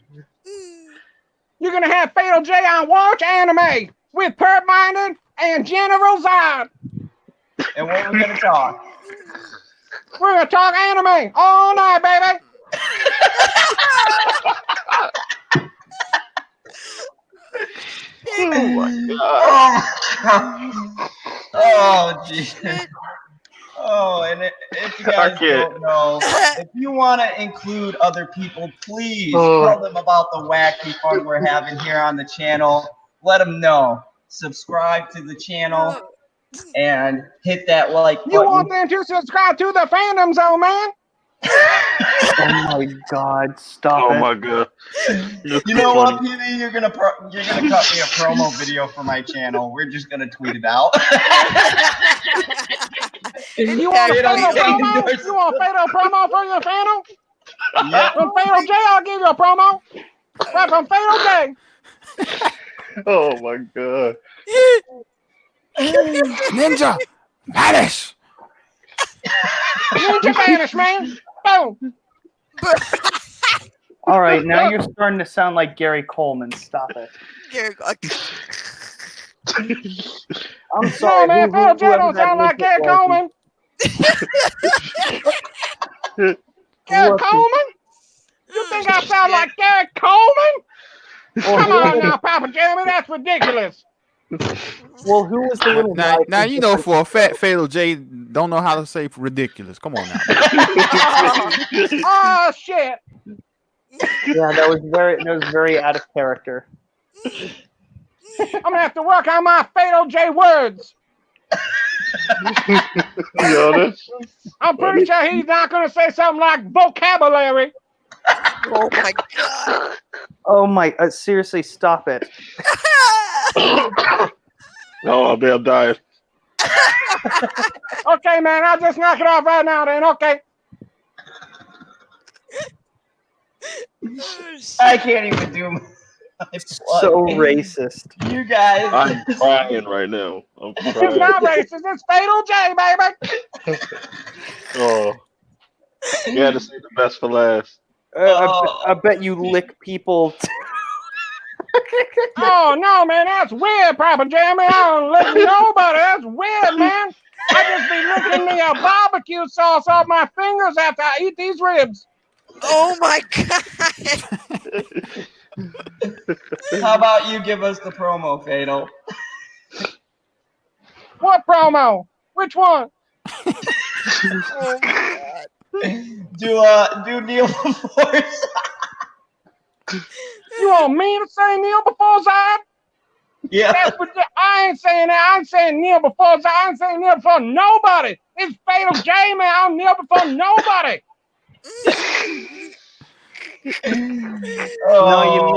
You're gonna have Fatal J on Watch Anime with Perp Minded and General Zod. And what are we gonna talk? We're gonna talk anime all night, baby. Oh, jeez. Oh, and if you guys don't know, if you want to include other people, please tell them about the wacky fun we're having here on the channel. Let them know. Subscribe to the channel and hit that like button. You want them to subscribe to the Fandom Zone, man? Oh my God! Stop it! Oh my God! You know what, PD? You're gonna cut me a promo video for my channel. We're just gonna tweet it out. You want Fatal promo? You want Fatal promo for your channel? Yeah. From Fatal J, I'll give you a promo. Right from Fatal J. Oh my God! Ninja, vanish. Ninja vanish, man. Boom. All right, now you're starting to sound like Gary Coleman. Stop it. I'm sorry. No, man, Fatal J don't sound like Gary Coleman. Gary Coleman? You think I sound like Gary Coleman? Come on now, Papa Jeremy, that's ridiculous. Well, who was the little guy? Now you know for a fact Fatal J don't know how to say ridiculous. Come on now. Oh shit. Yeah, that was very out of character. I'm gonna have to work on my Fatal J words. I'm pretty sure he's not gonna say something like vocabulary. Oh my God. Oh my! Seriously, stop it. Oh, I'm dying. Okay, man, I'll just knock it off right now then. Okay. I can't even do my So racist. You guys. I'm crying right now. I'm It's crying. not racist. It's Fatal J, baby. Oh, you had to say the best for last. I bet you lick people. Oh no, man, that's weird, Papa Jeremy. I don't lick nobody. That's weird, man. I just be licking me a barbecue sauce off my fingers after I eat these ribs. Oh my God. How about you give us the promo, Fatal? What promo? Which one? Oh my God. Do Neil before. You want me to say Neil before Zod? Yeah. I ain't saying that. I ain't saying Neil before Zod. I ain't saying Neil before nobody. It's Fatal J, man. I'm Neil before nobody. No, you mean